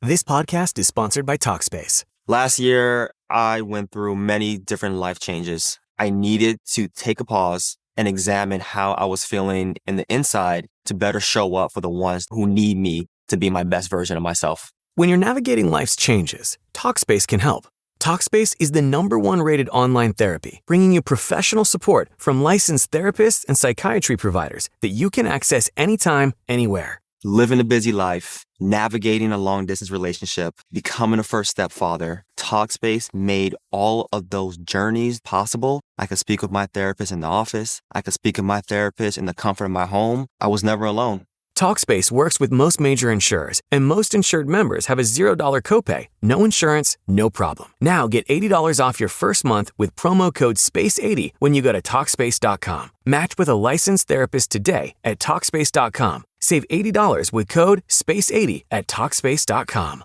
This podcast is sponsored by Talkspace. Last year, I went through many different life changes. I needed to take a pause and examine how I was feeling in the inside to better show up for the ones who need me to be my best version of myself. When you're navigating life's changes, Talkspace can help. Talkspace is the #1 rated online therapy, bringing you professional support from licensed therapists and psychiatry providers that you can access anytime, anywhere. Living a busy life, navigating a long-distance relationship, becoming a first-step father, Talkspace made all of those journeys possible. I could speak with my therapist in the office. I could speak with my therapist in the comfort of my home. I was never alone. Talkspace works with most major insurers, and most insured members have a $0 copay. No insurance, no problem. Now get $80 off your first month with promo code SPACE80 when you go to Talkspace.com. Match with a licensed therapist today at Talkspace.com. Save $80 with code SPACE80 at Talkspace.com.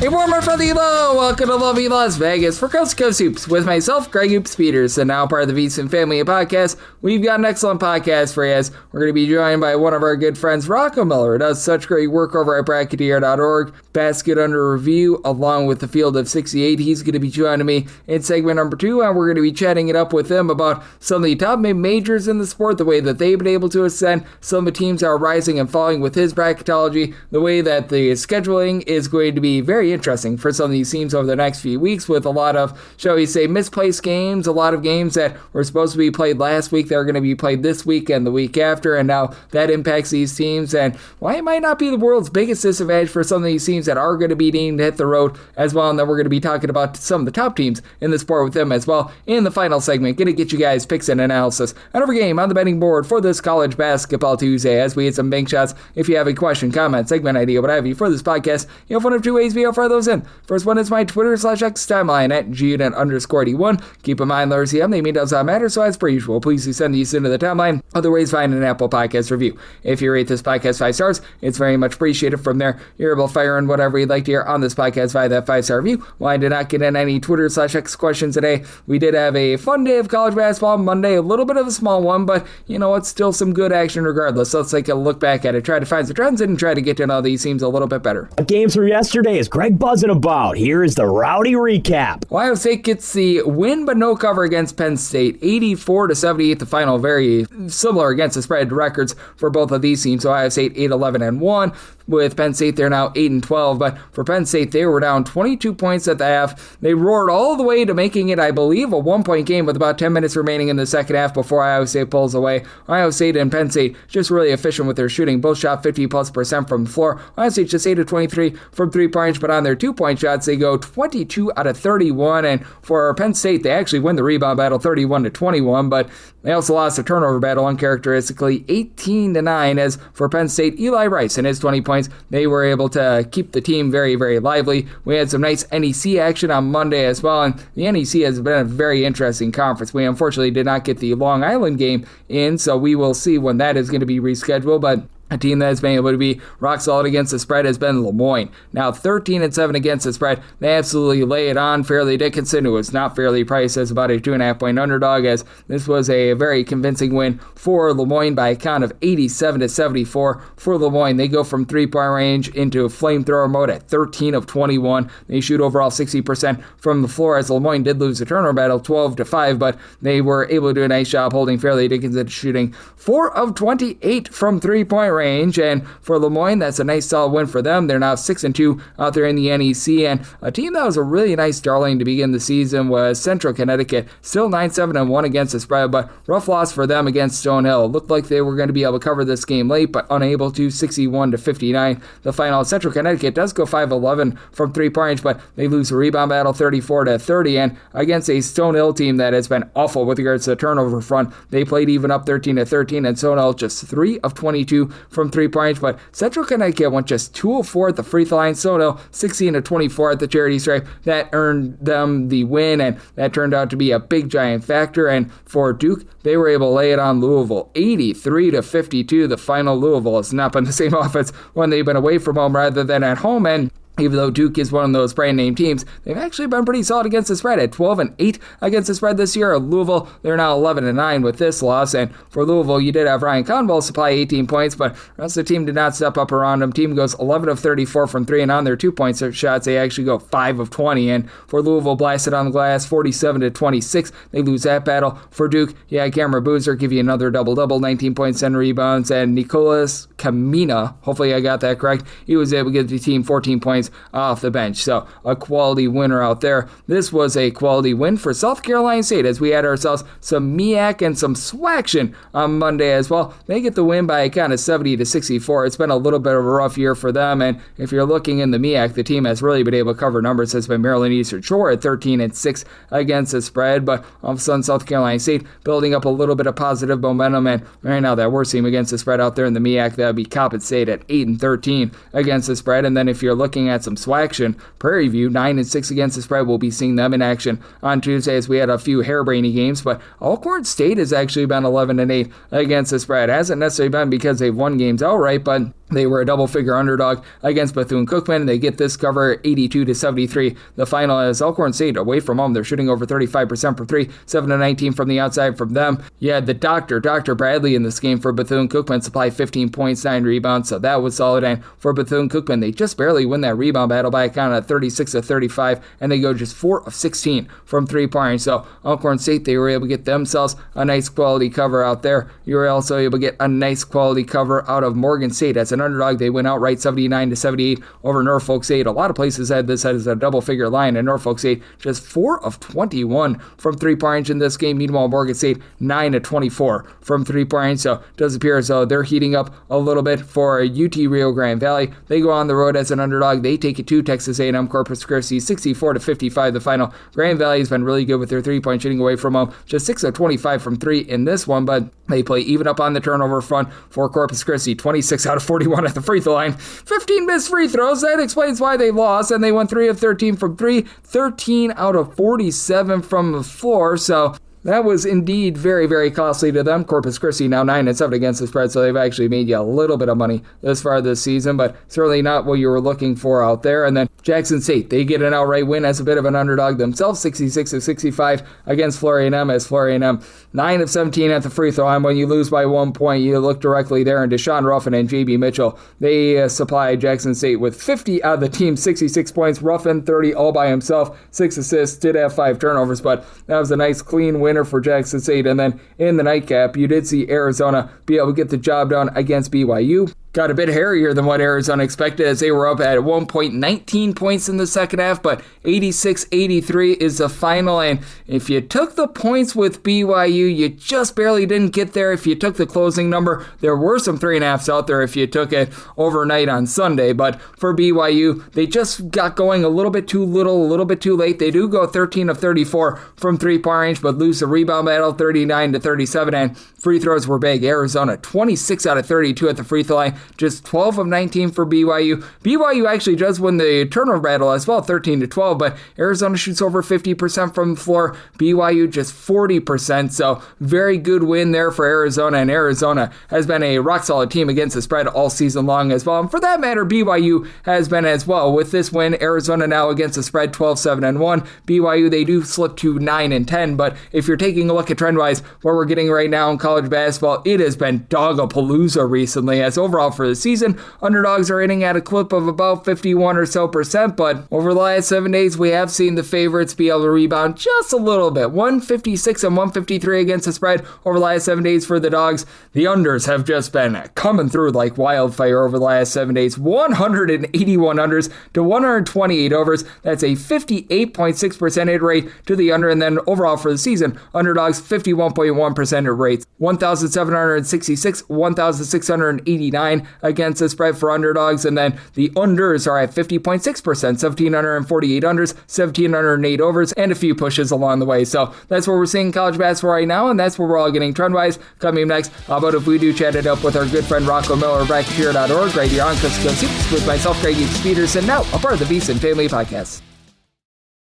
Hey, warmer from the low. Welcome to lovely Las Vegas for Coast to Coast Hoops with myself, Greg Hoops Peters, and now part of the VSiN family of podcasts. We've got an excellent podcast for you as we're going to be joined by one of our good friends, Rocco Miller, who does such great work over at Bracketeer.org. Basket Under Review, along with the Field of 68. He's going to be joining me in segment number 2, and we're going to be chatting it up with him about some of the top majors in the sport, the way that they've been able to ascend, some of the teams that are rising and falling with his bracketology, the way that the scheduling is going to be very interesting for some of these teams over the next few weeks, with a lot of, shall we say, misplaced games, a lot of games that were supposed to be played last week that are going to be played this week and the week after, and now that impacts these teams, and why it might not be the world's biggest disadvantage for some of these teams that are going to be needing to hit the road as well. And then we're going to be talking about some of the top teams in the sport with them as well in the final segment. Going to get you guys picks and analysis on every game on the betting board for this college basketball Tuesday as we hit some bank shots. If you have a question, comment, segment idea, what have you for this podcast, you have one of two ways we offer those in. First one is my Twitter/X timeline at GUNet_81. Keep in mind, Lars, the name does not matter, so as per usual, please do send these into the timeline. Other ways, find an Apple Podcast review. If you rate this podcast 5 stars, it's very much appreciated. From there, you're able to fire in whatever you'd like to hear on this podcast via that 5-star review. While I did not get in any Twitter/X questions today, we did have a fun day of college basketball Monday, a little bit of a small one, but you know, it's still some good action regardless. So let's take a look back at it, try to find some trends and try to get to know these teams a little bit better. Games from yesterday is Greg buzzing about. Here is the rowdy recap. Ohio State gets the win but no cover against Penn State, 84-78 the final, very similar against the spread records for both of these teams. Ohio State 8-11-1. With Penn State, they're now 8-12, but for Penn State, they were down 22 points at the half. They roared all the way to making it, I believe, a 1-point game with about 10 minutes remaining in the second half before Ohio State pulls away. Ohio State and Penn State just really efficient with their shooting. Both shot 50+% from the floor. Ohio State just 8-23 from 3-point, but on their 2-point shots, they go 22 out of 31, and for Penn State, they actually win the rebound battle 31-21, but they also lost the turnover battle uncharacteristically 18-9, as for Penn State, Eli Rice and his 20 points, they were able to keep the team very, very lively. We had some nice NEC action on Monday as well, and the NEC has been a very interesting conference. We unfortunately did not get the Long Island game in, so we will see when that is going to be rescheduled, but a team that has been able to be rock solid against the spread has been Lemoyne. Now 13-7 against the spread. They absolutely lay it on. Fairleigh Dickinson, who was not fairly priced as about a 2.5-point underdog, as this was a very convincing win for Lemoyne by a count of 87-74 for Lemoyne. They go from 3-point range into flamethrower mode at 13 of 21. They shoot overall 60% from the floor, as Lemoyne did lose the turnover battle 12-5, but they were able to do a nice job holding Fairleigh Dickinson, shooting 4 of 28 from 3-point range, and for Lemoyne, that's a nice solid win for them. They're now 6-2 out there in the NEC, and a team that was a really nice darling to begin the season was Central Connecticut, still 9-7-1 against the spread, but rough loss for them against Stonehill. It looked like they were going to be able to cover this game late, but unable to. 61-59 the final. Central Connecticut does go 5-11 from 3-point range, but they lose the rebound battle 34-30, and against a Stonehill team that has been awful with regards to the turnover front, they played even up 13-13, and Stonehill just 3 of 22 from 3-point range, but Central Connecticut went just 2 of 4 at the free throw line. Stonehill 16-24 at the charity stripe. That earned them the win, and that turned out to be a big giant factor. And for Duke, they were able to lay it on Louisville 83-52 the final. Louisville has not been the same offense when they've been away from home rather than at home, and Even though Duke is one of those brand name teams, they've actually been pretty solid against the spread at 12-8 against the spread this year. Louisville, they're now 11-9 with this loss. And for Louisville, you did have Ryan Conwell supply 18 points, but the rest of the team did not step up around them. Team goes 11 of 34 from 3, and on their 2-point shots, they actually go 5 of 20. And for Louisville, blasted on the glass, 47-26. They lose that battle. For Duke, Cameron Boozer give you another double-double, 19 points, 10 rebounds, and Nicholas Kamina, hopefully I got that correct, he was able to give the team 14 points off the bench. So a quality winner out there. This was a quality win for South Carolina State as we had ourselves some MEAC and some SWAC on Monday as well. They get the win by a count of 70-64. It's been a little bit of a rough year for them, and if you're looking in the MEAC, the team has really been able to cover numbers. Has been Maryland Eastern Shore at 13-6 against the spread, but all of a sudden South Carolina State building up a little bit of positive momentum, and right now that worst team against the spread out there in the MEAC, that would be Coppin State at 8-13 against the spread. And then if you're looking at some SWAC action, Prairie View 9-6 against the spread. We'll be seeing them in action on Tuesday as we had a few harebrainy games, but Alcorn State has actually been 11-8 against the spread. Hasn't necessarily been because they've won games outright, but they were a double-figure underdog against Bethune-Cookman, and they get this cover 82-73. The final is Alcorn State away from home. They're shooting over 35% from 3, 7-19 from the outside from them. You had the Dr. Bradley in this game for Bethune-Cookman, supply 15 points, 9 rebounds, so that was solid. And for Bethune-Cookman, they just barely win that rebound battle by a count of 36-35, and they go just 4 of 16 from 3-point. So Alcorn State, they were able to get themselves a nice quality cover out there. You were also able to get a nice quality cover out of Morgan State. As an underdog, they went outright 79-78 over Norfolk State. A lot of places had this as a double-figure line, and Norfolk State just 4 of 21 from 3-point in this game. Meanwhile, Morgan State 9 of 24 from 3-point. So it does appear as though they're heating up a little bit for UT Rio Grande Valley. They go on the road as an underdog. They take it to Texas A&M Corpus Christi, 64-55 the final. Grand Valley has been really good with their 3-point shooting away from home, just 6 of 25 from 3 in this one, but they play even up on the turnover front for Corpus Christi, 26 out of 41 at the free throw line, 15 missed free throws. That explains why they lost, and they went 3 of 13 from 3, 13 out of 47 from the floor, so that was indeed very, very costly to them. Corpus Christi now 9-7 against the spread, so they've actually made you a little bit of money this far this season, but certainly not what you were looking for out there. And then Jackson State, they get an outright win as a bit of an underdog themselves, 66-65 against Florida A&M, as Florida A&M 9 of 17 at the free throw line. When you lose by 1 point, you look directly there, and Deshaun Ruffin and J.B. Mitchell, they supply Jackson State with 50 out of the team's 66 points. Ruffin 30 all by himself, 6 assists, did have 5 turnovers, but that was a nice clean win for Jackson State. And then in the nightcap, you did see Arizona be able to get the job done against BYU. Got a bit hairier than what Arizona expected as they were up at 1 point, 19 points in the second half, but 86-83 is the final. And if you took the points with BYU, you just barely didn't get there. If you took the closing number, there were some 3.5s out there if you took it overnight on Sunday. But for BYU, they just got going a little bit too little, a little bit too late. They do go 13 of 34 from 3-point range, but lose the rebound battle 39-37, and free throws were big. Arizona 26 out of 32 at the free throw line, just 12 of 19 for BYU. BYU actually does win the turnover battle as well, 13-12, but Arizona shoots over 50% from the floor. BYU just 40%, so very good win there for Arizona, and Arizona has been a rock-solid team against the spread all season long as well. And for that matter, BYU has been as well. With this win, Arizona now against the spread 12-7-1. BYU, they do slip to 9-10, but if you're taking a look at trend-wise, what we're getting right now in college basketball, it has been dog-a-palooza recently, as overall for the season, underdogs are hitting at a clip of about 51 or so percent, but over the last 7 days, we have seen the favorites be able to rebound just a little bit. 156 and 153 against the spread over the last 7 days for the dogs. The unders have just been coming through like wildfire over the last 7 days. 181 unders to 128 overs. That's a 58.6% hit rate to the under, and then overall for the season, underdogs 51.1% hit rates. 1,766, 1,689 against the spread for underdogs, and then the unders are at 50.6%, 1,748 unders, 1,708 overs, and a few pushes along the way. So that's what we're seeing in college basketball right now, and that's where we're all getting trend-wise. Coming next, how about if we do chat it up with our good friend Rocco Miller of Bracketeer.org right here on Coast with myself, Greg Eats Peterson, now a part of the VSiN Family Podcast.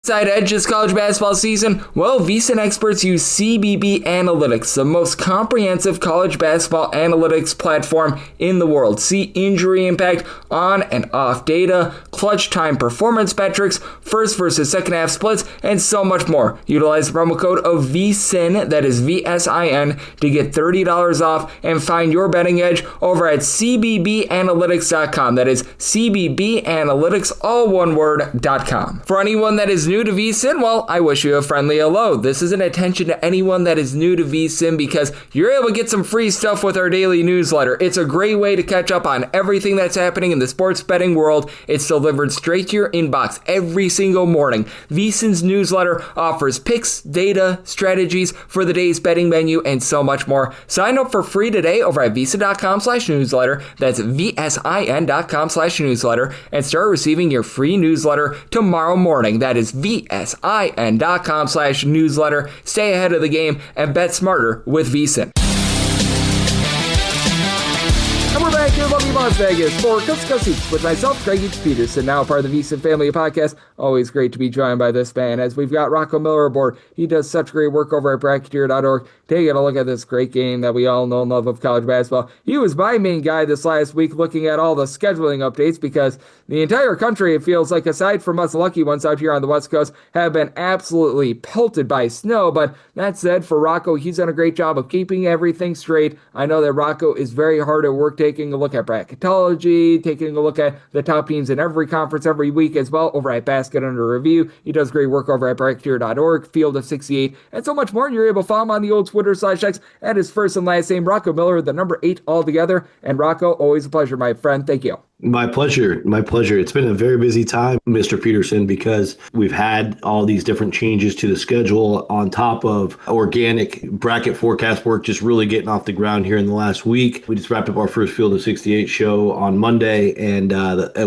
Side edge this college basketball season? Well, VSiN experts use CBB Analytics, the most comprehensive college basketball analytics platform in the world. See injury impact, on and off data, clutch time performance metrics, first versus second half splits, and so much more. Utilize the promo code of VSIN, that is VSIN, to get $30 off and find your betting edge over at cbbanalytics.com. That is cbbanalytics, all one word.com. For anyone that is new to VSIN, well, I wish you a friendly hello. This is an attention to anyone that is new to VSIN because you're able to get some free stuff with our daily newsletter. It's a great way to catch up on everything that's happening in the sports betting world. It's delivered straight to your inbox every single morning. VSIN's newsletter offers picks, data, strategies for the day's betting menu, and so much more. Sign up for free today over at VSIN.com/newsletter. That's VSIN.com/newsletter, and start receiving your free newsletter tomorrow morning. That is VSIN.com/newsletter. Stay ahead of the game and bet smarter with VSIN. And we're back here in lovely Las Vegas for Coast to Coast Hoops with myself, Greg H. Peterson, now part of the VSIN family podcast. Always great to be joined by this man as we've got Rocco Miller aboard. He does such great work over at Bracketeer.org. Taking a look at this great game that we all know and love of college basketball. He was my main guy this last week looking at all the scheduling updates because the entire country, it feels like, aside from us lucky ones out here on the West Coast, have been absolutely pelted by snow. But that said, for Rocco, he's done a great job of keeping everything straight. I know that Rocco is very hard at work taking a look at bracketology, taking a look at the top teams in every conference every week as well over at Basket Under Review. He does great work over at Bracketeer.org, Field of 68, and so much more. And you're able to follow him on the old Twitter/X at his first and last name, Rocco Miller, the number 8 altogether. And Rocco, always a pleasure, my friend. Thank you. My pleasure. My pleasure. It's been a very busy time, Mr. Peterson, because we've had all these different changes to the schedule on top of organic bracket forecast work just really getting off the ground here in the last week. We just wrapped up our first Field of 68 show on Monday, and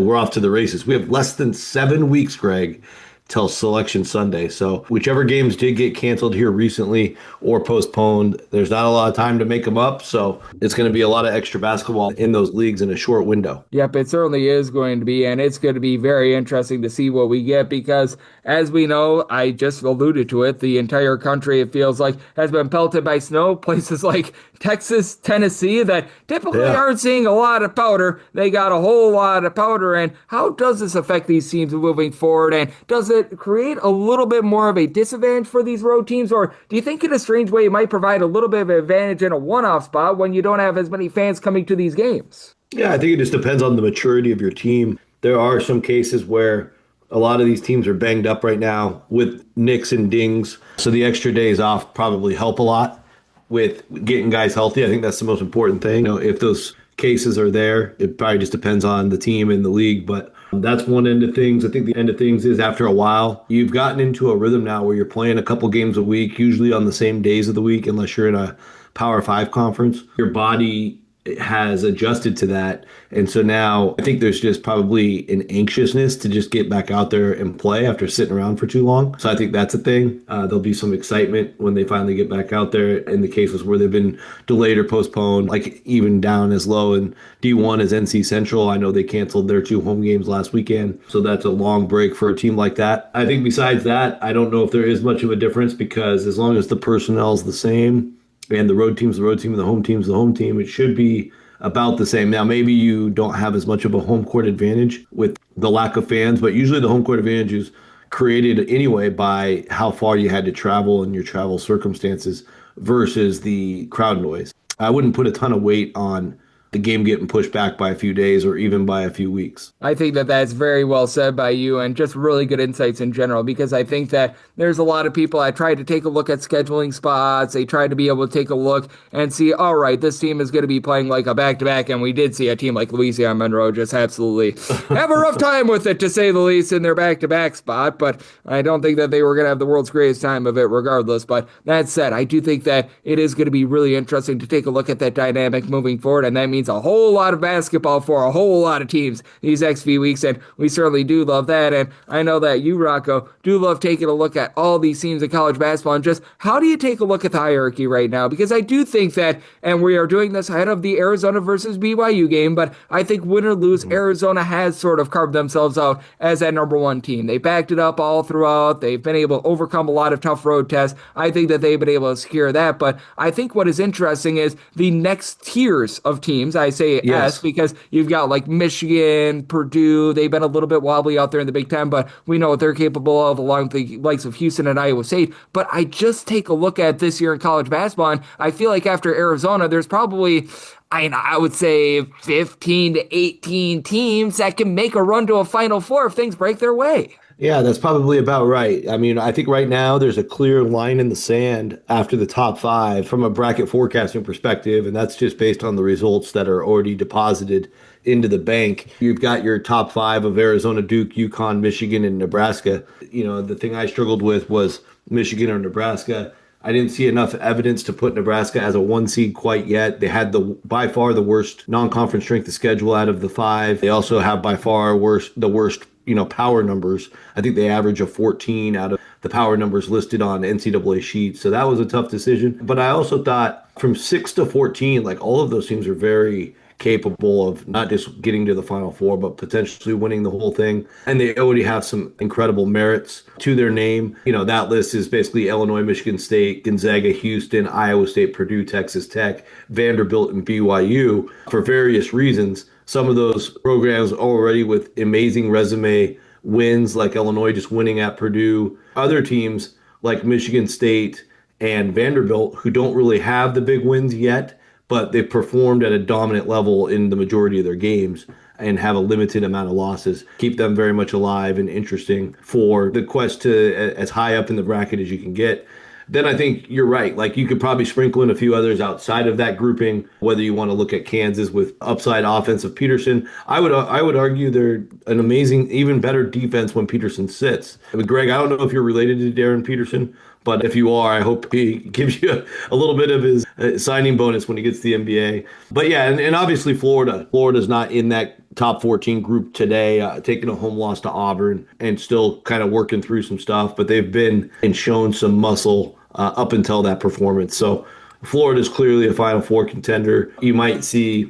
we're off to the races. We have less than 7 weeks, Greg, till Selection Sunday. So whichever games did get canceled here recently or postponed, there's not a lot of time to make them up. So it's going to be a lot of extra basketball in those leagues in a short window. Yep, it certainly is going to be, and it's going to be very interesting to see what we get because, as we know, I just alluded to it, the entire country, it feels like, has been pelted by snow. Places like Texas, Tennessee, that typically aren't seeing a lot of powder, they got a whole lot of powder. And how does this affect these teams moving forward? And does it create a little bit more of a disadvantage for these road teams? Or do you think in a strange way it might provide a little bit of an advantage in a one-off spot when you don't have as many fans coming to these games? Yeah, I think it just depends on the maturity of your team. There are some cases where a lot of these teams are banged up right now with nicks and dings. So the extra days off probably help a lot with getting guys healthy. I think that's the most important thing. If those cases are there, it probably just depends on the team and the league. But that's one end of things. I think the end of things is after a while, you've gotten into a rhythm now where you're playing a couple games a week, usually on the same days of the week, unless you're in a Power 5 conference. Your body has adjusted to that. And so now I think there's just probably an anxiousness to just get back out there and play after sitting around for too long. So I think that's a thing. There'll be some excitement when they finally get back out there in the cases where they've been delayed or postponed, like even down as low in D1 as NC Central. I know they canceled their 2 home games last weekend. So that's a long break for a team like that. I think besides that, I don't know if there is much of a difference because as long as the personnel is the same, and the road team's the road team and the home team's the home team, it should be about the same. Now, maybe you don't have as much of a home court advantage with the lack of fans, but usually the home court advantage is created anyway by how far you had to travel and your travel circumstances versus the crowd noise. I wouldn't put a ton of weight on the game getting pushed back by a few days or even by a few weeks. I think that that's very well said by you and just really good insights in general, because I think that there's a lot of people that try to take a look at scheduling spots. They try to be able to take a look and see, all right, this team is going to be playing like a back-to-back, and we did see a team like Louisiana Monroe just absolutely have a rough time with it, to say the least, in their back-to-back spot, but I don't think that they were going to have the world's greatest time of it regardless. But that said, I do think that it is going to be really interesting to take a look at that dynamic moving forward, and that means a whole lot of basketball for a whole lot of teams these next few weeks, and we certainly do love that. And I know that you, Rocco, do love taking a look at all these teams in college basketball, and just how do you take a look at the hierarchy right now? Because I do think that, and we are doing this ahead of the Arizona versus BYU game, but I think win or lose, Arizona has sort of carved themselves out as that number one team. They backed it up all throughout. They've been able to overcome a lot of tough road tests. I think that they've been able to secure that, but I think what is interesting is the next tiers of teams, teams, I say Yes. S because you've got like Michigan, Purdue. They've been a little bit wobbly out there in the Big Ten, but we know what they're capable of along with the likes of Houston and Iowa State. But I just take a look at this year in college basketball, and I feel like after Arizona, there's probably, I would say 15 to 18 teams that can make a run to a Final Four if things break their way. Yeah, that's probably about right. I mean, I think right now there's a clear line in the sand after the top five from a bracket forecasting perspective, and that's just based on the results that are already deposited into the bank. You've got your top five of Arizona, Duke, UConn, Michigan, and Nebraska. The thing I struggled with was Michigan or Nebraska. I didn't see enough evidence to put Nebraska as a 1 seed quite yet. They had by far the worst non-conference strength of schedule out of the five. They also have by far the worst power numbers. I think they average a 14 out of the power numbers listed on NCAA sheets. So that was a tough decision. But I also thought from 6 to 14, like all of those teams are very capable of not just getting to the Final Four, but potentially winning the whole thing. And they already have some incredible merits to their name. That list is basically Illinois, Michigan State, Gonzaga, Houston, Iowa State, Purdue, Texas Tech, Vanderbilt, and BYU for various reasons. Some of those programs already with amazing resume wins, like Illinois just winning at Purdue. Other teams like Michigan State and Vanderbilt, who don't really have the big wins yet, but they've performed at a dominant level in the majority of their games and have a limited amount of losses, keep them very much alive and interesting for the quest to as high up in the bracket as you can get. Then I think you're right. Like you could probably sprinkle in a few others outside of that grouping, whether you want to look at Kansas with upside offense of Peterson. I would argue they're an amazing, even better defense when Peterson sits. I mean, Greg, I don't know if you're related to Darren Peterson, but if you are, I hope he gives you a little bit of his signing bonus when he gets to the NBA. But yeah, and obviously Florida's not in that top 14 group today, taking a home loss to Auburn and still kind of working through some stuff, but they've been and shown some muscle up until that performance. So Florida's clearly a Final Four contender. You might see,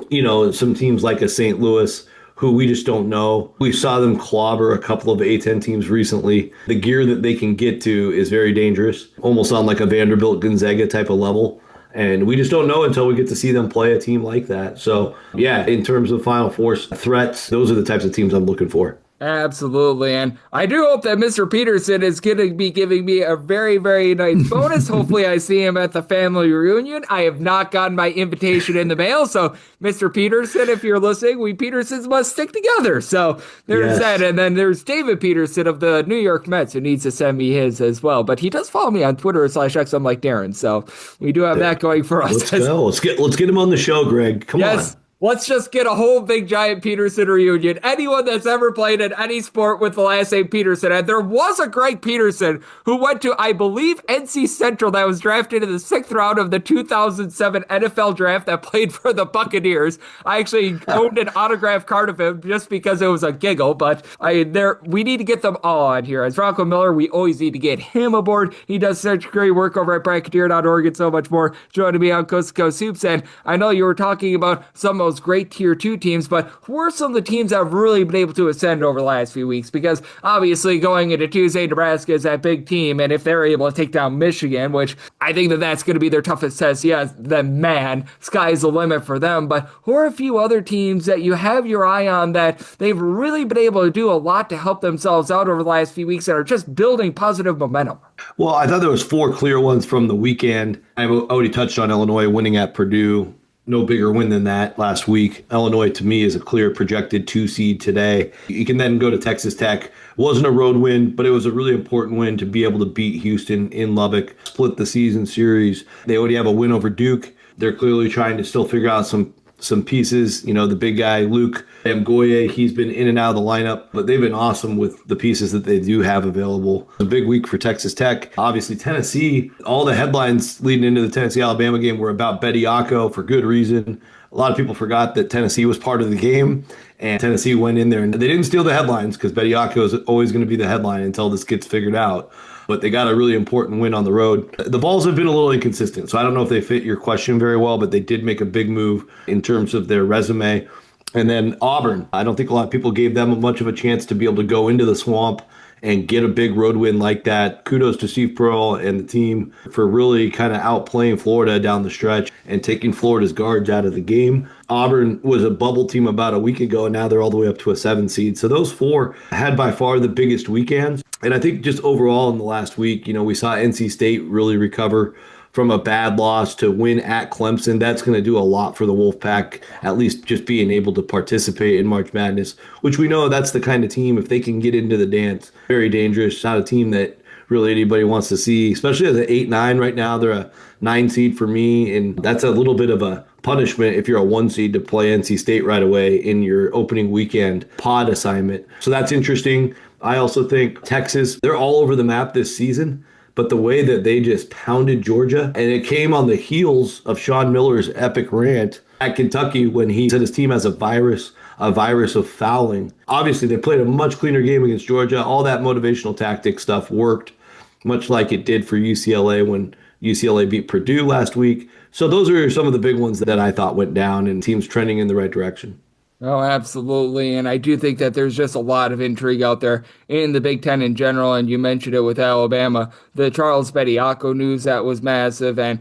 some teams like a St. Louis who we just don't know. We saw them clobber a couple of A-10 teams recently. The gear that they can get to is very dangerous, almost on like a Vanderbilt Gonzaga type of level. And we just don't know until we get to see them play a team like that. So, yeah, in terms of Final Four threats, those are the types of teams I'm looking for. Absolutely. And I do hope that Mr. Peterson is going to be giving me a very, very nice bonus. Hopefully I see him at the family reunion. I have not gotten my invitation in the mail. So, Mr. Peterson, if you're listening, we Petersons must stick together. So there's that. And then there's David Peterson of the New York Mets who needs to send me his as well. But he does follow me on Twitter /X. I'm like Darren. So we do have that going for us. Let's go. Let's get him on the show, Greg. Come on. Let's just get a whole big giant Peterson reunion. Anyone that's ever played in any sport with the last name Peterson. And there was a Greg Peterson who went to, I believe, NC Central that was drafted in the 6th round of the 2007 NFL draft that played for the Buccaneers. I actually owned an autographed card of him just because it was a giggle. But we need to get them all on here. As Rocco Miller, we always need to get him aboard. He does such great work over at Bracketeer.org and so much more. Joining me on Coast to Coast Hoops. And I know you were talking about some of those great tier 2 teams, but who are some of the teams that have really been able to ascend over the last few weeks? Because obviously going into Tuesday, Nebraska is that big team, and if they're able to take down Michigan, which I think that's going to be their toughest test, then man, sky's the limit for them. But who are a few other teams that you have your eye on that they've really been able to do a lot to help themselves out over the last few weeks that are just building positive momentum? Well, I thought there was 4 clear ones from the weekend. I've already touched on Illinois winning at Purdue. No bigger win than that last week. Illinois, to me, is a clear projected 2 seed today. You can then go to Texas Tech. Wasn't a road win, but it was a really important win to be able to beat Houston in Lubbock, split the season series. They already have a win over Duke. They're clearly trying to still figure out some pieces. The big guy, Luke Mgoye, he's been in and out of the lineup, but they've been awesome with the pieces that they do have available. A big week for Texas Tech. Obviously, Tennessee, all the headlines leading into the Tennessee-Alabama game were about Bediako for good reason. A lot of people forgot that Tennessee was part of the game, and Tennessee went in there, and they didn't steal the headlines because Bediako is always going to be the headline until this gets figured out. But they got a really important win on the road. The Vols have been a little inconsistent, so I don't know if they fit your question very well, but they did make a big move in terms of their resume. And then Auburn, I don't think a lot of people gave them much of a chance to be able to go into the swamp and get a big road win like that. Kudos to Steve Pearl and the team for really kind of outplaying Florida down the stretch and taking Florida's guards out of the game. Auburn was a bubble team about a week ago, and now they're all the way up to a 7 seed. So those four had by far the biggest weekends. And I think just overall in the last week, we saw NC State really recover from a bad loss to win at Clemson. That's going to do a lot for the Wolfpack, at least just being able to participate in March Madness, which we know that's the kind of team, if they can get into the dance, very dangerous. Not a team that really anybody wants to see, especially as an 8-9 right now. They're a 9 seed for me, and that's a little bit of a punishment if you're a 1 seed to play NC State right away in your opening weekend pod assignment. So that's interesting. I also think Texas, they're all over the map this season. But the way that they just pounded Georgia, and it came on the heels of Sean Miller's epic rant at Kentucky when he said his team has a virus of fouling. Obviously, they played a much cleaner game against Georgia. All that motivational tactic stuff worked, much like it did for UCLA when UCLA beat Purdue last week. So those are some of the big ones that I thought went down, and teams trending in the right direction. Oh, absolutely. And I do think that there's just a lot of intrigue out there in the Big Ten in general. And you mentioned it with Alabama, the Charles Bediako news that was massive. And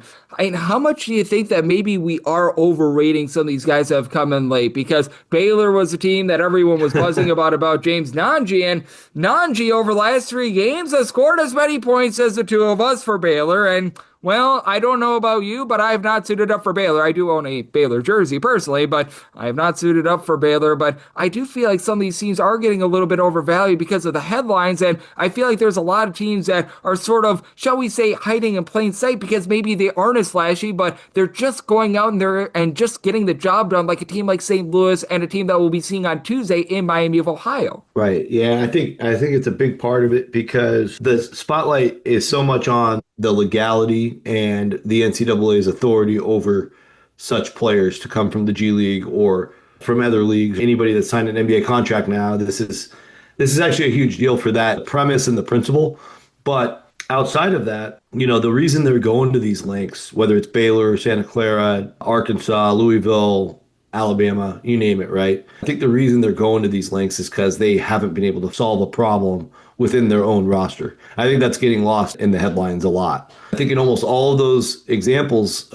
how much do you think that maybe we are overrating some of these guys that have come in late? Because Baylor was a team that everyone was buzzing about James Nanji. And Nanji over the last 3 games has scored as many points as the two of us for Baylor. And well, I don't know about you, but I have not suited up for Baylor. I do own a Baylor jersey personally, but I have not suited up for Baylor. But I do feel like some of these teams are getting a little bit overvalued because of the headlines. And I feel like there's a lot of teams that are sort of, shall we say, hiding in plain sight because maybe they aren't as flashy, but they're just going out there and just getting the job done, like a team like St. Louis and a team that we'll be seeing on Tuesday in Miami of Ohio. Right. Yeah, I think it's a big part of it because the spotlight is so much on the legality and the NCAA's authority over such players to come from the G League or from other leagues. Anybody that's signed an NBA contract now, this is actually a huge deal for that premise and the principle. But outside of that, the reason they're going to these lengths, whether it's Baylor, Santa Clara, Arkansas, Louisville, Alabama, you name it, right? I think the reason they're going to these lengths is because they haven't been able to solve a problem within their own roster. I think that's getting lost in the headlines a lot. I think in almost all of those examples,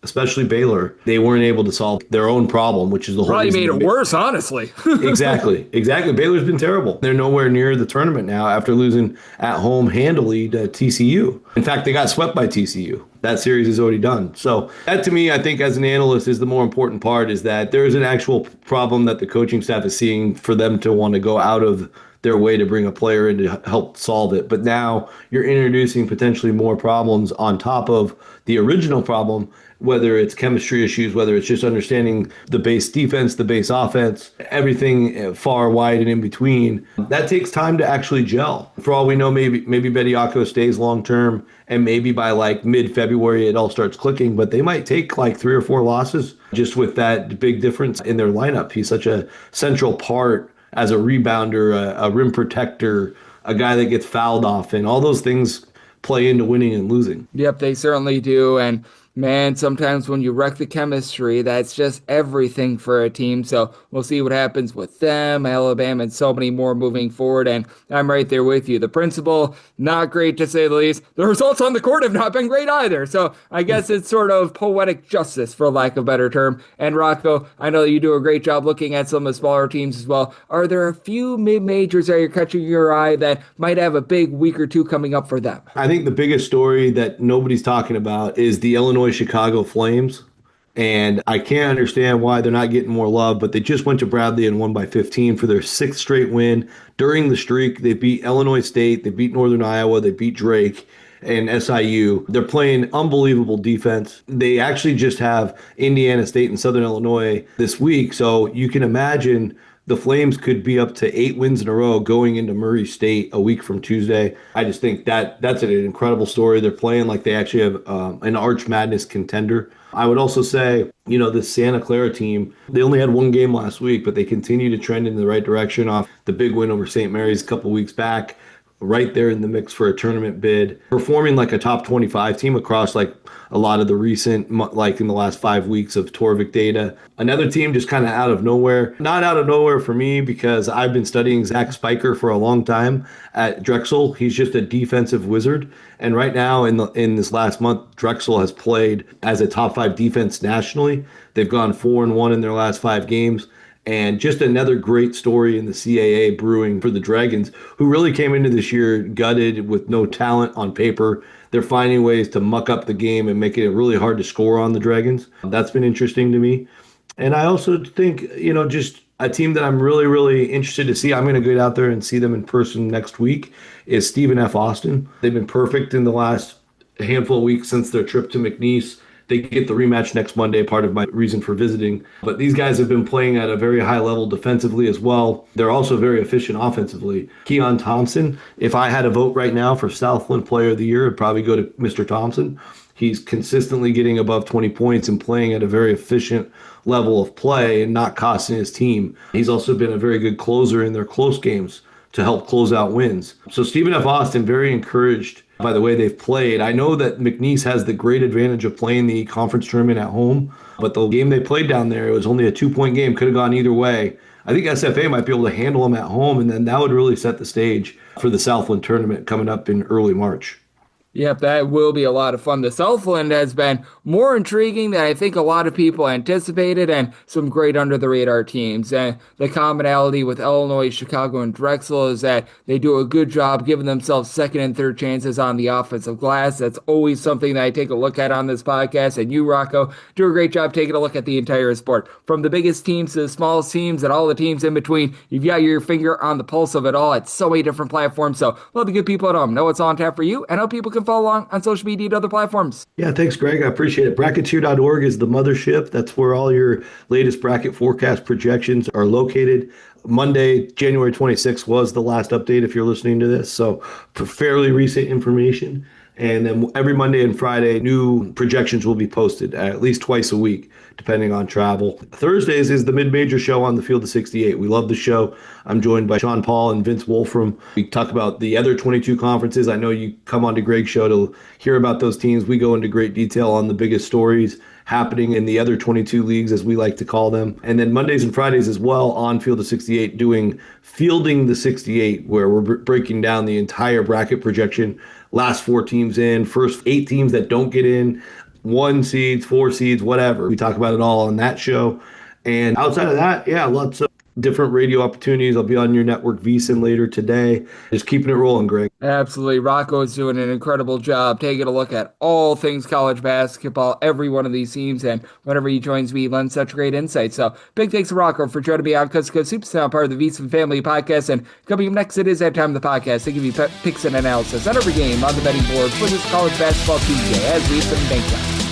especially Baylor, they weren't able to solve their own problem, which is the whole probably made it worse, honestly. Exactly. Baylor's been terrible. They're nowhere near the tournament now after losing at home handily to TCU. In fact, they got swept by TCU. That series is already done. So that, to me, I think as an analyst is the more important part, is that there is an actual problem that the coaching staff is seeing for them to want to go out of their way to bring a player in to help solve it. But now you're introducing potentially more problems on top of the original problem, whether it's chemistry issues, whether it's just understanding the base defense, the base offense, everything far, wide, and in between. That takes time to actually gel. For all we know, maybe Bediako stays long term, and maybe by like mid-February it all starts clicking, but they might take like 3 or 4 losses just with that big difference in their lineup. He's such a central part as a rebounder, a rim protector, a guy that gets fouled often. All those things play into winning and losing. Yep, they certainly do. And man, sometimes when you wreck the chemistry, that's just everything for a team. So we'll see what happens with them, Alabama, and so many more moving forward. And I'm right there with you. The principal, not great to say the least. The results on the court have not been great either. So I guess it's sort of poetic justice, for lack of a better term. And Rocco, I know you do a great job looking at some of the smaller teams as well. Are there a few mid-majors that you're catching your eye that might have a big week or two coming up for them? I think the biggest story that nobody's talking about is the Illinois Chicago Flames, and I can't understand why they're not getting more love, but they just went to Bradley and won by 15 for their 6th straight win. During the streak, they beat Illinois State, they beat Northern Iowa, they beat Drake and SIU. They're playing unbelievable defense. They actually just have Indiana State and Southern Illinois this week, so you can imagine the Flames could be up to 8 wins in a row going into Murray State a week from Tuesday. I just think that's an incredible story. They're playing like they actually have an Arch Madness contender. I would also say, the Santa Clara team, they only had 1 game last week, but they continue to trend in the right direction off the big win over St. Mary's a couple weeks back. right there in the mix for a tournament bid, performing like a top 25 team across like a lot of the recent, like in the last 5 weeks of Torvik data. Another team just kind of out of nowhere. Not out of nowhere for me because I've been studying Zach Spiker for a long time at Drexel. He's just a defensive wizard. And right now in this last month, Drexel has played as a top 5 defense nationally. They've gone 4-1 in their last 5 games. And just another great story in the CAA brewing for the Dragons, who really came into this year gutted with no talent on paper. They're finding ways to muck up the game and make it really hard to score on the Dragons. That's been interesting to me. And I also think, just a team that I'm really, really interested to see, I'm going to get out there and see them in person next week, is Stephen F. Austin. They've been perfect in the last handful of weeks since their trip to McNeese. They get the rematch next Monday, part of my reason for visiting. But these guys have been playing at a very high level defensively as well. They're also very efficient offensively. Keon Thompson, if I had a vote right now for Southland Player of the Year, it'd probably go to Mr. Thompson. He's consistently getting above 20 points and playing at a very efficient level of play and not costing his team. He's also been a very good closer in their close games to help close out wins. So Stephen F. Austin, very encouraged by the way they've played. I know that McNeese has the great advantage of playing the conference tournament at home, but the game they played down there, it was only a 2-point game, could have gone either way. I think SFA might be able to handle them at home, and then that would really set the stage for the Southland tournament coming up in early March. Yep, that will be a lot of fun. The Southland has been more intriguing than I think a lot of people anticipated, and some great under-the-radar teams. And the commonality with Illinois, Chicago, and Drexel is that they do a good job giving themselves second and third chances on the offensive glass. That's always something that I take a look at on this podcast, and you, Rocco, do a great job taking a look at the entire sport. From the biggest teams to the smallest teams and all the teams in between, you've got your finger on the pulse of it all at so many different platforms. So let the good people at home know what's on tap for you, and how people can follow along on social media and other platforms. Yeah, thanks, Greg. I appreciate it. Bracketeer.org is the mothership. That's where all your latest bracket forecast projections are located. Monday, January 26th was the last update if you're listening to this. So fairly recent information. And then every Monday and Friday, new projections will be posted at least twice a week, depending on travel. Thursdays is the mid-major show on the Field of 68. We love the show. I'm joined by Sean Paul and Vince Wolfram. We talk about the other 22 conferences. I know you come on to Greg's show to hear about those teams. We go into great detail on the biggest stories happening in the other 22 leagues, as we like to call them. And then Mondays and Fridays as well on Field of 68, doing Fielding the 68, where we're breaking down the entire bracket projection. Last 4 teams in, first 8 teams that don't get in, 1 seeds, 4 seeds, whatever. We talk about it all on that show. And outside of that, yeah, lots of different radio opportunities. I'll be on your network VSiN later today. Just keeping it rolling, Greg. Absolutely. Rocco is doing an incredible job taking a look at all things college basketball, every one of these teams, and whenever he joins me, he lends such great insight. So big thanks to Rocco for joining me on Coast to Coast Hoops, now part of the VSiN Family Podcast. And coming up next, it is that time of the podcast to give you picks and analysis on every game on the betting board for this college basketball Tuesday as we some bank shots.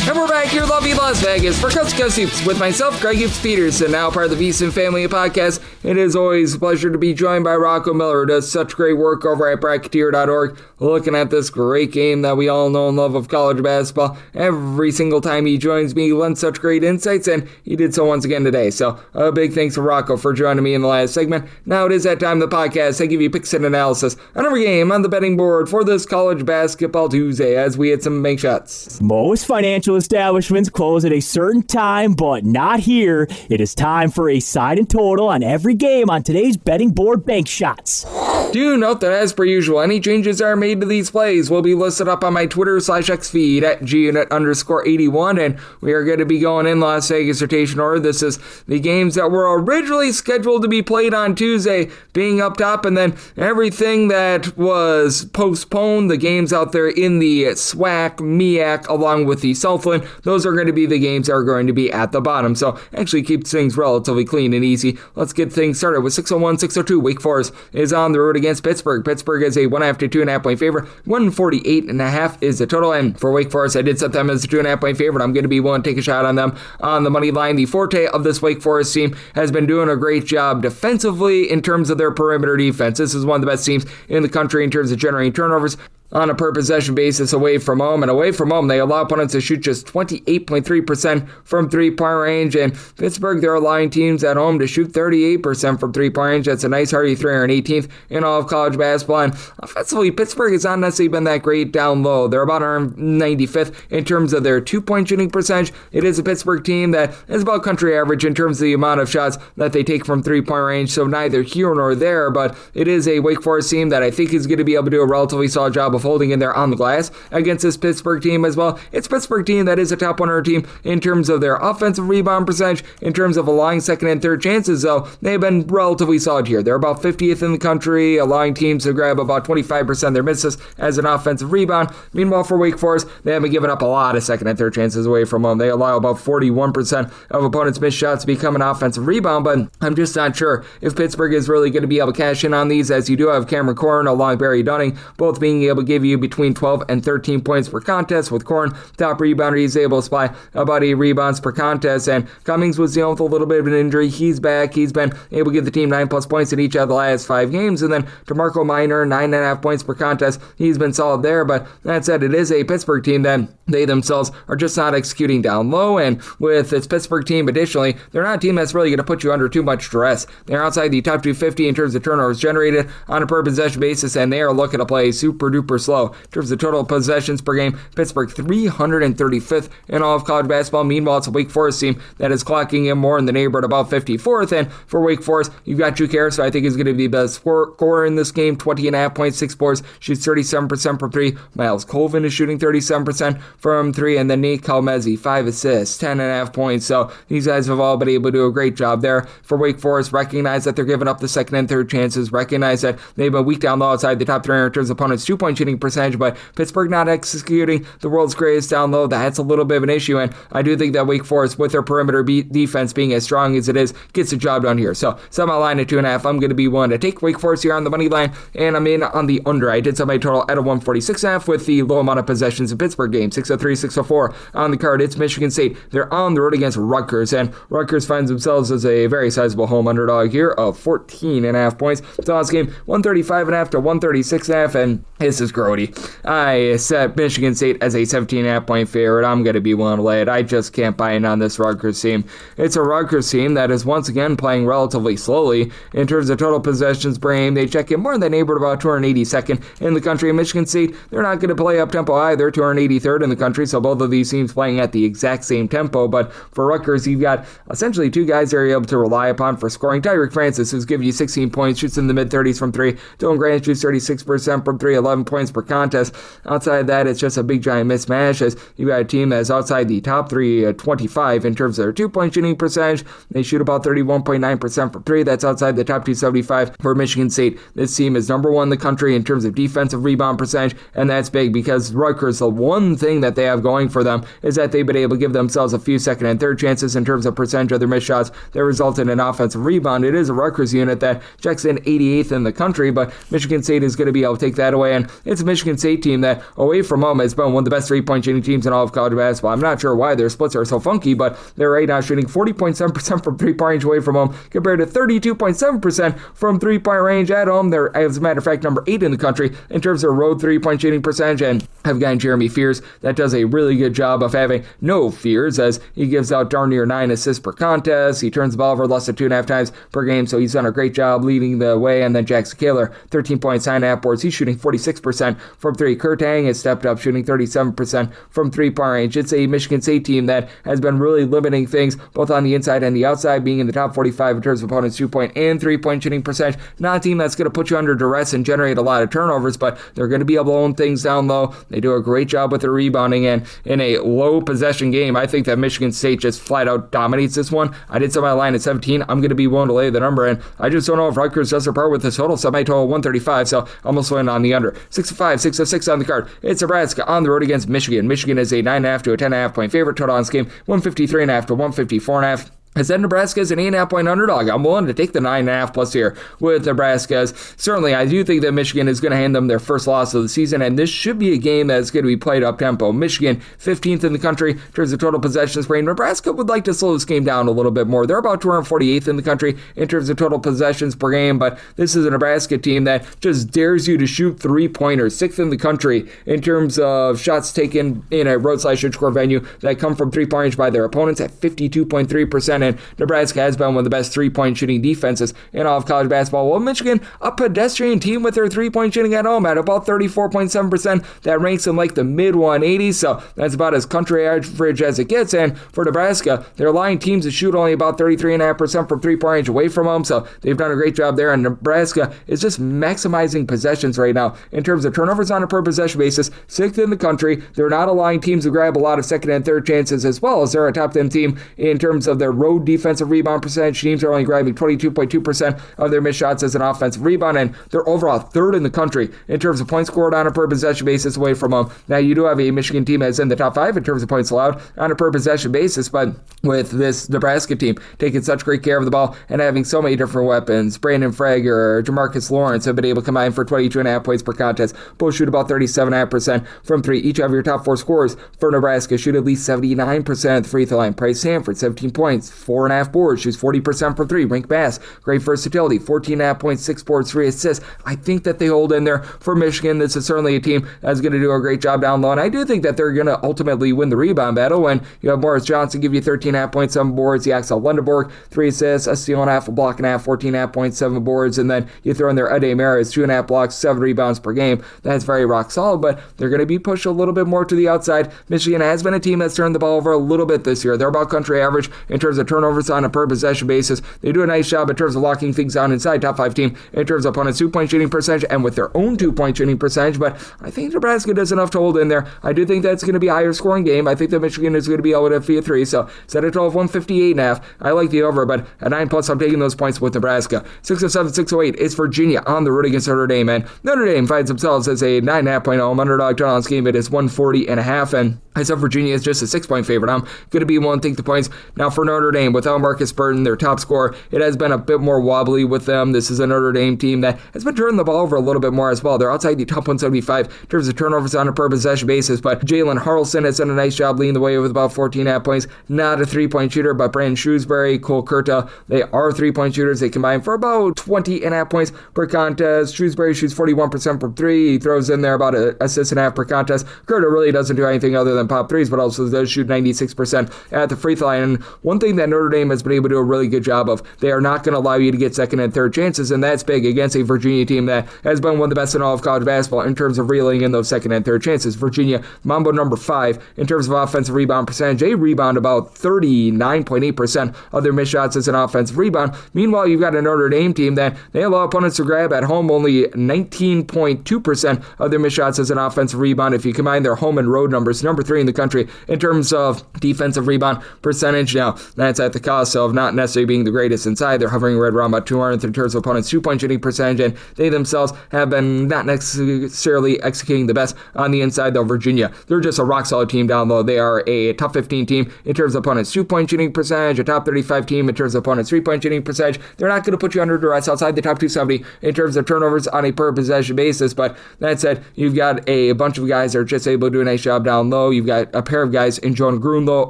And we're back here in lovely Las Vegas for Coast to Coast Hoops with myself, Greg Hoops Peterson, now part of the VSiN Family Podcast. It is always a pleasure to be joined by Rocco Miller, who does such great work over at Bracketeer.org, looking at this great game that we all know and love of college basketball. Every single time he joins me, he lends such great insights, and he did so once again today. So a big thanks to Rocco for joining me in the last segment. Now it is that time of the podcast. I give you picks and analysis on every game on the betting board for this college basketball Tuesday as we hit some bank shots. Most financial establishments close at a certain time, but not here. It is time for a side and total on every game on today's betting board bank shots. Do note that as per usual, any changes that are made to these plays will be listed up on my Twitter/X feed at gunit_81, and we are going to be going in Las Vegas rotation order. This is the games that were originally scheduled to be played on Tuesday being up top, and then everything that was postponed, the games out there in the SWAC, MEAC, along with the Southland, those are going to be the games that are going to be at the bottom. So actually keeps things relatively clean and easy. Let's get things started with 601-602. Wake Forest is on the road against Pittsburgh. Pittsburgh is a 1.5 to 2.5 point favorite. 148.5 is the total. And for Wake Forest, I did set them as a 2.5 point favorite. I'm going to be willing to take a shot on them on the money line. The forte of this Wake Forest team has been doing a great job defensively in terms of their perimeter defense. This is one of the best teams in the country in terms of generating turnovers. on a per possession basis away from home. And away from home, they allow opponents to shoot just 28.3% from three-point range. And Pittsburgh, they're allowing teams at home to shoot 38% from three-point range. That's a nice hearty 318th in all of college basketball. And offensively, Pittsburgh has not necessarily been that great down low. They're about 95th in terms of their two-point shooting percentage. It is a Pittsburgh team that is about country average in terms of the amount of shots that they take from three-point range. So neither here nor there, but it is a Wake Forest team that I think is going to be able to do a relatively solid job of holding in there on the glass against this Pittsburgh team as well. It's a Pittsburgh team that is a top 100 team in terms of their offensive rebound percentage, in terms of allowing second and third chances, though they've been relatively solid here. They're about 50th in the country, allowing teams to grab about 25% of their misses as an offensive rebound. Meanwhile, for Wake Forest, they haven't given up a lot of second and third chances away from them. They allow about 41% of opponents' missed shots to become an offensive rebound, but I'm just not sure if Pittsburgh is really going to be able to cash in on these, as you do have Cameron Corn along Barry Dunning, both being able to give you between 12 and 13 points per contest. With Corn, top rebounder, he's able to supply about 8 rebounds per contest, and Cummings was dealing with a little bit of an injury. He's back. He's been able to give the team 9+ points in each of the last 5 games, and then DeMarco Minor, 9.5 points per contest. He's been solid there, but that said, it is a Pittsburgh team that they themselves are just not executing down low, and with this Pittsburgh team, additionally, they're not a team that's really going to put you under too much duress. They're outside the top 250 in terms of turnovers generated on a per possession basis, and they are looking to play super duper slow. In terms of total possessions per game, Pittsburgh 335th in all of college basketball. Meanwhile, it's a Wake Forest team that is clocking in more in the neighborhood about 54th, and for Wake Forest, you've got Drew Harris, who I think is going to be the best scorer in this game, 20.5 points, 6 boards, shoots 37% from 3. Miles Colvin is shooting 37% from 3, and then Nate Calmezzi, 5 assists, 10.5 points. So these guys have all been able to do a great job there. For Wake Forest, recognize that they're giving up the second and third chances, recognize that they've been weak down low outside the top 300 in terms of opponents' two-point shooting percentage, but Pittsburgh not executing the world's greatest down low. That's a little bit of an issue, and I do think that Wake Forest, with their perimeter defense being as strong as it is, gets the job done here. So set my line at 2.5. I'm going to be willing to take Wake Forest here on the money line, and I'm in on the under. I did set my total at a 146.5 with the low amount of possessions in Pittsburgh game, 603, 604 on the card. It's Michigan State. They're on the road against Rutgers, and Rutgers finds themselves as a very sizable home underdog here of 14.5 points. So this game, 135.5 to 136.5, and this is grody. I set Michigan State as a 17.5 point favorite. I'm going to be willing to lay it. I just can't buy in on this Rutgers team. It's a Rutgers team that is once again playing relatively slowly in terms of total possessions per game. They check in more in the neighborhood about 282nd in the country. In Michigan State, they're not going to play up tempo either, 283rd in the country. So both of these teams playing at the exact same tempo. But for Rutgers, you've got essentially 2 guys that are able to rely upon for scoring. Tyreek Francis, who's giving you 16 points, shoots in the mid-30s from 3. Dylan Grant shoots 36% from 3, 11 points per contest. Outside of that, it's just a big giant mismatch, as you've got a team that's outside the top 325 in terms of their two-point shooting percentage. They shoot about 31.9% from 3. That's outside the top 275 for Michigan State. This team is number 1 in the country in terms of defensive rebound percentage, and that's big because Rutgers, the one thing that they have going for them is that they've been able to give themselves a few second and third chances in terms of percentage of their missed shots that result in an offensive rebound. It is a Rutgers unit that checks in 88th in the country, but Michigan State is going to be able to take that away, and it's a Michigan State team that away from home has been one of the best three-point shooting teams in all of college basketball. I'm not sure why their splits are so funky, but they're right now shooting 40.7% from three-point range away from home compared to 32.7% from three-point range at home. They're, as a matter of fact, number 8 in the country in terms of road three-point shooting percentage, and have gotten Jeremy Fears that does a really good job of having no fears, as he gives out darn near 9 assists per contest. He turns the ball over less than 2.5 times per game, so he's done a great job leading the way. And then Jackson Kaler, 13 points, 9.5 boards. He's shooting 46% from 3. Kurt Tang has stepped up, shooting 37% from three-point range. It's a Michigan State team that has been really limiting things both on the inside and the outside, being in the top 45 in terms of opponents' two-point and three-point shooting percentage. Not a team that's going to put you under duress and generate a lot of turnovers, but they're going to be able to own things down low. They do a great job with their rebounding, and in a low possession game, I think that Michigan State just flat out dominates this one. I did set my line at 17. I'm going to be willing to lay the number, and I just don't know if Rutgers does their part with this total. Semi-total 135, so almost win on the under. 6-5, 6-6 on the card. It's Nebraska on the road against Michigan. Michigan is a 9.5 to a 10.5 point favorite. Total on this game 153.5 to 154.5. I said Nebraska is an 8.5-point underdog. I'm willing to take the 9.5 plus here with Nebraska. Certainly, I do think that Michigan is going to hand them their first loss of the season, and this should be a game that's going to be played up-tempo. Michigan, 15th in the country in terms of total possessions per game. Nebraska would like to slow this game down a little bit more. They're about 248th in the country in terms of total possessions per game, but this is a Nebraska team that just dares you to shoot three-pointers, 6th in the country in terms of shots taken in a road/inch-score venue that come from three-point range by their opponents at 52.3%, and Nebraska has been one of the best three-point shooting defenses in all of college basketball. Well, Michigan, a pedestrian team with their three-point shooting at home at about 34.7%. That ranks in like the mid-180s, so that's about as country average as it gets. And for Nebraska, they're allowing teams to shoot only about 33.5% from three-point range away from them, so they've done a great job there. And Nebraska is just maximizing possessions right now in terms of turnovers on a per-possession basis, 6th in the country. They're not allowing teams to grab a lot of second and third chances, as well as they're a top 10 team in terms of their road defensive rebound percentage. Teams are only grabbing 22.2% of their missed shots as an offensive rebound, and they're overall 3rd in the country in terms of points scored on a per-possession basis away from them. Now, you do have a Michigan team that's in the top 5 in terms of points allowed on a per-possession basis, but with this Nebraska team taking such great care of the ball and having so many different weapons, Brandon Frager, Jamarcus Lawrence have been able to combine for 22.5 points per contest. Both shoot about 37.5% from three. Each of your top 4 scorers for Nebraska shoot at least 79% at the free throw line. Price Sanford, 17 points, 4.5 boards, shoots 40% from three. Rink Bass, great versatility, 14.5 points, 6 boards, 3 assists. I think that they hold in there for Michigan. This is certainly a team that's going to do a great job down low, and I do think that they're going to ultimately win the rebound battle when you have Morris Johnson give you 13.5 points, 7 boards, the Axel Lundeborg, 3 assists, a steal and a half, a block and a half, 14.5 points, 7 boards, and then you throw in there Ade Maris, 2.5 blocks, 7 rebounds per game. That's very rock solid, but they're going to be pushed a little bit more to the outside. Michigan has been a team that's turned the ball over a little bit this year. They're about country average in terms of turnovers on a per possession basis. They do a nice job in terms of locking things down inside, top 5 team in terms of opponents' 2-point shooting percentage and with their own 2-point shooting percentage, but I think Nebraska does enough to hold in there. I do think that's going to be a higher scoring game. I think that Michigan is going to be able to feed 3, so set it to 158.5. I like the over, but at 9+, I'm taking those points with Nebraska. 607, 608 is Virginia on the road against Notre Dame, and Notre Dame finds themselves as a 9.5-point home underdog. Total on this game, it is 140.5, and I said Virginia is just a 6-point favorite. I'm going to be willing to take the points. Now for Notre Dame, without Marcus Burton, their top scorer, it has been a bit more wobbly with them. This is a Notre Dame team that has been turning the ball over a little bit more as well. They're outside the top 175 in terms of turnovers on a per possession basis, but Jalen Harrelson has done a nice job leading the way with about 14.5 points. Not a 3-point shooter, but Brandon Shrewsbury, Cole Kurta, they are 3-point shooters. They combine for about 20.5 points per contest. Shrewsbury shoots 41% from 3. He throws in there about an assist and a half per contest. Kurta really doesn't do anything other than pop 3s, but also does shoot 96% at the free throw line. And one thing that Notre Dame has been able to do a really good job of, they are not going to allow you to get second and third chances, and that's big against a Virginia team that has been one of the best in all of college basketball in terms of reeling in those second and third chances. Virginia, Mambo number 5 in terms of offensive rebound percentage. They rebound about 39.8% of their missed shots as an offensive rebound. Meanwhile, you've got a Notre Dame team that they allow opponents to grab at home only 19.2% of their missed shots as an offensive rebound. If you combine their home and road numbers, number 3 in the country in terms of defensive rebound percentage. Now, that's at the cost of not necessarily being the greatest inside. They're hovering right around about 200th in terms of opponents' 2-point shooting percentage, and they themselves have been not necessarily executing the best on the inside, though. Virginia, they're just a rock-solid team down low. They are a top 15 team in terms of opponents' 2-point shooting percentage, a top 35 team in terms of opponents' 3-point shooting percentage. They're not going to put you under duress outside the top 270 in terms of turnovers on a per-possession basis, but that said, you've got a bunch of guys that are just able to do a nice job down low. You've got a pair of guys in Joan Grunlow,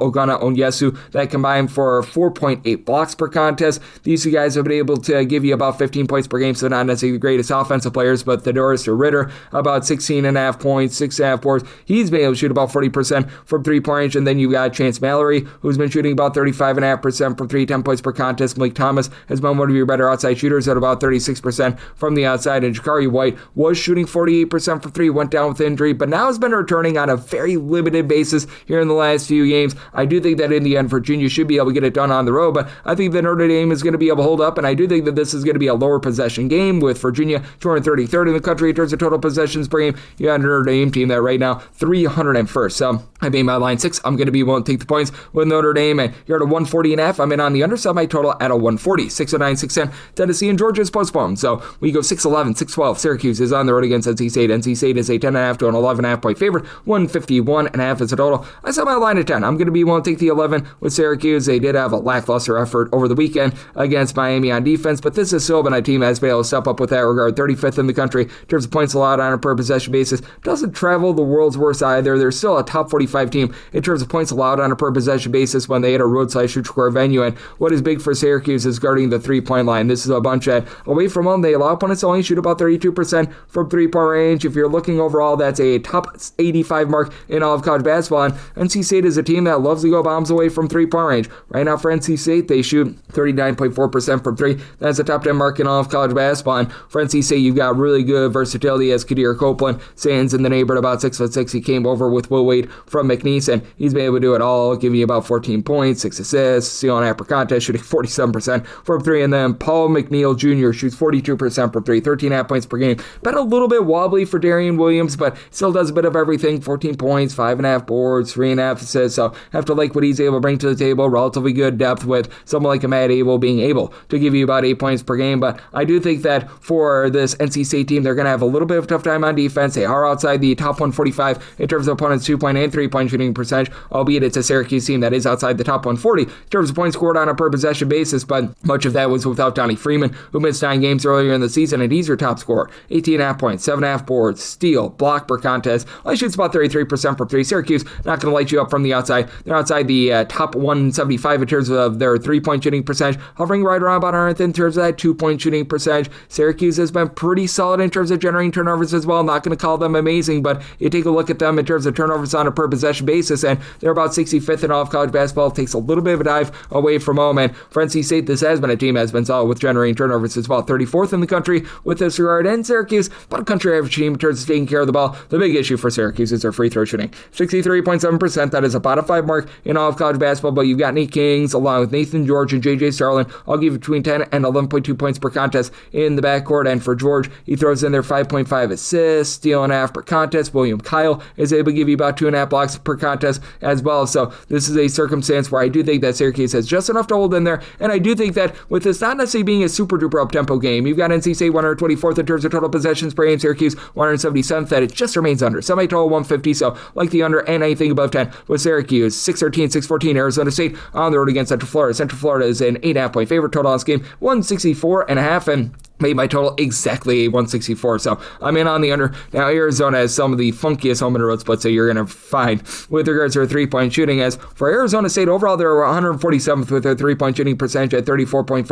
Ogana Onyesu, that combine for 4.8 blocks per contest. These two guys have been able to give you about 15 points per game, so not necessarily the greatest offensive players, but Theodorus Ritter, about 16.5 points, 6.5 boards. He's been able to shoot about 40% from three-point range, and then you've got Chance Mallory, who's been shooting about 35.5% from 10 points per contest. Malik Thomas has been one of your better outside shooters at about 36% from the outside, and Jakari White was shooting 48% from 3, went down with injury, but now has been returning on a very limited basis here in the last few games. I do think that in the end, Virginia should be able to get it done on the road, but I think that Notre Dame is going to be able to hold up, and I do think that this is going to be a lower possession game with Virginia 233rd in the country in terms of total possessions per game. You got a Notre Dame team that right now 301st. So I made my line 6. I'm going to be willing to take the points with Notre Dame, and you're at a 140.5. I'm in on the underside. My total at a 140. 609, 610. Tennessee and Georgia is postponed. So we go 611, 612. Syracuse is on the road against NC State. NC State is a 10.5 to an 11.5 point favorite. 151.5 is the total. I set my line at 10. I'm going to be willing to take the 11 with Syracuse. They did have a lackluster effort over the weekend against Miami on defense, but this has still been a team that's been able to step up with that regard. 35th in the country in terms of points allowed on a per possession basis. Doesn't travel the world's worst either. They're still a top 45 team in terms of points allowed on a per possession basis when they hit a roadside-neutral venue. And what is big for Syracuse is guarding the three-point line. This is a bunch that away from home, they allow opponents to only shoot about 32% from three-point range. If you're looking overall, that's a top 85 mark in all of college basketball. And NC State is a team that loves to go bombs away from three-point range. Right now for NC State, they shoot 39.4% from three. That's a top 10 mark in all of college basketball. And for NC State, you've got really good versatility as Kadir Copeland stands in the neighborhood about 6'6". He came over with Will Wade from McNeese, and he's been able to do it all, giving you about 14 points, 6 assists, steal and half per contest, shooting 47% from three. And then Paul McNeil Jr. shoots 42% from three, 13.5 points per game. Been a little bit wobbly for Darian Williams, but still does a bit of everything. 14 points, 5.5 boards, 3.5 assists. So have to like what he's able to bring to the table. Relatively good depth with someone like Matt Abel being able to give you about 8 points per game. But I do think that for this NC State team, they're going to have a little bit of a tough time on defense. They are outside the top 145 in terms of opponents' 2-point and 3-point shooting percentage, albeit it's a Syracuse team that is outside the top 140 in terms of points scored on a per possession basis. But much of that was without Donnie Freeman, who missed 9 games earlier in the season, and he's your top scorer. 18.5 points, 7.5 boards, steal, block per contest. Only shoots about 33% from three. Syracuse not going to light you up from the outside. They're outside the top 175 in terms of their 3-point shooting percentage, hovering right around about 100th in terms of that 2-point shooting percentage. Syracuse has been pretty solid in terms of generating turnovers as well. Not going to call them amazing, but you take a look at them in terms of turnovers on a per possession basis, and they're about 65th in all of college basketball. It takes a little bit of a dive away from home, and for NC State, this has been a team that has been solid with generating turnovers as well. 34th in the country with this regard, and Syracuse, about a country average team in terms of taking care of the ball. The big issue for Syracuse is their free throw shooting. 63.7%, that is a bottom 5 mark in all of college basketball, but you've got Nate Kings along with Nathan George and J.J. Starlin. I'll give you between 10 and 11.2 points per contest in the backcourt, and for George, he throws in there 5.5 assists, steal and a half per contest. William Kyle is able to give you about 2.5 blocks per contest as well. So this is a circumstance where I do think that Syracuse has just enough to hold in there, and I do think that with this not necessarily being a super duper up-tempo game, you've got NC State 124th in terms of total possessions per game, Syracuse 177th, that it just remains under. Semi-total 150, so like the under and anything above 10 with Syracuse. 6-13, 6-14, Arizona State on the road against Central Florida. Central Florida is an 8.5 point favorite. Total on this game 164.5, and made my total exactly 164, so I'm in on the under. Now, Arizona has some of the funkiest home and road splits that you're going to find with regards to their 3-point shooting. As for Arizona State, overall, they're 147th with their 3-point shooting percentage at 34.5%,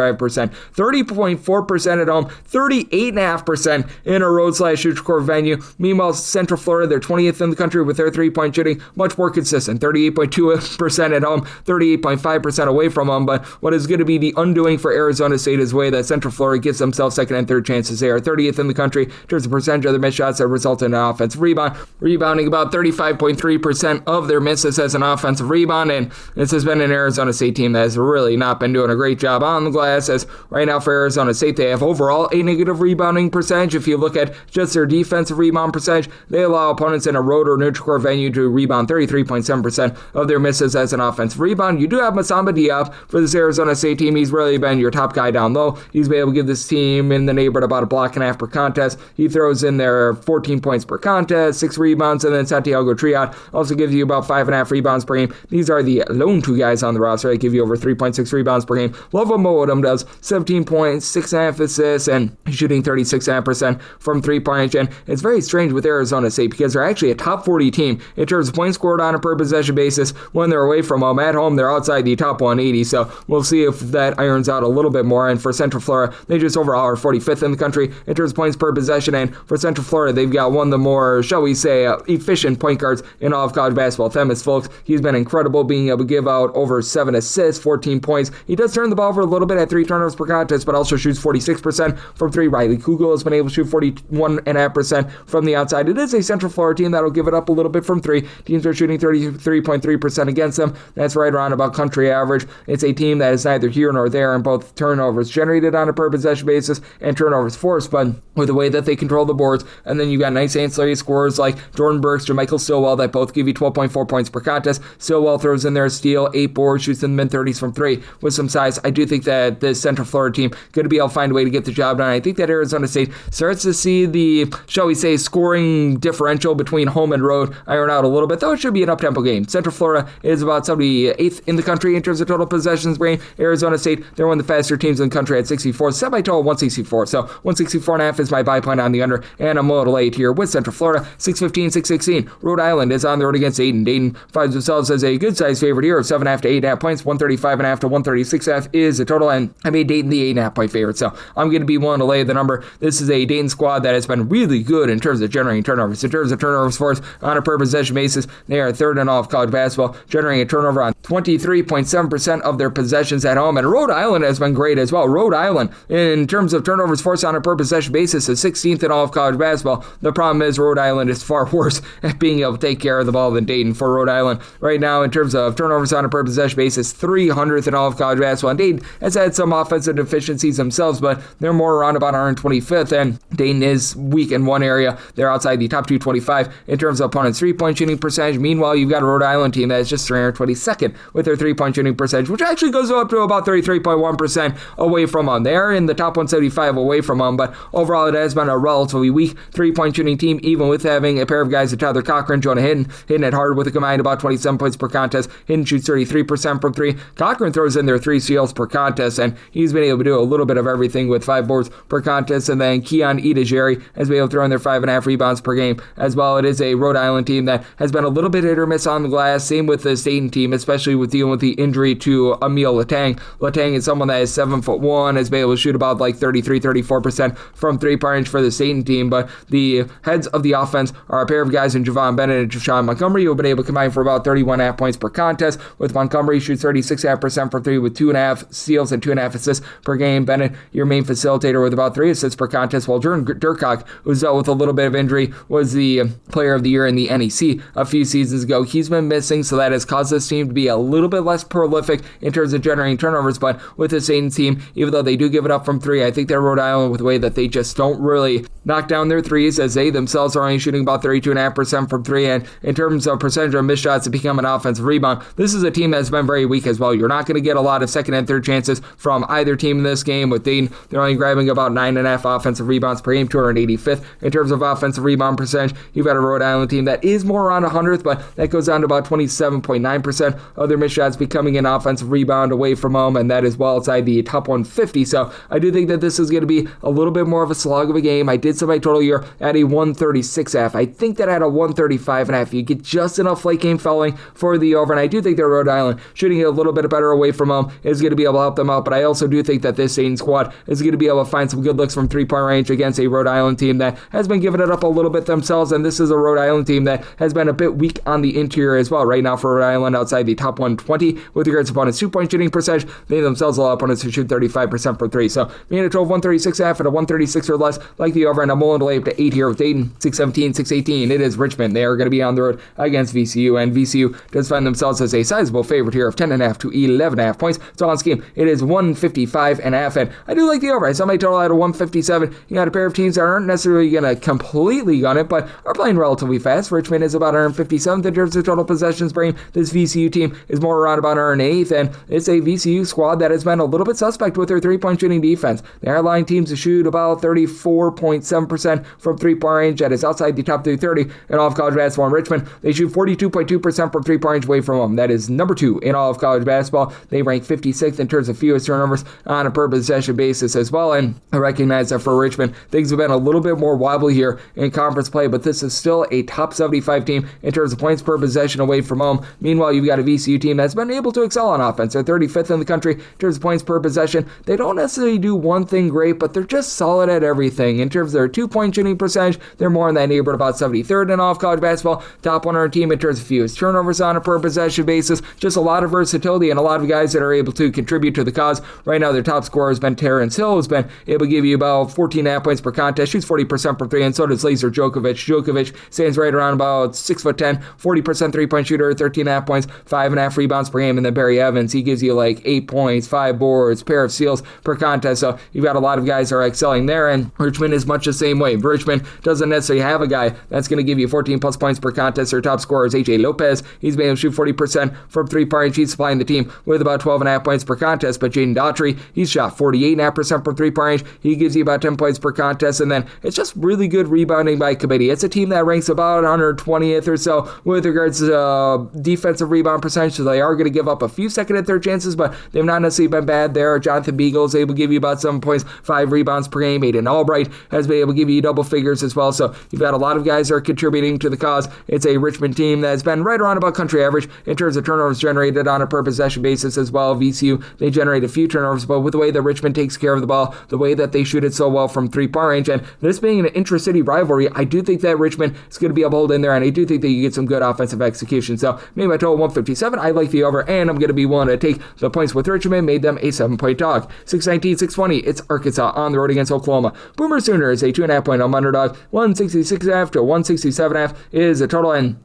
30.4% at home, 38.5% in a road/neutral venue. Meanwhile, Central Florida, they're 20th in the country with their 3-point shooting, much more consistent, 38.2% at home, 38.5% away from home. But what is going to be the undoing for Arizona State is the way that Central Florida gives themselves second and third chances. They are 30th in the country in terms of percentage of their missed shots that result in an offensive rebound, rebounding about 35.3% of their misses as an offensive rebound, and this has been an Arizona State team that has really not been doing a great job on the glass, as right now for Arizona State, they have overall a negative rebounding percentage. If you look at just their defensive rebound percentage, they allow opponents in a road or neutral court venue to rebound 33.7% of their misses as an offensive rebound. You do have Masamba Diop for this Arizona State team. He's really been your top guy down low. He's been able to give this team in the neighborhood about a block and a half per contest. He throws in there 14 points per contest, 6 rebounds, and then Santiago Triad also gives you about 5.5 rebounds per game. These are the lone two guys on the roster that give you over 3.6 rebounds per game. Lova Moodum does 17 points, 6.5 assists, and he's shooting 36.5% from 3-point. And it's very strange with Arizona State because they're actually a top 40 team in terms of points scored on a per possession basis when they're away from home. At home, they're outside the top 180, so we'll see if that irons out a little bit more. And for Central Florida, they just overall are 45th in the country in terms of points per possession, and for Central Florida, they've got one of the more, shall we say, efficient point guards in all of college basketball. Themis Folks, he's been incredible, being able to give out over 7 assists, 14 points. He does turn the ball over a little bit at 3 turnovers per contest, but also shoots 46% from 3. Riley Kugel has been able to shoot 41.5% from the outside. It is a Central Florida team that'll give it up a little bit from 3. Teams are shooting 33.3% against them. That's right around about country average. It's a team that is neither here nor there in both turnovers generated on a per possession basis and turnovers forced, but with the way that they control the boards, and then you got nice ancillary scores like Jordan Burks, Jermichael Stillwell that both give you 12.4 points per contest. Stillwell throws in there a steal, 8 boards, shoots in the mid-30s from 3 with some size. I do think that the Central Florida team going to be able to find a way to get the job done. I think that Arizona State starts to see the, shall we say, scoring differential between home and road iron out a little bit, though it should be an up-tempo game. Central Florida is about 78th in the country in terms of total possessions brain. Arizona State, they're one of the faster teams in the country at 64, semi-total 164. So 164.5 is my buy point on the under, and I'm a little late here with Central Florida, 615, 616. Rhode Island is on the road against Dayton. Dayton finds themselves as a good-sized favorite here of 7.5 to 8.5 points. 135.5 to 136.5 is the total, and I made Dayton the 8.5 point favorite, so I'm going to be willing to lay the number. This is a Dayton squad that has been really good in terms of generating turnovers. In terms of turnovers forced on a per possession basis, they are third in all of college basketball, generating a turnover on 23.7% of their possessions at home, and Rhode Island has been great as well. Rhode Island, in terms of turnovers forced on a per possession basis, is 16th in all of college basketball. The problem is Rhode Island is far worse at being able to take care of the ball than Dayton. For Rhode Island right now, in terms of turnovers on a per possession basis, 300th in all of college basketball, and Dayton has had some offensive deficiencies themselves, but they're more around about 125th, and Dayton is weak in one area. They're outside the top 225 in terms of opponents' three-point shooting percentage. Meanwhile, you've got a Rhode Island team that is just 322nd with their three-point shooting percentage, which actually goes up to about 33.1% away from them. They're in the top 175 away from them, but overall it has been a relatively weak three-point shooting team, even with having a pair of guys at Tyler Cochran, Jonah Hinton at hard with a combined about 27 points per contest. Hinton shoots 33% from 3. Cochran throws in their 3 steals per contest, and he's been able to do a little bit of everything with 5 boards per contest. And then Keon Idejere has been able to throw in their 5.5 rebounds per game as well. It is a Rhode Island team that has been a little bit hit or miss on the glass. Same with the Dayton team, especially with dealing with the injury to Emil Letang. Letang is someone that is 7'1", has been able to shoot about like 34% from 3-point range for the Dayton team, but the heads of the offense are a pair of guys in Javon Bennett and Jashawn Montgomery, who have been able to combine for about 31.5 points per contest, with Montgomery shoots 36.5% from 3 with 2.5 steals and 2.5 assists per game. Bennett, your main facilitator, with about 3 assists per contest, while Jordan Durcock, who's dealt with a little bit of injury, was the player of the year in the NEC a few seasons ago. He's been missing, so that has caused this team to be a little bit less prolific in terms of generating turnovers, but with the Dayton team, even though they do give it up from 3, I think they're Rhode Island with the way that they just don't really knock down their threes, as they themselves are only shooting about 32.5% from 3, and in terms of percentage of missed shots to become an offensive rebound, this is a team that's been very weak as well. You're not going to get a lot of second and third chances from either team in this game. With Dayton, they're only grabbing about 9.5 offensive rebounds per game, 285th in terms of offensive rebound percentage. You've got a Rhode Island team that is more around 100th, but that goes down to about 27.9% of their missed shots becoming an offensive rebound away from home, and that is well outside the top 150. So I do think that this is going to be a little bit more of a slog of a game. I did set my total here at a 136.5. I think that at a 135.5, you get just enough late game fouling for the over, and I do think that Rhode Island shooting it a little bit better away from home is going to be able to help them out, but I also do think that this Dayton squad is going to be able to find some good looks from 3-point range against a Rhode Island team that has been giving it up a little bit themselves, and this is a Rhode Island team that has been a bit weak on the interior as well. Right now for Rhode Island, outside the top 120 with regards to opponents' 2-point shooting percentage, they themselves allow opponents to shoot 35% from 3. So being a total of 136.5 at a 136 or less, like the over, and I'm willing to lay up to 8 here with Dayton, 617, 618. It is Richmond. They are going to be on the road against VCU, and VCU does find themselves as a sizable favorite here of 10.5 to 11.5 points. So on scheme, it is 155.5, and I do like the over. I saw my total at a 157. You got a pair of teams that aren't necessarily going to completely gun it, but are playing relatively fast. Richmond is about 157th in terms of total possessions per game. This VCU team is more around about 108th, and it's a VCU squad that has been a little bit suspect with their 3-point shooting defense. They are allowing teams to shoot about 34.7% from 3-point range. That is outside the top 330 in all of college basketball. In Richmond, they shoot 42.2% from 3-point range away from them. That is number 2 in all of college basketball. They rank 56th in terms of fewest turnovers on a per possession basis as well, and I recognize that for Richmond, things have been a little bit more wobbly here in conference play, but this is still a top 75 team in terms of points per possession away from home. Meanwhile, you've got a VCU team that's been able to excel on offense. They're 35th in the country in terms of points per possession. They don't necessarily do one thing great, but they're just solid at everything. In terms of their 2-point shooting percentage, they're more in that neighborhood, about 73rd in all of college basketball. Top 100 team in terms of fewest turnovers on a per possession basis. Just a lot of versatility and a lot of guys that are able to contribute to the cause. Right now, their top scorer has been Terrence Hill, who's been able to give you about 14.5 points per contest, shoots 40% from 3, and so does Lazar Djokovic. Djokovic stands right around about 6'10", 40% 3-point shooter, 13.5 points, 5.5 rebounds per game, and then Barry Evans, he gives you like 8 points, 5 boards, pair of steals per contest. So you've got got a lot of guys are excelling there, and Richmond is much the same way. Richmond doesn't necessarily have a guy that's going to give you 14 plus points per contest. Their top scorer is A.J. Lopez. He's been able to shoot 40% from three-point range. He's supplying the team with about 12.5 points per contest, but Jaden Daughtry, he's shot 48.5% from three-point range. He gives you about 10 points per contest, and then it's just really good rebounding by committee. It's a team that ranks about 120th or so with regards to defensive rebound percentage, so they are going to give up a few second and third chances, but they've not necessarily been bad there. Jonathan Beagle is able to give you about 7 points, 5 rebounds per game. Aiden Albright has been able to give you double figures as well, so you've got a lot of guys that are contributing to the cause. It's a Richmond team that's been right around about country average in terms of turnovers generated on a per possession basis as well. VCU, they generate a few turnovers, but with the way that Richmond takes care of the ball, the way that they shoot it so well from three-point range, and this being an intra-city rivalry, I do think that Richmond is going to be able to hold in there, and I do think that you get some good offensive execution. So maybe my total 157. I like the over, and I'm going to be willing to take the points with Richmond. Made them a 7-point dog. 619, 620. It's Arkansas on the road against Oklahoma. Boomer Sooners, a 2.5-point home underdog. 166.5 to 167.5 is a total, and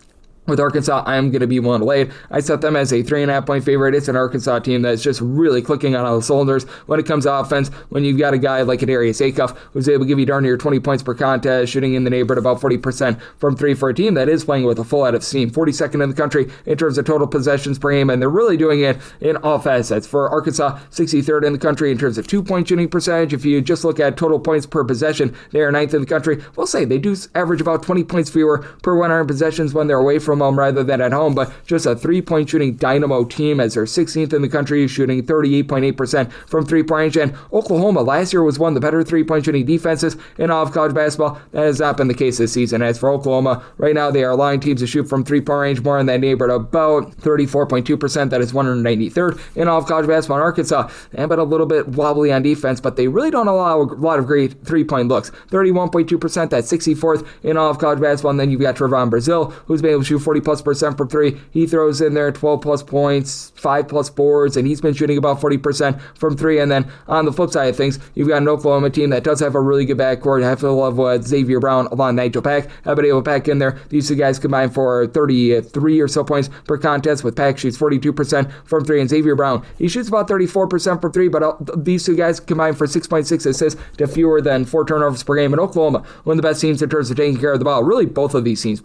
with Arkansas, I'm going to be willing to lay it. I set them as a 3.5-point favorite. It's an Arkansas team that's just really clicking on all the cylinders when it comes to offense. When you've got a guy like Adarius Acuff, who's able to give you darn near 20 points per contest, shooting in the neighborhood about 40% from three for a team that is playing with a full head of steam. 42nd in the country in terms of total possessions per game, and they're really doing it in all facets. For Arkansas, 63rd in the country in terms of 2-point shooting percentage. If you just look at total points per possession, they are 9th in the country. We'll say they do average about 20 points fewer per 100 possessions when they're away from home rather than at home, but just a 3-point shooting dynamo team as they're 16th in the country, shooting 38.8% from three-point range. And Oklahoma last year was one of the better 3-point shooting defenses in all of college basketball. That has not been the case this season. As for Oklahoma, right now they are allowing teams to shoot from three-point range more in that neighborhood, about 34.2%. That is 193rd in all of college basketball. In Arkansas, they have been a little bit wobbly on defense, but they really don't allow a lot of great three-point looks. 31.2%, that's 64th in all of college basketball. And then you've got Trevon Brazile, who's been able to shoot 40+% from three. He throws in there 12 plus points, 5 plus boards, and he's been shooting about 40% from three. And then on the flip side of things, you've got an Oklahoma team that does have a really good backcourt. I have to love what Xavier Brown along Nigel Pack have been able to pack in there. These two guys combined for 33 or so points per contest, with Pack shoots 42% from three, and Xavier Brown, he shoots about 34% from three, but these two guys combined for 6.6 assists to fewer than 4 turnovers per game. And Oklahoma, one of the best teams in terms of taking care of the ball. Really, both of these teams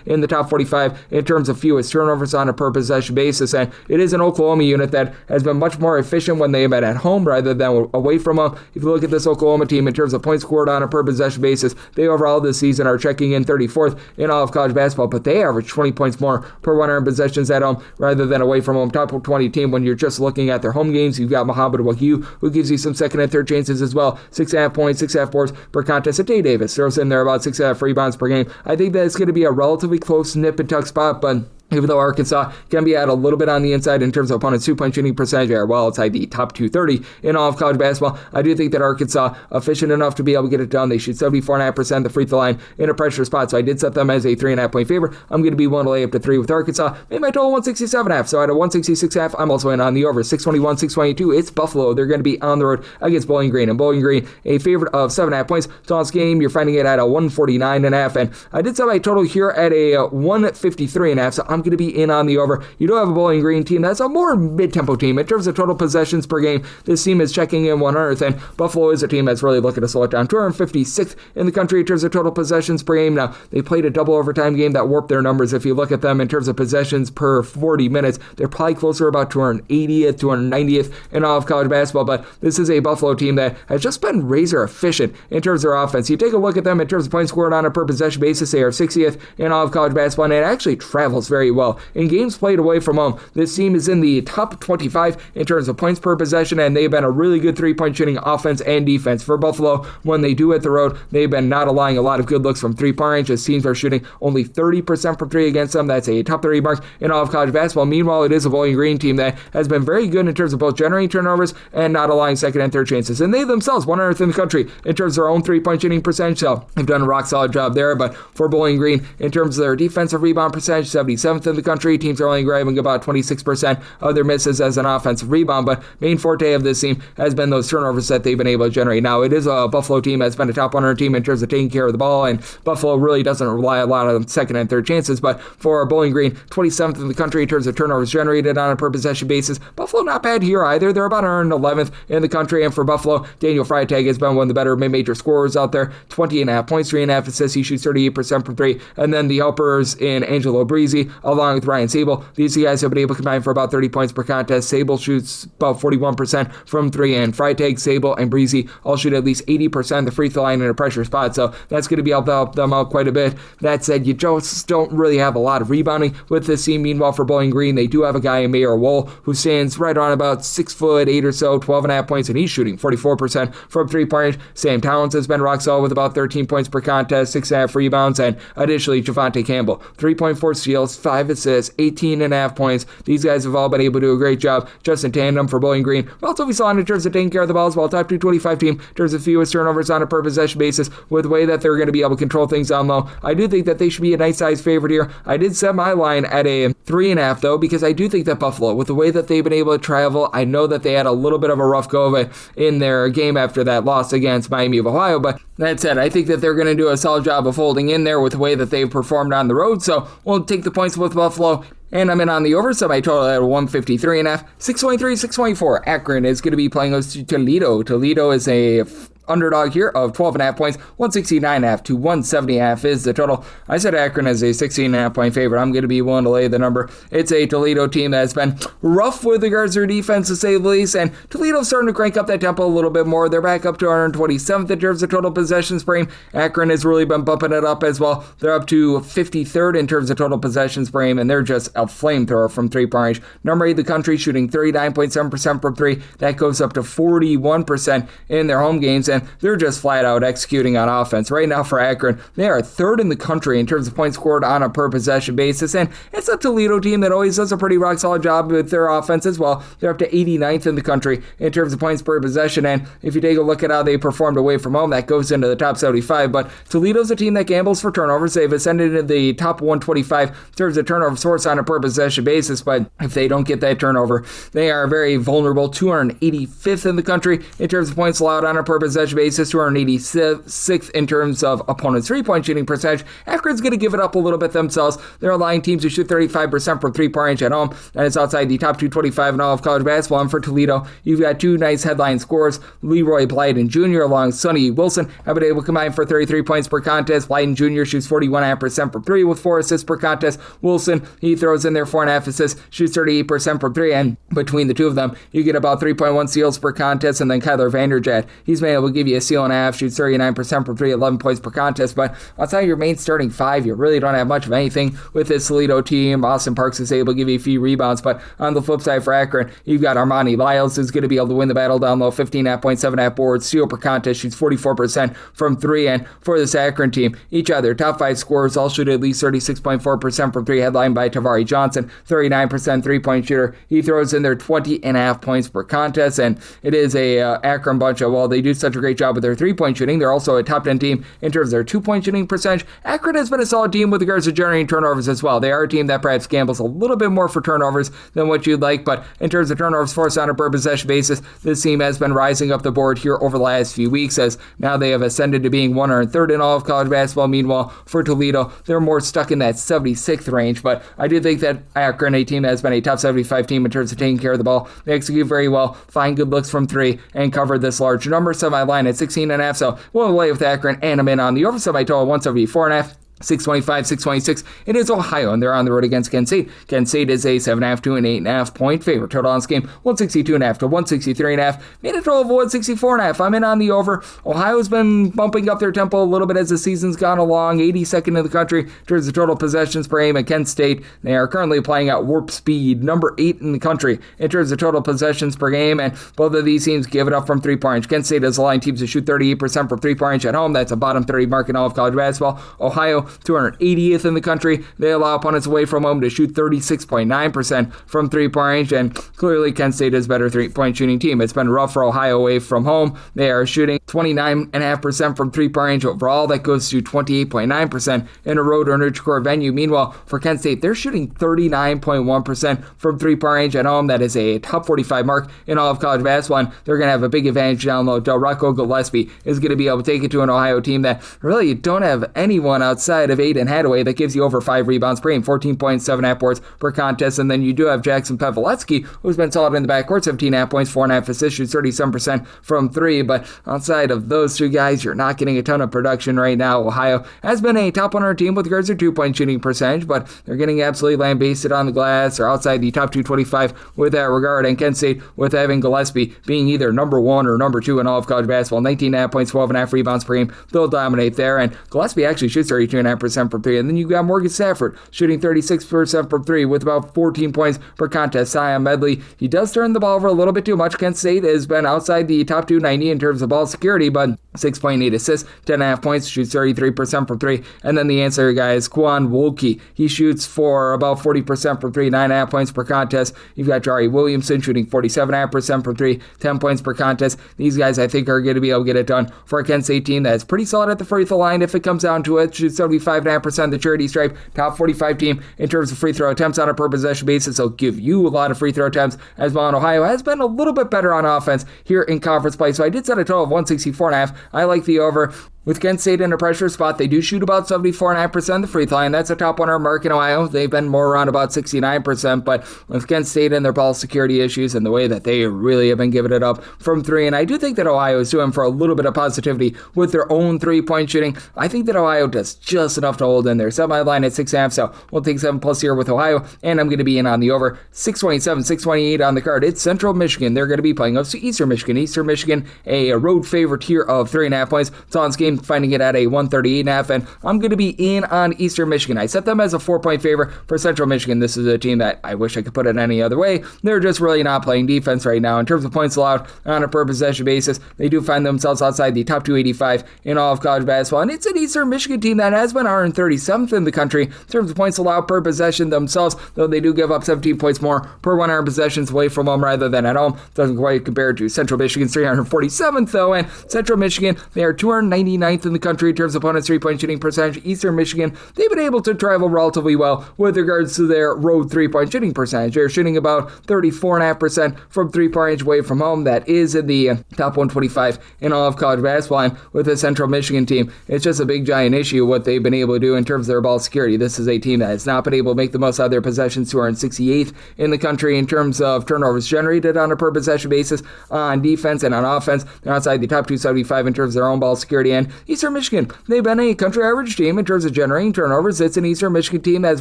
in the top 45 in terms of fewest turnovers on a per possession basis, and it is an Oklahoma unit that has been much more efficient when they've been at home rather than away from home. If you look at this Oklahoma team in terms of points scored on a per possession basis, they overall this season are checking in 34th in all of college basketball, but they average 20 points more per 100 possessions at home rather than away from home. Top 20 team when you're just looking at their home games. You've got Muhammad Wahyu, who gives you some second and third chances as well. 6.5 points, 6.5 boards per contest. Day Davis throws in there about 6.5 rebounds per game. I think that it's going to be a relatively close nip and tuck spot, but even though Arkansas can be at a little bit on the inside in terms of opponents' 2-point shooting percentage, they are well outside the top 230 in all of college basketball. I do think that Arkansas efficient enough to be able to get it done. They shoot 74.5% the free throw line in a pressure spot, so I did set them as a 3.5-point favorite. I'm going to be willing to lay up to 3 with Arkansas. Made my total 167.5, so at a 166.5, I'm also in on the over. 621, 622, it's Buffalo. They're going to be on the road against Bowling Green, and Bowling Green, a favorite of 7.5 points. So on this game, you're finding it at a 149.5, and I did set my total here at a 153.5, so I'm going to be in on the over. You do have a Bowling Green team that's a more mid-tempo team in terms of total possessions per game. This team is checking in 100th, and Buffalo is a team that's really looking to slow it down. 256th in the country in terms of total possessions per game. Now, they played a double overtime game that warped their numbers. If you look at them in terms of possessions per 40 minutes, they're probably closer about 280th, 290th in all of college basketball, but this is a Buffalo team that has just been razor efficient in terms of their offense. You take a look at them in terms of points scored on a per possession basis, they are 60th in all of college basketball, and it actually travels very well. In games played away from home, this team is in the top 25 in terms of points per possession, and they've been a really good 3-point shooting offense and defense. For Buffalo, when they do hit the road, they've been not allowing a lot of good looks from 3-point range, as teams are shooting only 30% from 3 against them. That's a top 30 mark in all of college basketball. Meanwhile, it is a Bowling Green team that has been very good in terms of both generating turnovers and not allowing second and third chances. And they themselves, 100th in the country in terms of their own 3-point shooting percentage, so they've done a rock solid job there. But for Bowling Green, in terms of their defensive rebound percentage, 77th, 27th in the country. Teams are only grabbing about 26% of their misses as an offensive rebound, but main forte of this team has been those turnovers that they've been able to generate. Now, it is a Buffalo team that's been a top 100 team in terms of taking care of the ball, and Buffalo really doesn't rely a lot on second and third chances, but for Bowling Green, 27th in the country in terms of turnovers generated on a per possession basis. Buffalo not bad here either. They're about 111th in the country, and for Buffalo, Daniel Freitag has been one of the better mid-major scorers out there. 20.5 points, 3.5 assists. He shoots 38% from three. And then the helpers in Angelo Breezy, along with Ryan Sable. These guys have been able to combine for about 30 points per contest. Sable shoots about 41% from three, and Freitag, Sable, and Breezy all shoot at least 80% of the free throw line in a pressure spot. So that's going to be able to help them out quite a bit. That said, you just don't really have a lot of rebounding with this team. Meanwhile, for Bowling Green, they do have a guy in Mayor Wool who stands right on about 6'8" or so, 12.5 points, and he's shooting 44% from three-point. Sam Towns has been rock solid with about 13 points per contest, 6.5 rebounds, and additionally, Javante Campbell, 3.4 steals, 5 assists, 18.5 points. These guys have all been able to do a great job just in tandem for Bowling Green. Relatively solid in terms of taking care of the ball as well. Top 225 team in terms of fewest turnovers on a per possession basis with the way that they're going to be able to control things down low. I do think that they should be a nice size favorite here. I did set my line at a 3.5 though, because I do think that Buffalo, with the way that they've been able to travel, I know that they had a little bit of a rough go of it in their game after that loss against Miami of Ohio, but that said, I think that they're going to do a solid job of holding in there with the way that they've performed on the road, so we'll take the points with Buffalo. And I'm in on the over, so my total at 153.5. 623, 624. Akron is going to be playing us to Toledo. Toledo is a underdog here of 12.5 points. 169.5 to 170.5 is the total. I said Akron as a 16.5 point favorite. I'm going to be willing to lay the number. It's a Toledo team that has been rough with regards to their defense, to say the least, and Toledo's starting to crank up that tempo a little bit more. They're back up to 127th in terms of total possessions per game. Akron has really been bumping it up as well. They're up to 53rd in terms of total possessions per game, and they're just a flamethrower from three-point range. Number 8 in the country, shooting 39.7% from three. That goes up to 41% in their home games, and they're just flat out executing on offense. Right now for Akron, they are 3rd in the country in terms of points scored on a per possession basis, and it's a Toledo team that always does a pretty rock solid job with their offense as well. They're up to 89th in the country in terms of points per possession, and if you take a look at how they performed away from home, that goes into the top 75, but Toledo's a team that gambles for turnovers. They've ascended into the top 125 in terms of turnover source on a per possession basis, but if they don't get that turnover, they are very vulnerable. 285th in the country in terms of points allowed on a per possession basis, 286th in terms of opponents' three-point shooting percentage. Akron's going to give it up a little bit themselves. They're allowing teams to shoot 35% from three-point range at home, and it's outside the top 225 in all of college basketball. And for Toledo, you've got two nice headline scorers. Leroy Blyden Jr. along Sonny Wilson have been able to combine for 33 points per contest. Blyden Jr. shoots 41.5% from three with 4 assists per contest. Wilson, he throws in there 4.5 assists, shoots 38% from three, and between the two of them, you get about 3.1 steals per contest. And then Kyler Vanderjagt, he's been able to give you a steal and a half, shoots 39% from three, 11 points per contest. But outside your main starting five, you really don't have much of anything with this Toledo team. Austin Parks is able to give you a few rebounds, but on the flip side for Akron, you've got Armani Lyles who's going to be able to win the battle down low, 15.5 points, 7.5 boards, steal per contest, shoots 44% from three. And for this Akron team, each other top 5 scorers all shoot at least 36.4% from three, headlined by Tavari Johnson, 39% three-point shooter. He throws in there 20.5 points per contest, and it is a Akron bunch of, well, they do such a great job with their three-point shooting. They're also a top 10 team in terms of their two-point shooting percentage. Akron has been a solid team with regards to generating turnovers as well. They are a team that perhaps gambles a little bit more for turnovers than what you'd like, but in terms of turnovers forced on a per possession basis, this team has been rising up the board here over the last few weeks, as now they have ascended to being 103rd in all of college basketball. Meanwhile, for Toledo, they're more stuck in that 76th range, but I do think that Akron, a team that has been a top 75 team in terms of taking care of the ball, they execute very well, find good looks from three, and cover this large number. So my line at 16.5, so we'll lay with Akron, and I'm in on the over, so my total 174.5. 625, 626. It is Ohio, and they're on the road against Kent State. Kent State is a 7.5 to an 8.5 point favorite. Total on this game, 162.5 to 163.5. Made a total of 164.5. I'm in on the over. Ohio's been bumping up their tempo a little bit as the season's gone along. 82nd in the country in terms of total possessions per game at Kent State. They are currently playing at warp speed, number 8 in the country in terms of total possessions per game, and both of these teams give it up from three-point range. Kent State is allowing teams to shoot 38% from three-point range at home. That's a bottom 30 mark in all of college basketball. Ohio 280th in the country. They allow opponents away from home to shoot 36.9% from three-point range, and clearly Kent State is a better three-point shooting team. It's been rough for Ohio away from home. They are shooting 29.5% from three-point range overall. That goes to 28.9% in a road or neutral court venue. Meanwhile, for Kent State, they're shooting 39.1% from three-point range at home. That is a top 45 mark in all of college basketball, and they're going to have a big advantage down low. Rocco Gillespie is going to be able to take it to an Ohio team that really don't have anyone outside of Aiden Hadaway that gives you over 5 rebounds per game, 14.7 boards per contest, and then you do have Jackson Pavlovsky, who's been solid in the backcourt, 17.5 points, 4.5 assists, shoots 37% from three, but outside of those two guys, you're not getting a ton of production right now. Ohio has been a top 100 team with regards to two-point shooting percentage, but they're getting absolutely lambasted on the glass or outside the top 225 with that regard, and Kent State with having Gillespie being either number 1 or number 2 in all of college basketball, 19.5 points, 12.5 rebounds per game, they'll dominate there, and Gillespie actually shoots 32.5% from three, and then you got Morgan Stafford shooting 36% from three with about 14 points per contest. Zion Medley, he does turn the ball over a little bit too much. Kent State has been outside the top 290 in terms of ball security, but 6.8 assists, 10.5 points, shoots 33% from three, and then the answer guy is Quan Wolke. He shoots for about 40% from three, 9.5 points per contest. You've got Jari Williamson shooting 47.5% from three, 10 points per contest. These guys, I think, are going to be able to get it done for a Kent State team that's pretty solid at the free throw line if it comes down to it. Shoots 75.5%, the charity stripe, top 45 team in terms of free throw attempts on a per possession basis. They'll give you a lot of free throw attempts as well. And Ohio has been a little bit better on offense here in conference play, so I did set a total of 164.5. I like the over. With Kent State in a pressure spot, they do shoot about 74.5% of the free throw line. That's a top 100 mark in Ohio. They've been more around about 69%, but with Kent State and their ball security issues and the way that they really have been giving it up from three, and I do think that Ohio is doing for a little bit of positivity with their own three-point shooting. I think that Ohio does just enough to hold in there. Set my line at 6.5, so we'll take 7+ here with Ohio, and I'm going to be in on the over. 627, 628 on the card. It's Central Michigan. They're going to be playing up to Eastern Michigan. Eastern Michigan, a road favorite here of 3.5 points. It's on this game, finding it at a 138.5, and I'm going to be in on Eastern Michigan. I set them as a 4-point favorite for Central Michigan. This is a team that I wish I could put it any other way. They're just really not playing defense right now. In terms of points allowed on a per possession basis, they do find themselves outside the top 285 in all of college basketball, and it's an Eastern Michigan team that has been 137th in the country in terms of points allowed per possession themselves, though they do give up 17 points more per 100 possessions away from home rather than at home. Doesn't quite compare to Central Michigan's 347th, though, and Central Michigan, they are 299th in the country in terms of opponents' three-point shooting percentage. Eastern Michigan, they've been able to travel relatively well with regards to their road three-point shooting percentage. They're shooting about 34.5% from three-point range away from home. That is in the top 125 in all of college basketball. And with the Central Michigan team, it's just a big, giant issue what they've been able to do in terms of their ball security. This is a team that has not been able to make the most out of their possessions, 268th in the country in terms of turnovers generated on a per possession basis on defense and on offense. They're outside the top 275 in terms of their own ball security. And Eastern Michigan, they've been a country average team in terms of generating turnovers. It's an Eastern Michigan team that's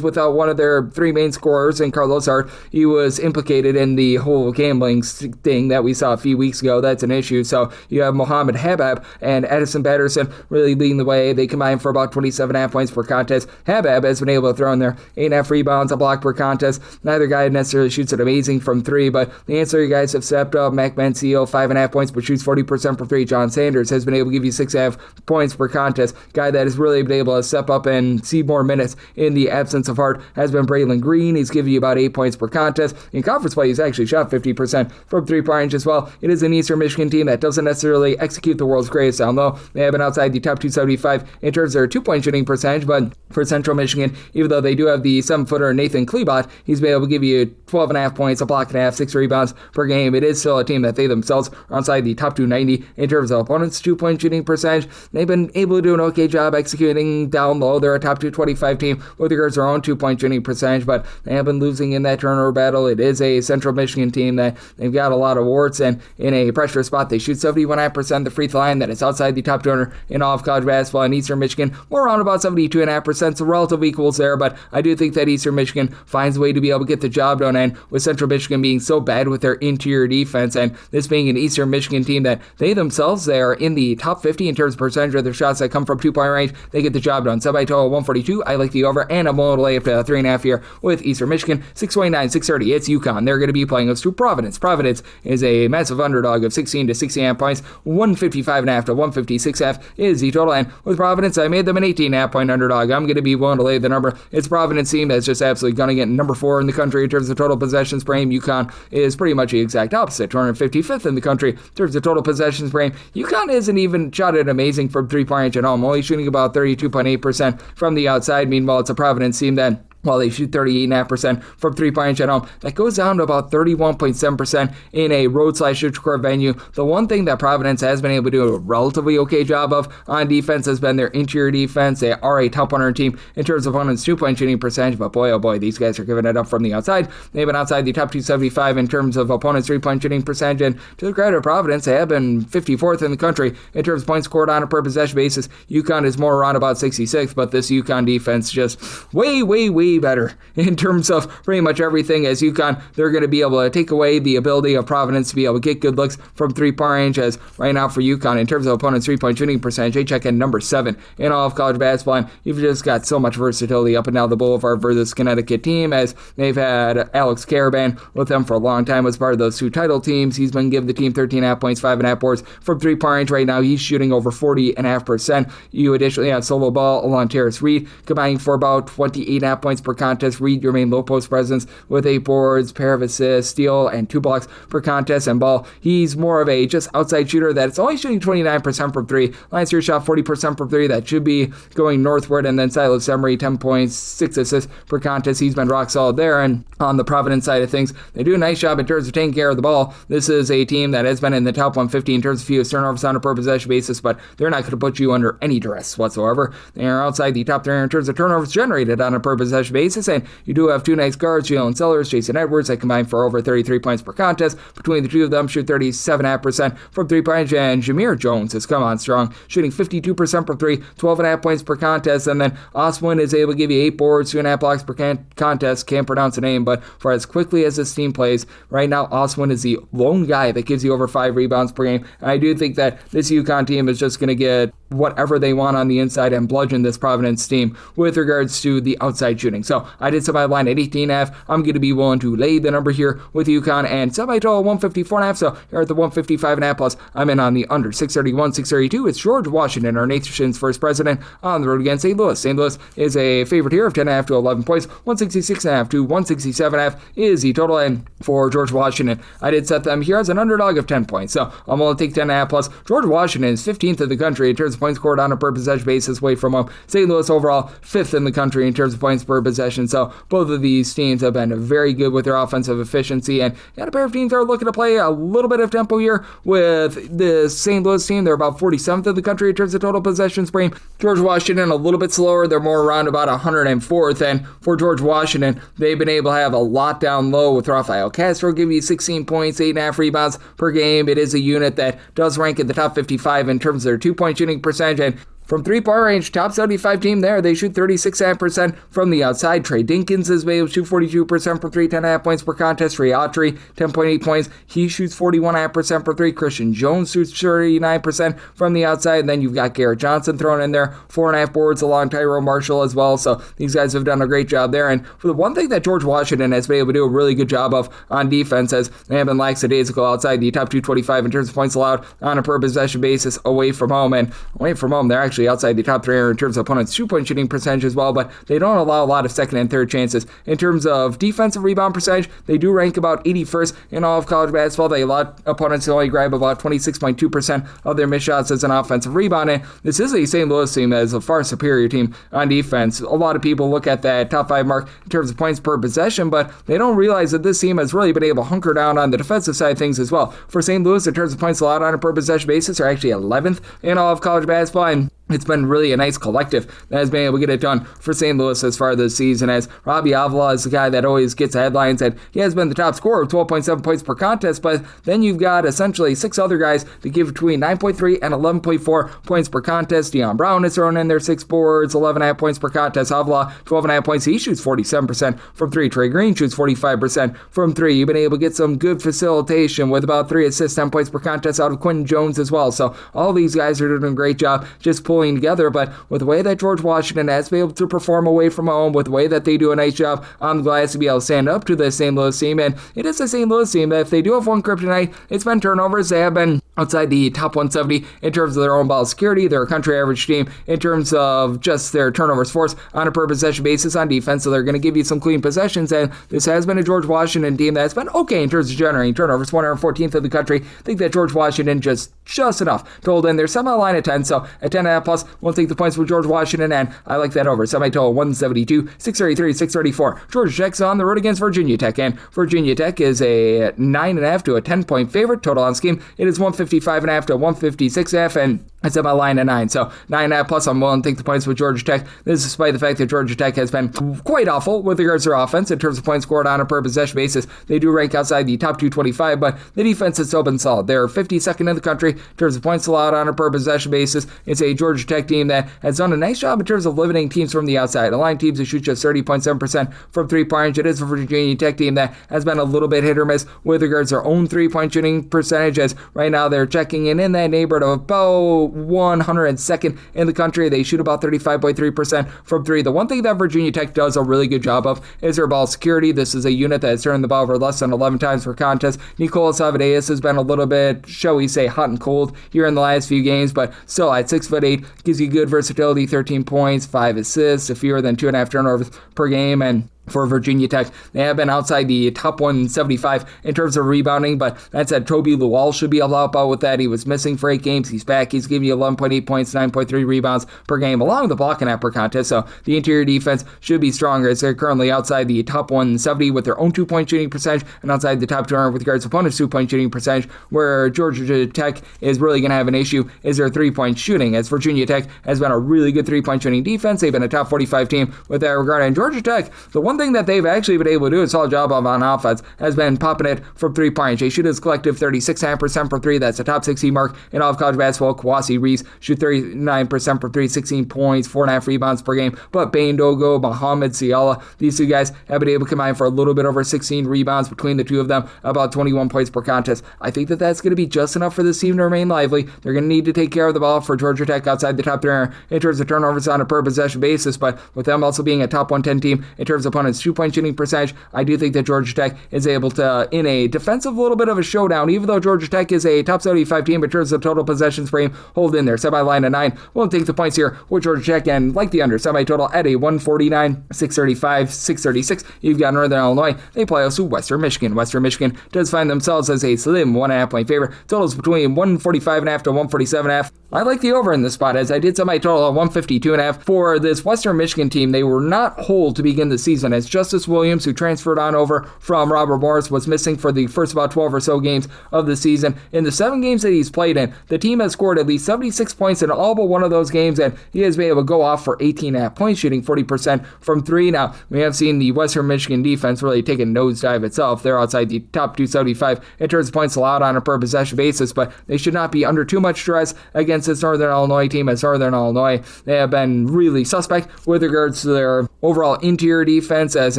without one of their three main scorers in Carlos Hart. He was implicated in the whole gambling thing that we saw a few weeks ago. That's an issue. So you have Mohamed Habab and Edison Patterson really leading the way. They combine for about 27.5 points per contest. Habab has been able to throw in there 8.5 rebounds, a block per contest. Neither guy necessarily shoots it amazing from three, but the ancillary guys have stepped up. Mac Mancio, 5.5 points, but shoots 40% from three. John Sanders has been able to give you 6.5 points per contest. Guy that has really been able to step up and see more minutes in the absence of Hart has been Braylon Green. He's giving you about 8 points per contest. In conference play, he's actually shot 50% from three-point range as well. It is an Eastern Michigan team that doesn't necessarily execute the world's greatest down low. They have been outside the top 275 in terms of their two-point shooting percentage, but for Central Michigan, even though they do have the 7-footer Nathan Klebot, he's been able to give you 12.5 points, a block and a half, 6 rebounds per game. It is still a team that they themselves are outside the top 290 in terms of opponents' two-point shooting percentage. They've been able to do an okay job executing down low. They're a top 225 team with regards to their own two-point shooting percentage, but they have been losing in that turnover battle. It is a Central Michigan team that they've got a lot of warts, and in a pressure spot, they shoot 71.5% the free throw line. That is outside the top 200 in all of college basketball. In Eastern Michigan, more around about 72.5%, so relative equals there, but I do think that Eastern Michigan finds a way to be able to get the job done, and with Central Michigan being so bad with their interior defense, and this being an Eastern Michigan team that they themselves, they are in the top 50 in terms of percentage of their shots that come from 2-point range, they get the job done. Sub by total 142. I like the over, and I'm willing to lay up to 3.5 here with Eastern Michigan. 629, 630. It's UConn. They're going to be playing us to Providence. Providence is a massive underdog of 16 to 16.5 points. 155.5 to 156.5 is the total. And with Providence, I made them an 18.5 point underdog. I'm going to be willing to lay the number. It's Providence team that's just absolutely going to get number 4 in the country in terms of total possessions per game. UConn is pretty much the exact opposite. 255th in the country in terms of total possessions per game. UConn isn't even shot at amazing from 3-point range at home, only shooting about 32.8% from the outside. Meanwhile, it's a Providence team that, while they shoot 38.5% from 3-point range at home, that goes down to about 31.7% in a road/neutral venue. The one thing that Providence has been able to do a relatively okay job of on defense has been their interior defense. They are a top 100 team in terms of opponents' 2-point shooting percentage, but boy, oh boy, these guys are giving it up from the outside. They've been outside the top 275 in terms of opponents' 3-point shooting percentage, and to the credit of Providence, they have been 54th in the country in terms of points scored on a per possession basis. UConn is more around about 66th, but this UConn defense just way better in terms of pretty much everything. As UConn, they're going to be able to take away the ability of Providence to be able to get good looks from 3-point range, as right now for UConn, in terms of opponents' 3-point shooting percentage, they check in number 7 in all of college basketball, and you've just got so much versatility up and down the boulevard for this Connecticut team, as they've had Alex Caravan with them for a long time as part of those 2 title teams. He's been giving the team 13.5 points, 5.5 boards from 3-point range. Right now, he's shooting over 40.5%. You additionally have solo ball along Terrace Reed, combining for about 28.5 points per contest. Reed, your main low post presence with 8 boards, pair of assists, steal, and 2 blocks per contest. And Ball, he's more of a just outside shooter that's only shooting 29% from 3. Last year shot 40% from 3. That should be going northward. And then Silas Emery, 10 points, 6 assists per contest. He's been rock solid there. And on the Providence side of things, they do a nice job in terms of taking care of the ball. This is a team that has been in the top 150 in terms of fewest turnovers on a per possession basis, but they're not going to put you under any duress whatsoever. They are outside the top 3 in terms of turnovers generated on a per possession basis, and you do have 2 nice guards, Jalen Sellers, Jason Edwards, that combine for over 33 points per contest. Between the two of them, shoot 37.5% from 3-point range, and Jameer Jones has come on strong, shooting 52% from 3, 12.5 points per contest. And then Oswin is able to give you 8 boards, 2.5 blocks per contest. Can't pronounce the name, but for as quickly as this team plays, right now Oswin is the lone guy that gives you over 5 rebounds per game. And I do think that this UConn team is just going to get whatever they want on the inside and bludgeon this Providence team with regards to the outside shooting. So I did semi line at 18.5. I'm going to be willing to lay the number here with UConn, and semi total 154.5. So you're at the 155.5 plus. I'm in on the under 631, 632. It's George Washington, our nation's first president, on the road against St. Louis. St. Louis is a favorite here of 10.5 to 11 points. 166.5 to 167.5 is the total. And for George Washington, I did set them here as an underdog of 10 points. So I'm going to take 10.5 plus. George Washington is 15th in the country in terms of points scored on a per possession basis away from home. St. Louis overall 5th in the country in terms of points per possession. So both of these teams have been very good with their offensive efficiency, and a pair of teams are looking to play a little bit of tempo here with the St. Louis team. They're about 47th in the country in terms of total possessions per game. George Washington a little bit slower. They're more around about 104th, and for George Washington, they've been able to have a lot down low with Rafael Castro giving you 16 points, 8.5 rebounds per game. It is a unit that does rank in the top 55 in terms of their 2-point shooting percentage, and from 3-point range, top 75 team there. They shoot 36.5% from the outside. Trey Dinkins is able to shoot 42% from 3, 10.5 points per contest. Ray Autry, 10.8 points. He shoots 41.5% from 3. Christian Jones shoots 39% from the outside. And then you've got Garrett Johnson thrown in there, 4.5 boards along Tyrone Marshall as well. So these guys have done a great job there. And for the one thing that George Washington has been able to do a really good job of on defense, as they have been lackadaisical outside the top 225 in terms of points allowed on a per possession basis away from home. And away from home, they're actually outside the top 3 in terms of opponents' 2-point shooting percentage as well, but they don't allow a lot of second and third chances. In terms of defensive rebound percentage, they do rank about 81st in all of college basketball. They allow opponents to only grab about 26.2% of their missed shots as an offensive rebound, and this is a St. Louis team that is a far superior team on defense. A lot of people look at that top 5 mark in terms of points per possession, but they don't realize that this team has really been able to hunker down on the defensive side of things as well. For St. Louis, in terms of points allowed on a per possession basis, are actually 11th in all of college basketball, and it's been really a nice collective that has been able to get it done for St. Louis as far this season, as Robbie Avila is the guy that always gets the headlines, and he has been the top scorer of 12.7 points per contest, but then you've got essentially 6 other guys that give between 9.3 and 11.4 points per contest. Deion Brown is thrown in there 6 boards, 11.5 points per contest. Avila, 12.5 points. He shoots 47% from 3. Trey Green shoots 45% from 3. You've been able to get some good facilitation with about 3 assists, 10 points per contest out of Quentin Jones as well. So all these guys are doing a great job just pulling together, but with the way that George Washington has been able to perform away from home, with the way that they do a nice job on the glass to be able to stand up to the St. Louis team, and it is a St. Louis team that if they do have one kryptonite, it's been turnovers. They have been outside the top 170 in terms of their own ball security. They're a country average team in terms of just their turnovers forced on a per possession basis on defense, so they're going to give you some clean possessions, and this has been a George Washington team that's been okay in terms of generating turnovers, 114th in the country. I think that George Washington just enough to hold in their semi-line at 10, so at 10.5 plus, we'll take the points with George Washington, and I like that over. Semi-total 172, 633, 634. Georgia Tech's on the road against Virginia Tech, and Virginia Tech is a 9.5 to a 10-point favorite. Total on scheme, it is 155.5 to 156.5, and I set my line at 9, so 9.5 plus. I'm willing to take the points with Georgia Tech. This is despite the fact that Georgia Tech has been quite awful with regards to their offense in terms of points scored on a per possession basis. They do rank outside the top 225, but the defense has still been solid. They're 52nd in the country in terms of points allowed on a per possession basis. It's a Georgia Tech team that has done a nice job in terms of limiting teams from the outside, allowing teams to shoot just 30.7% from 3-point range. It is a Virginia Tech team that has been a little bit hit or miss with regards to their own 3-point shooting percentage, as right now they're checking in that neighborhood of about 102nd in the country. They shoot about 35.3% from 3. The one thing that Virginia Tech does a really good job of is their ball security. This is a unit that has turned the ball over less than 11 times per contest. Nicholls has been a little bit, shall we say, hot and cold here in the last few games, but still at 6'8", gives you good versatility, 13 points, 5 assists, fewer than 2.5 turnovers per game, and for Virginia Tech, they have been outside the top 175 in terms of rebounding, but that said, Toby Lual should be able to help out with that. He was missing for 8 games. He's back. He's giving you 11.8 points, 9.3 rebounds per game, along with the blocking at per contest, so the interior defense should be stronger, as they're currently outside the top 170 with their own 2-point shooting percentage, and outside the top 200 with regards to opponents' 2-point shooting percentage. Where Georgia Tech is really going to have an issue is their 3-point shooting, as Virginia Tech has been a really good 3-point shooting defense. They've been a top 45 team with that regard, and Georgia Tech, the one thing that they've actually been able to do a solid job of on offense has been popping it from 3-point. They shoot his collective 36.5% from 3. That's a top 60 mark in all of college basketball. Kawasi Reeves shoot 39% from 3, 16 points, 4.5 rebounds per game. But Bain Dogo, Muhammad Siala, these 2 guys have been able to combine for a little bit over 16 rebounds between the 2 of them, about 21 points per contest. I think that that's going to be just enough for this team to remain lively. They're going to need to take care of the ball for Georgia Tech outside the top 300 in terms of turnovers on a per possession basis, but with them also being a top 110 team in terms of opponents' 2-point shooting percentage, I do think that Georgia Tech is able to, in a defensive little bit of a showdown, even though Georgia Tech is a top 75 team in terms of total possessions frame, hold in there. Semi-line at 9. We'll take the points here with Georgia Tech, and like the under, semi-total at a 149, 635, 636. You've got Northern Illinois. They play also Western Michigan. Western Michigan does find themselves as a slim 1.5 point favorite. Totals between 145.5 to 147.5. I like the over in this spot, as I did semi-total at 152.5 for this Western Michigan team. They were not whole to begin the season, as Justice Williams, who transferred on over from Robert Morris, was missing for the first about 12 or so games of the season. In the 7 games that he's played in, the team has scored at least 76 points in all but one of those games, and he has been able to go off for 18.5 points, shooting 40% from 3. Now, we have seen the Western Michigan defense really take a nosedive itself. They're outside the top 275 in terms of points allowed on a per possession basis, but they should not be under too much stress against this Northern Illinois team, as Northern Illinois, they have been really suspect with regards to their overall interior defense, as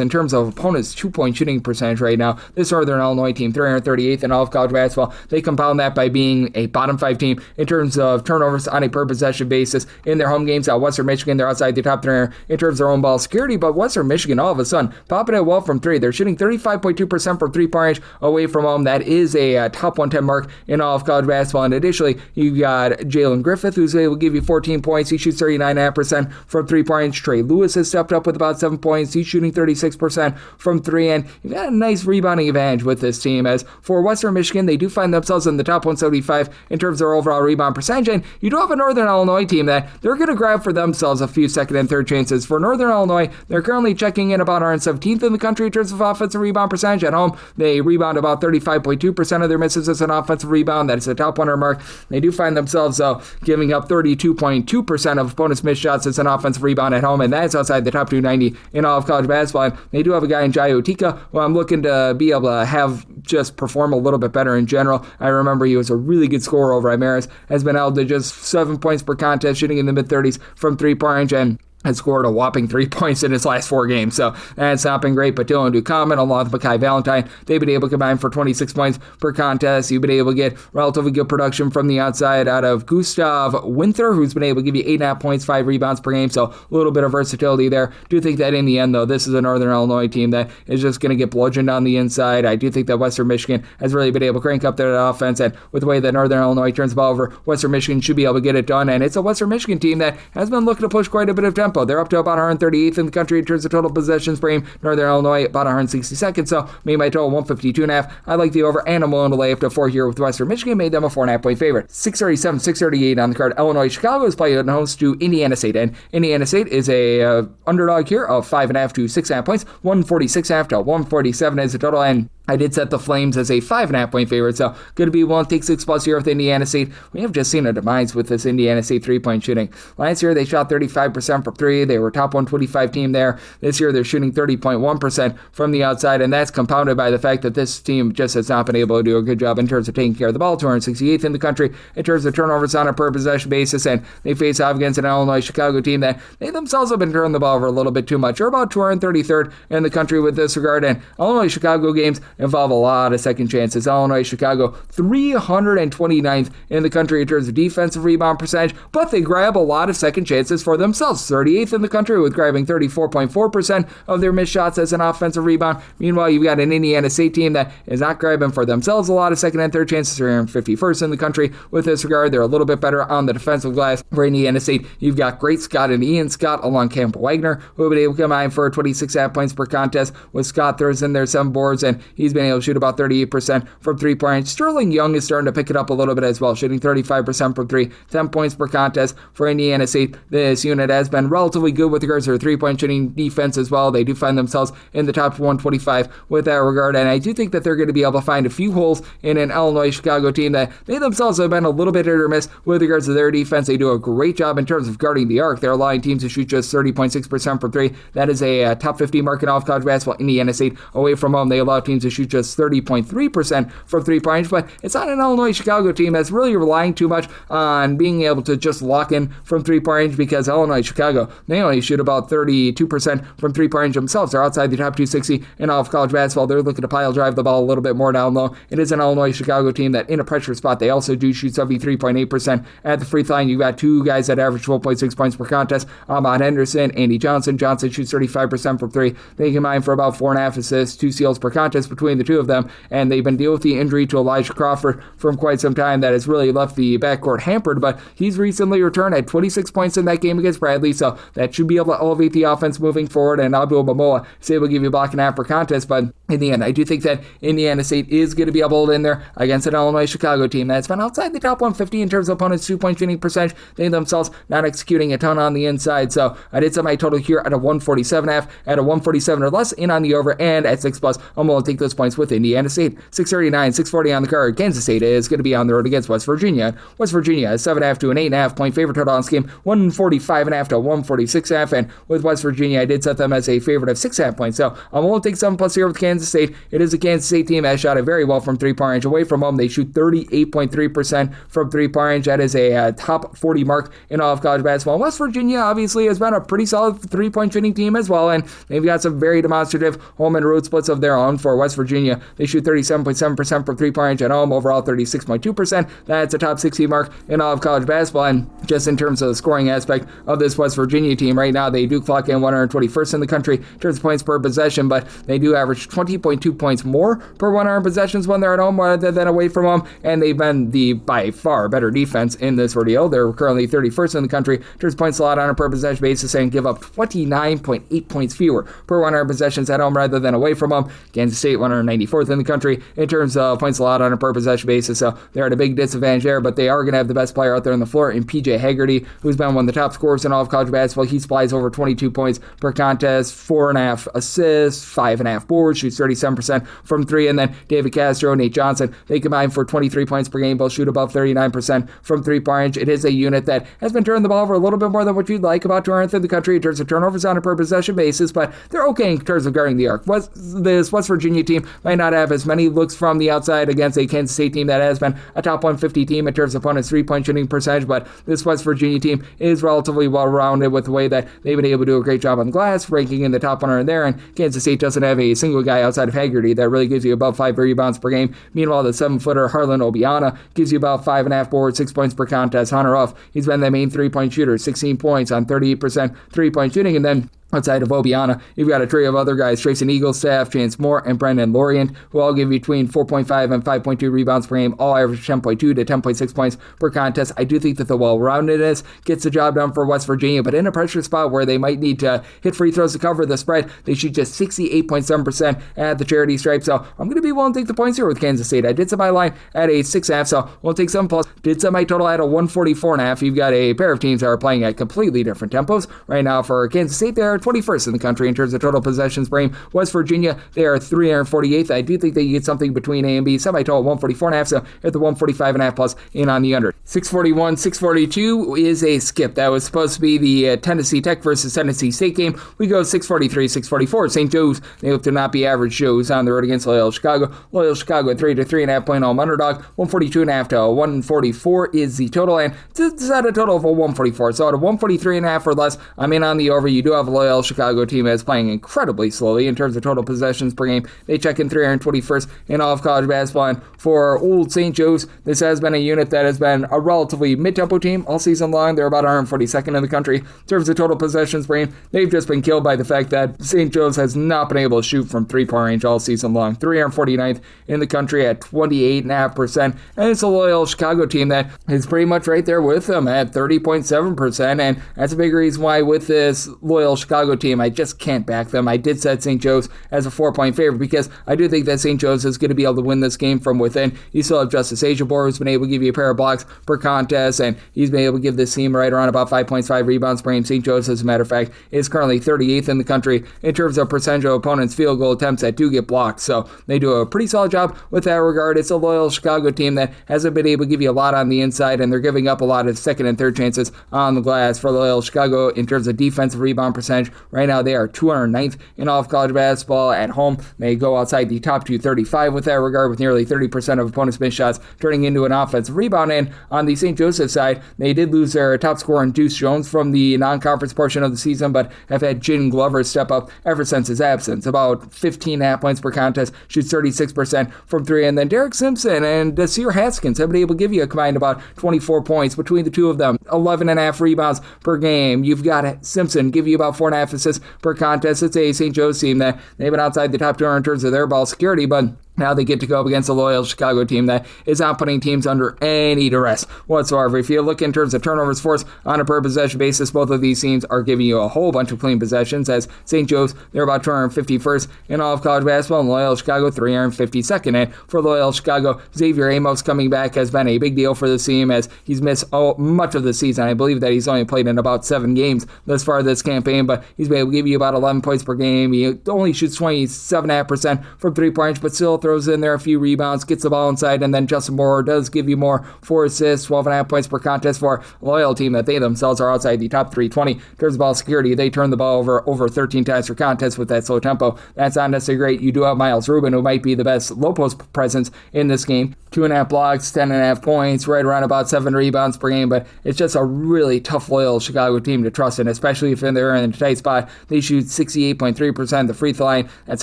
in terms of opponents' 2-point shooting percentage right now, this Northern Illinois team, 338th in all of college basketball. They compound that by being a bottom 5 team in terms of turnovers on a per possession basis in their home games. At Western Michigan, they're outside the top 300 in terms of their own ball security, but Western Michigan, all of a sudden, popping it well from 3. They're shooting 35.2% from 3-point range away from home. That is a top 110 mark in all of college basketball. And additionally, you got Jalen Griffith, who's able to give you 14 points. He shoots 39.5% from 3-point range. Trey Lewis has stepped up with about 7 points. He's shooting 36% from three, and you've got a nice rebounding advantage with this team. As for Western Michigan, they do find themselves in the top 175 in terms of their overall rebound percentage, and you do have a Northern Illinois team that they're going to grab for themselves a few second and third chances. For Northern Illinois, they're currently checking in about 117th in the country in terms of offensive rebound percentage. At home, they rebound about 35.2% of their misses as an offensive rebound. That is a top 100 mark. They do find themselves, though, giving up 32.2% of opponents' missed shots as an offensive rebound at home, and that's outside the top 290 in all of college basketball. And they do have a guy in Jai Otika who I'm looking to be able to have just perform a little bit better in general. I remember he was a really good scorer over at Marist, has been held to just 7 points per contest, shooting in the mid-30s from three-point range, and has scored a whopping 3 points in his last 4 games. So that's not been great. But Dylan Dukaman, along with Makai Valentine, they've been able to combine for 26 points per contest. You've been able to get relatively good production from the outside out of Gustav Winther, who's been able to give you 8.5 points, 5 rebounds per game. So a little bit of versatility there. Do think that in the end, though, this is a Northern Illinois team that is just going to get bludgeoned on the inside. I do think that Western Michigan has really been able to crank up their offense, and with the way that Northern Illinois turns the ball over, Western Michigan should be able to get it done. And it's a Western Michigan team that has been looking to push quite a bit of tempo. They're up to about 138th in the country in terms of total possessions per game. Northern Illinois about 162nd, so made my total 152.5. I like the over, and I'm willing to lay up to 4 here with Western Michigan. Made them a 4.5 point favorite. 637, 638 on the card. Illinois Chicago is playing host to Indiana State, and Indiana State is a underdog here of 5.5 to 6.5 points. 146.5 to 147 is the total, and I did set the Flames as a 5.5 point favorite, so going to be willing to take 6+ here with Indiana State. We have just seen a demise with this Indiana State 3-point shooting. Last year, they shot 35% from 3. They were top 125 team there. This year, they're shooting 30.1% from the outside, and that's compounded by the fact that this team just has not been able to do a good job in terms of taking care of the ball. 268th in the country in terms of turnovers on a per possession basis, and they face off against an Illinois Chicago team that they themselves have been turning the ball over a little bit too much. They're about 233rd in the country with this regard, and Illinois Chicago games involve a lot of second chances. Illinois Chicago 329th in the country in terms of defensive rebound percentage, but they grab a lot of second chances for themselves. 38th in the country with grabbing 34.4% of their missed shots as an offensive rebound. Meanwhile, you've got an Indiana State team that is not grabbing for themselves a lot of second and third chances. They're 51st in the country with this regard. They're a little bit better on the defensive glass. For Indiana State, you've got Great Scott and Ian Scott along Campbell Wagner, who have been able to combine for 26.5 points per contest, with Scott throws in there 7 boards, and he's been able to shoot about 38% from 3-point range. Sterling Young is starting to pick it up a little bit as well, shooting 35% from 3, 10 points per contest for Indiana State. This unit has been relatively good with regards to their 3-point shooting defense as well. They do find themselves in the top 125 with that regard, and I do think that they're going to be able to find a few holes in an Illinois Chicago team that they themselves have been a little bit hit or miss with regards to their defense. They do a great job in terms of guarding the arc. They're allowing teams to shoot just 30.6% from 3. That is a top 50 mark in all of college basketball. Indiana State, away from home, they allow teams to shoot just 30.3% from 3-point range, but it's not an Illinois Chicago team that's really relying too much on being able to just lock in from 3-point range, because Illinois Chicago, they only shoot about 32% from 3-point range themselves. They're outside the top 260 in all of college basketball. They're looking to pile drive the ball a little bit more down low. It is an Illinois Chicago team that in a pressure spot, they also do shoot 73.8% at the free throw line. You've got 2 guys that average 12.6 points per contest. Ahmad Henderson, Andy Johnson. Johnson shoots 35% from 3. They combine for about 4.5 assists, 2 steals per contest between the two of them, and they've been dealing with the injury to Elijah Crawford from quite some time that has really left the backcourt hampered, but he's recently returned at 26 points in that game against Bradley, so that should be able to elevate the offense moving forward, and Abdul Mamoa is able to give you a block and a half per contest. But in the end, I do think that Indiana State is going to be able to hold in there against an Illinois Chicago team that's been outside the top 150 in terms of opponents' 2-point shooting percentage. They themselves not executing a ton on the inside, so I did set my total here at a 147.5, at a 147 or less in on the over, and at 6+, I'm going to take those points with Indiana State. 639, 640 on the card. Kansas State is going to be on the road against West Virginia. West Virginia is 7.5 to an 8.5 point favorite total on this game, 145.5 to 146.5, and with West Virginia, I did set them as a favorite of 6.5 points. So I'm going to take 7+ here with Kansas State. It is a Kansas State team that shot it very well from 3-point range. Away from home, they shoot 38.3% from 3-point range. That is a top 40 mark in all of college basketball. West Virginia obviously has been a pretty solid 3-point shooting team as well, and they've got some very demonstrative home and road splits of their own. For West Virginia. They shoot 37.7% from three-point range at home, overall 36.2%. That's a top 60 mark in all of college basketball. And just in terms of the scoring aspect of this West Virginia team, right now they do clock in 121st in the country in terms of points per possession, but they do average 20.2 points more per 100 possessions when they're at home rather than away from home, and they've been the by far better defense in this ordeal. They're currently 31st in the country in terms of points allowed on a per possession basis and give up 29.8 points fewer per 100 possessions at home rather than away from home. Kansas State 194th in the country in terms of points allowed on a per possession basis, so they're at a big disadvantage there, but they are going to have the best player out there on the floor in PJ Haggerty, who's been one of the top scorers in all of college basketball. He supplies over 22 points per contest, 4.5 assists, 5.5 boards, shoots 37% from three, and then David Castro and Nate Johnson, they combine for 23 points per game, both shoot above 39% from three-point range. It is a unit that has been turning the ball over a little bit more than what you'd like, about 200th in the country in terms of turnovers on a per possession basis, but they're okay in terms of guarding the arc. This West Virginia team might not have as many looks from the outside against a Kansas State team that has been a top 150 team in terms of opponents' three-point shooting percentage, but this West Virginia team is relatively well-rounded with the way that they've been able to do a great job on the glass, ranking in the top 100 there, and Kansas State doesn't have a single guy outside of Haggerty that really gives you above 5 rebounds per game. Meanwhile, the 7-footer Harlan Obiana gives you about 5.5 boards, 6 points per contest. Hunter Huff, he's been the main three-point shooter, 16 points on 38% three-point shooting, and then outside of Obiana, you've got a trio of other guys, Trayson Eaglestaff, Chance Moore, and Brendan Lorient, who all give you between 4.5 and 5.2 rebounds per game, all average 10.2 to 10.6 points per contest. I do think that the well-roundedness gets the job done for West Virginia, but in a pressure spot where they might need to hit free throws to cover the spread, they shoot just 68.7% at the charity stripe, so I'm going to be willing to take the points here with Kansas State. I did set my line at a 6.5, so we'll take 7 plus. Did set my total at a 144.5. You've got a pair of teams that are playing at completely different tempos. Right now for Kansas State, they're 21st in the country in terms of total possessions per game. West Virginia, they are 348th. I do think that you get something between A and B. Semi-total 144.5, so at the 145.5 plus in on the under. 641, 642 is a skip. That was supposed to be the Tennessee Tech versus Tennessee State game. We go 643, 644. St. Joe's, they hope to not be average Joe's on the road against Loyola Chicago. Loyola Chicago, 3 to 3.5 point home underdog. 142.5 to 144 is the total, and it's at a total of a 144. So at a 143.5 or less, I'm in on the over. You do have a Loyola Chicago team that's playing incredibly slowly in terms of total possessions per game. They check in 321st in all of college basketball, and for old St. Joe's, this has been a unit that has been a relatively mid-tempo team all season long. They're about 142nd in the country in terms of total possessions per game. They've just been killed by the fact that St. Joe's has not been able to shoot from three-point range all season long. 349th in the country at 28.5%, and it's a Loyola Chicago team that is pretty much right there with them at 30.7%, and that's a big reason why with this Loyola Chicago team, I just can't back them. I did set St. Joe's as a 4-point favorite because I do think that St. Joe's is going to be able to win this game from within. You still have Justice Ajabor, who's been able to give you a pair of blocks per contest, and he's been able to give this team right around about 5 points, 5 rebounds per game. St. Joe's, as a matter of fact, is currently 38th in the country in terms of percentage of opponents' field goal attempts that do get blocked, so they do a pretty solid job with that regard. It's a Loyola Chicago team that hasn't been able to give you a lot on the inside, and they're giving up a lot of second and third chances on the glass. For Loyola Chicago, in terms of defensive rebound percentage, right now they are 209th in all of college basketball at home. They go outside the top 235 with that regard, with nearly 30% of opponents' missed shots turning into an offensive rebound. And on the St. Joseph side, they did lose their top scorer in Deuce Jones from the non-conference portion of the season, but have had Jin Glover step up ever since his absence. About 15.5 points per contest, shoots 36% from three. And then Derek Simpson and Desir Haskins have been able to give you a combined about 24 points between the two of them. 11.5 rebounds per game. You've got Simpson give you about 4.5 assists per contest. It's a St. Joe's team that they've been outside the top 200 in terms of their ball security, but now they get to go up against a Loyola Chicago team that is not putting teams under any duress whatsoever. If you look in terms of turnovers forced on a per possession basis, both of these teams are giving you a whole bunch of clean possessions. As St. Joe's, they're about 251st in all of college basketball, and Loyola Chicago 352nd. And for Loyola Chicago, Xavier Amos coming back has been a big deal for the team as he's missed much of the season. I believe that he's only played in about 7 games thus far this campaign, but he's been able to give you about 11 points per game. He only shoots 27.5% from three-point range, but still throws in there a few rebounds, gets the ball inside, and then Justin Moore does give you more, 4 assists, 12.5 points per contest for a Loyola team that they themselves are outside the top 320 in terms of ball security. They turn the ball over 13 times per contest with that slow tempo. That's not necessarily great. You do have Miles Rubin, who might be the best low post presence in this game. 2.5 blocks, 10.5 points, right around about 7 rebounds per game, but it's just a really tough Loyola Chicago team to trust in, especially if they're in a tight spot. They shoot 68.3% the free throw line. That's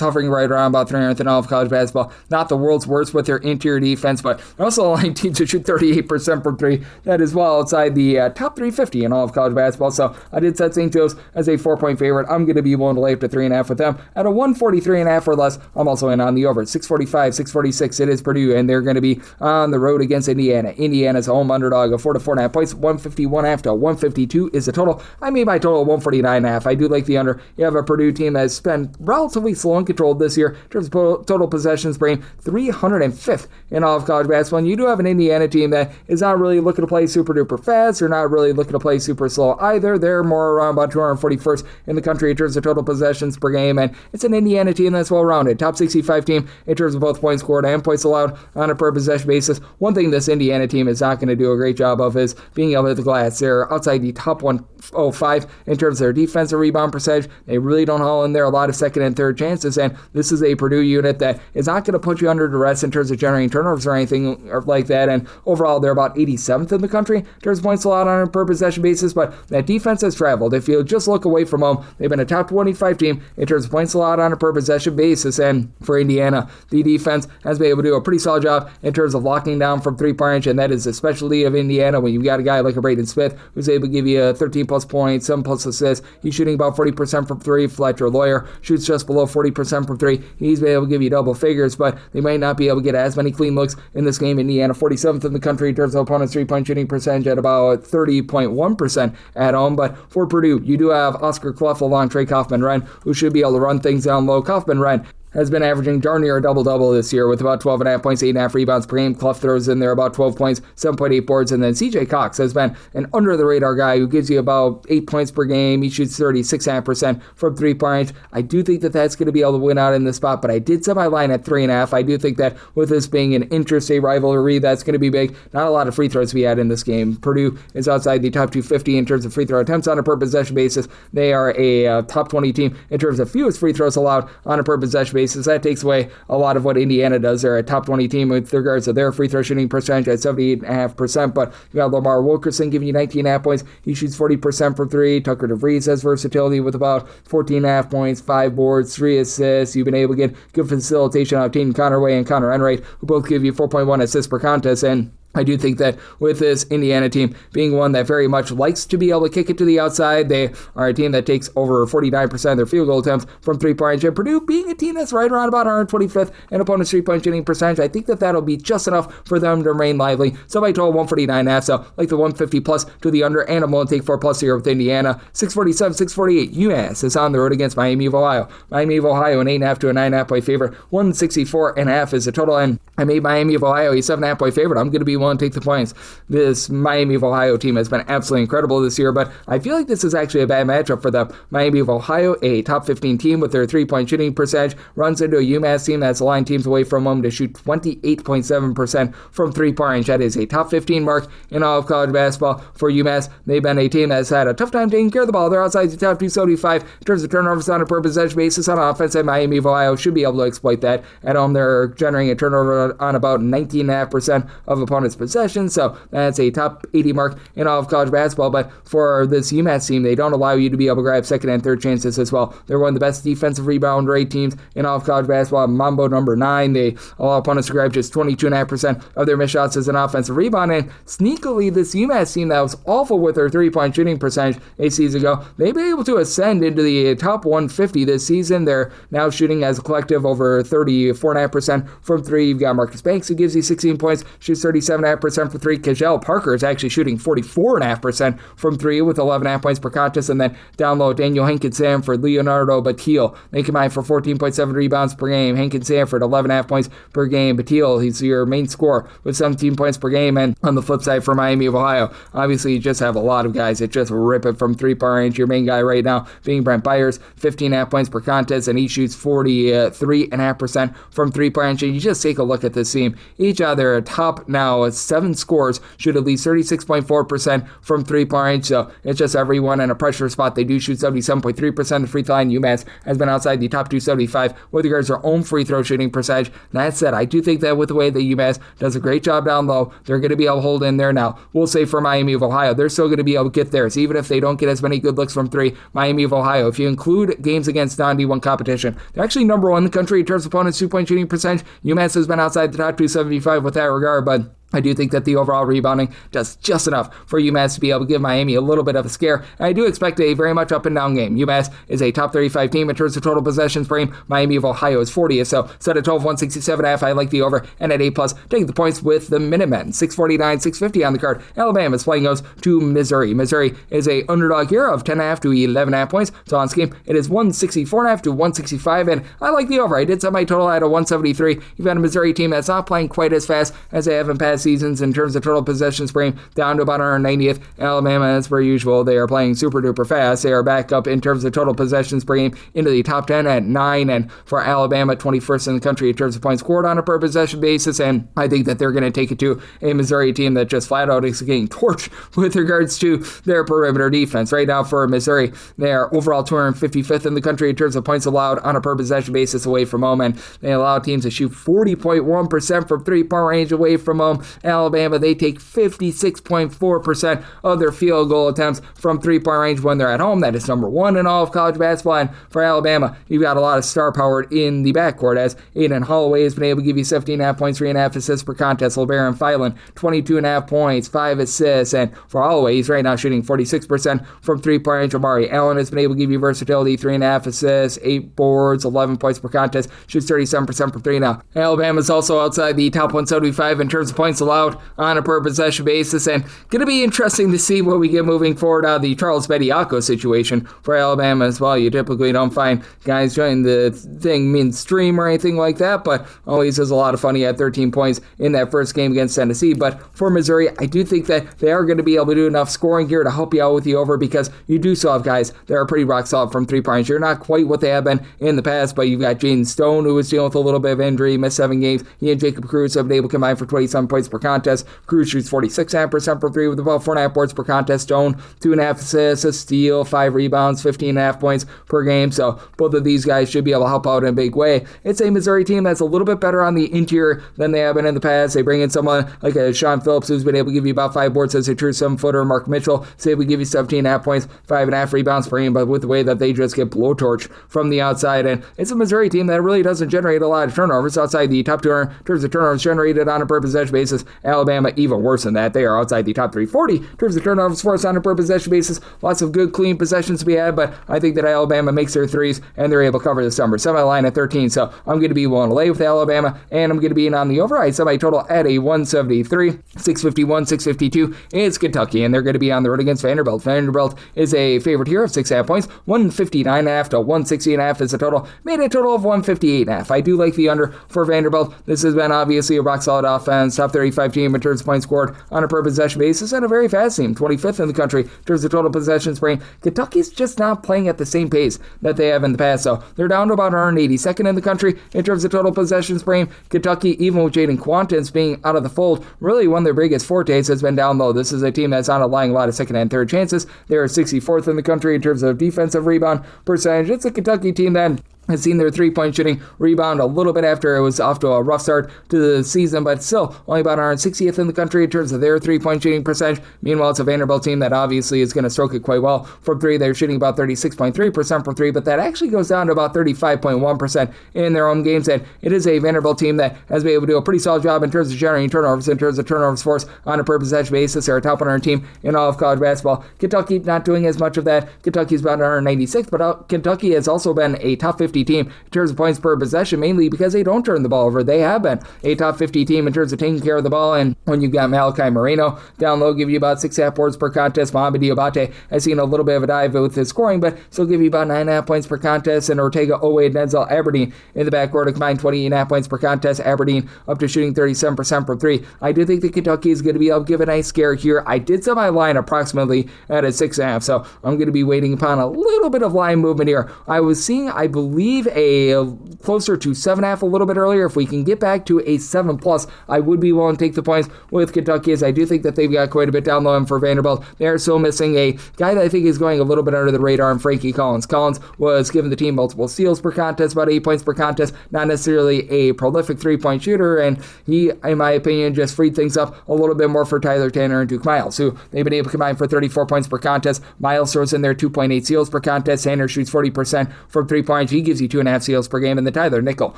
hovering right around about 300th in all of college basketball. Not the world's worst with their interior defense, but they're also allowing teams to shoot 38% from 3. That is well outside the top 350 in all of college basketball. So I did set St. Joe's as a 4-point favorite. I'm going to be willing to lay up to 3.5 with them. At a 143.5 or less, I'm also in on the over. 645, 646, it is Purdue, and they're going to be on the road against Indiana. Indiana's a home underdog of 4 to 4.5 points. 151.5 to 152 is the total. I made my total 149.5. I do like the under. You have a Purdue team that has been relatively slow and controlled this year in terms of total possessions, bringing 305th in all of college basketball. And you do have an Indiana team that is not really looking to play super duper fast. They're not really looking to play super slow either. They're more around about 241st in the country in terms of total possessions per game. And it's an Indiana team that's well-rounded. Top 65 team in terms of both points scored and points allowed on a per possession basis. One thing this Indiana team is not going to do a great job of is being able to hit the glass. They're outside the top 105 in terms of their defensive rebound percentage. They really don't haul in there a lot of second and third chances, and this is a Purdue unit that is not going to put you under duress in terms of generating turnovers or anything like that, and overall they're about 87th in the country in terms of points allowed on a per possession basis, but that defense has traveled. If you just look away from home, they've been a top 25 team in terms of points allowed on a per possession basis, and for Indiana, the defense has been able to do a pretty solid job in terms of locking down from three-point range, and that is a specialty of Indiana when you've got a guy like a Braden Smith who's able to give you 13 plus points, 7 plus assists. He's shooting about 40% from 3. Fletcher Lawyer shoots just below 40% from 3. He's been able to give you double figures, but they might not be able to get as many clean looks in this game. Indiana 47th in the country in terms of opponents' three-point shooting percentage at about 30.1% at home, but for Purdue, you do have Oscar Clough along Trey Kaufman-Renn, who should be able to run things down low. Kaufman-Renn has been averaging darn near a double-double this year with about 12.5 points, 8.5 rebounds per game. Clough throws in there about 12 points, 7.8 boards, and then CJ Cox has been an under-the-radar guy who gives you about 8 points per game. He shoots 36.5% from three-point range. I do think that that's going to be able to win out in this spot, but I did set my line at 3.5. I do think that with this being an interstate rivalry, that's going to be big. Not a lot of free throws to be had in this game. Purdue is outside the top 250 in terms of free throw attempts on a per-possession basis. They are a top 20 team in terms of fewest free throws allowed on a per-possession basis. That takes away a lot of what Indiana does. They're a top 20 team with regards to their free throw shooting percentage at 78.5%, but you got Lamar Wilkerson giving you 19.5 points. He shoots 40% from 3. Tucker DeVries has versatility with about 14.5 points, 5 boards, 3 assists. You've been able to get good facilitation out of Team Connerway and Connor Enright, who both give you 4.1 assists per contest, and I do think that with this Indiana team being one that very much likes to be able to kick it to the outside, they are a team that takes over 49% of their field goal attempts from three-point range. And Purdue being a team that's right around about 125th in opponent's three-point shooting percentage, I think that that'll be just enough for them to remain lively. So I told 149.5, so like the 150 plus to the under, and I'm willing to take 4 plus here with Indiana. 647, 648, UMass is on the road against Miami of Ohio. Miami of Ohio, an 8.5 to a 9.5 point favorite. 164.5 is the total, and I made Miami of Ohio a 7.5 point favorite. I'm going to be willing to take the points. This Miami of Ohio team has been absolutely incredible this year, but I feel like this is actually a bad matchup for them. Miami of Ohio, a top 15 team with their three-point shooting percentage, runs into a UMass team that's aligned teams away from them to shoot 28.7% from three-point range. That is a top 15 mark in all of college basketball for UMass. They've been a team that's had a tough time taking care of the ball. They're outside the top 275 in terms of turnovers on a per possession basis on offense, and Miami of Ohio should be able to exploit that. At home, they're generating a turnover on about 19.5% of opponents' possessions, so that's a top 80 mark in all of college basketball. But for this UMass team, they don't allow you to be able to grab second and third chances as well. They're one of the best defensive rebound rate teams in all of college basketball. Mambo number 9, they allow opponents to grab just 22.5% of their missed shots as an offensive rebound, and sneakily, this UMass team that was awful with their three-point shooting percentage a season ago, they've been able to ascend into the top 150 this season. They're now shooting as a collective over 34.5% from 3. You've got Marcus Banks, who gives you 16 points, shoots 37.5% from 3. Kajal Parker is actually shooting 44.5% from 3 with 11.5 points per contest. And then down low, Daniel Hankin Sanford, Leonardo Batil, they combine for 14.7 rebounds per game. Hankin Sanford, 11.5 points per game. Batil, he's your main scorer with 17 points per game. And on the flip side for Miami of Ohio, obviously you just have a lot of guys that just rip it from 3-point range. Your main guy right now being Brent Byers, 15.5 points per contest, and he shoots 43.5% from 3-point range. And you just take a look at this team. Each of their top now 7 scorers shoot at least 36.4% from 3-point range. So it's just everyone in a pressure spot. They do shoot 77.3% of free throw line. UMass has been outside the top 275 with regards to their own free throw shooting percentage. That said, I do think that with the way that UMass does a great job down low, they're going to be able to hold in there. Now, we'll say for Miami of Ohio, they're still going to be able to get theirs, even if they don't get as many good looks from 3. Miami of Ohio, if you include games against non-D1 competition, they're actually number 1 in the country in terms of opponents' 2-point shooting percentage. UMass has been outside the top 275 with that regard, but I do think that the overall rebounding does just enough for UMass to be able to give Miami a little bit of a scare. And I do expect a very much up and down game. UMass is a top 35 team in terms of total possessions per game. Miami of Ohio is 40th. So set at 12, 167.5. I like the over. And at A+, take the points with the Minutemen. 649, 650 on the card. Alabama's playing goes to Missouri. Missouri is a underdog here of 10.5 to 11.5 points. So on scheme, it is 164.5 to 165. And I like the over. I did set my total at a 173. You've got a Missouri team that's not playing quite as fast as they have in past seasons in terms of total possessions per game, down to about 190th. Alabama, as per usual, they are playing super duper fast. They are back up in terms of total possessions per game into the top 10 at 9, and for Alabama, 21st in the country in terms of points scored on a per possession basis. And I think that they're going to take it to a Missouri team that just flat out is getting torched with regards to their perimeter defense. Right now for Missouri, they are overall 255th in the country in terms of points allowed on a per possession basis away from home, and they allow teams to shoot 40.1% from 3-point range away from home. Alabama, they take 56.4% of their field goal attempts from 3-point range when they're at home. That is number 1 in all of college basketball. And for Alabama, you've got a lot of star power in the backcourt, as Aiden Holloway has been able to give you 17.5 points, 3.5 assists per contest. LeBaron Filan, 22.5 points, 5 assists. And for Holloway, he's right now shooting 46% from 3-point range. Amari Allen has been able to give you versatility, 3.5 assists, 8 boards, 11 points per contest, shoots 37% from 3 now. Alabama's also outside the top 175 in terms of points allowed on a per possession basis, and going to be interesting to see what we get moving forward out of the Charles Bediako situation for Alabama as well. You typically don't find guys joining the thing midstream or anything like that, but always is a lot of fun. He had 13 points in that first game against Tennessee. But for Missouri, I do think that they are going to be able to do enough scoring here to help you out with the over, because you do still have guys that are pretty rock solid from 3-point. You're not quite what they have been in the past, but you've got Jaden Stone, who was dealing with a little bit of injury, missed 7 games. He and Jacob Cruz have been able to combine for 27 points per contest. Cruz shoots 46.5% from 3 with about 4.5 boards per contest. Stone, 2.5 assists, a steal, 5 rebounds, 15.5 points per game. So both of these guys should be able to help out in a big way. It's a Missouri team that's a little bit better on the interior than they have been in the past. They bring in someone like a Sean Phillips, who's been able to give you about 5 boards as a true 7-footer. Mark Mitchell, say we give you 17.5 points, 5.5 rebounds per game, but with the way that they just get blowtorched from the outside. And it's a Missouri team that really doesn't generate a lot of turnovers outside the top 2 in terms of turnovers generated on a per possession basis. Alabama, even worse than that. They are outside the top 340 in terms of turnovers forced on a per possession basis. Lots of good, clean possessions to be had, but I think that Alabama makes their threes and they're able to cover this number. Semi-line at 13, so I'm going to be willing to lay with Alabama, and I'm going to be in on the over. I set my total at a 173, 651, 652. It's Kentucky, and they're going to be on the road against Vanderbilt. Vanderbilt is a favorite here of 6.5 points, 159.5 to 160.5 is the total. Made a total of 158.5. I do like the under for Vanderbilt. This has been obviously a rock-solid offense, top 35 team in terms of points scored on a per possession basis, and a very fast team, 25th in the country in terms of total possessions per game. Kentucky's just not playing at the same pace that they have in the past, so they're down to about 182nd in the country in terms of total possessions per game. Kentucky, even with Jaden Quantins being out of the fold, really one of their biggest fortes has been down low. This is a team that's not allowing a lot of second and third chances. They're 64th in the country in terms of defensive rebound percentage. It's a Kentucky team that has seen their 3-point shooting rebound a little bit after it was off to a rough start to the season, but still only about 160th in the country in terms of their 3-point shooting percentage. Meanwhile, it's a Vanderbilt team that obviously is going to stroke it quite well from 3. They're shooting about 36.3% from 3, but that actually goes down to about 35.1% in their own games. And it is a Vanderbilt team that has been able to do a pretty solid job in terms of generating turnovers, in terms of turnovers forced on a per possession basis. They're a top 100 team in all of college basketball. Kentucky not doing as much of that. Kentucky's about 196th, but Kentucky has also been a top 15 50 team in terms of points per possession, mainly because they don't turn the ball over. They have been a top 50 team in terms of taking care of the ball, and when you've got Malachi Moreno down low, give you about 6.5 boards per contest. Mohamed Diabate has seen a little bit of a dive with his scoring, but still give you about 9.5 points per contest, and Ortega, Owe, and Denzel Aberdeen in the backcourt, a combined 28.5 points per contest. Aberdeen up to shooting 37% from three. I do think that Kentucky is going to be able to give a nice scare here. I did set my line approximately at a 6.5, so I'm going to be waiting upon a little bit of line movement here. I was seeing, I believe, a closer to 7.5 a little bit earlier. If we can get back to a 7+, I would be willing to take the points with Kentucky, as I do think that they've got quite a bit down low. And for Vanderbilt, they are still missing a guy that I think is going a little bit under the radar, and Frankie Collins. Collins was giving the team multiple steals per contest, about 8 points per contest, not necessarily a prolific three-point shooter, and he, in my opinion, just freed things up a little bit more for Tyler Tanner and Duke Miles, who they've been able to combine for 34 points per contest. Miles throws in there 2.8 steals per contest. Tanner shoots 40% from 3 points. He gives you 2.5 steals per game. And the Tyler Nickel,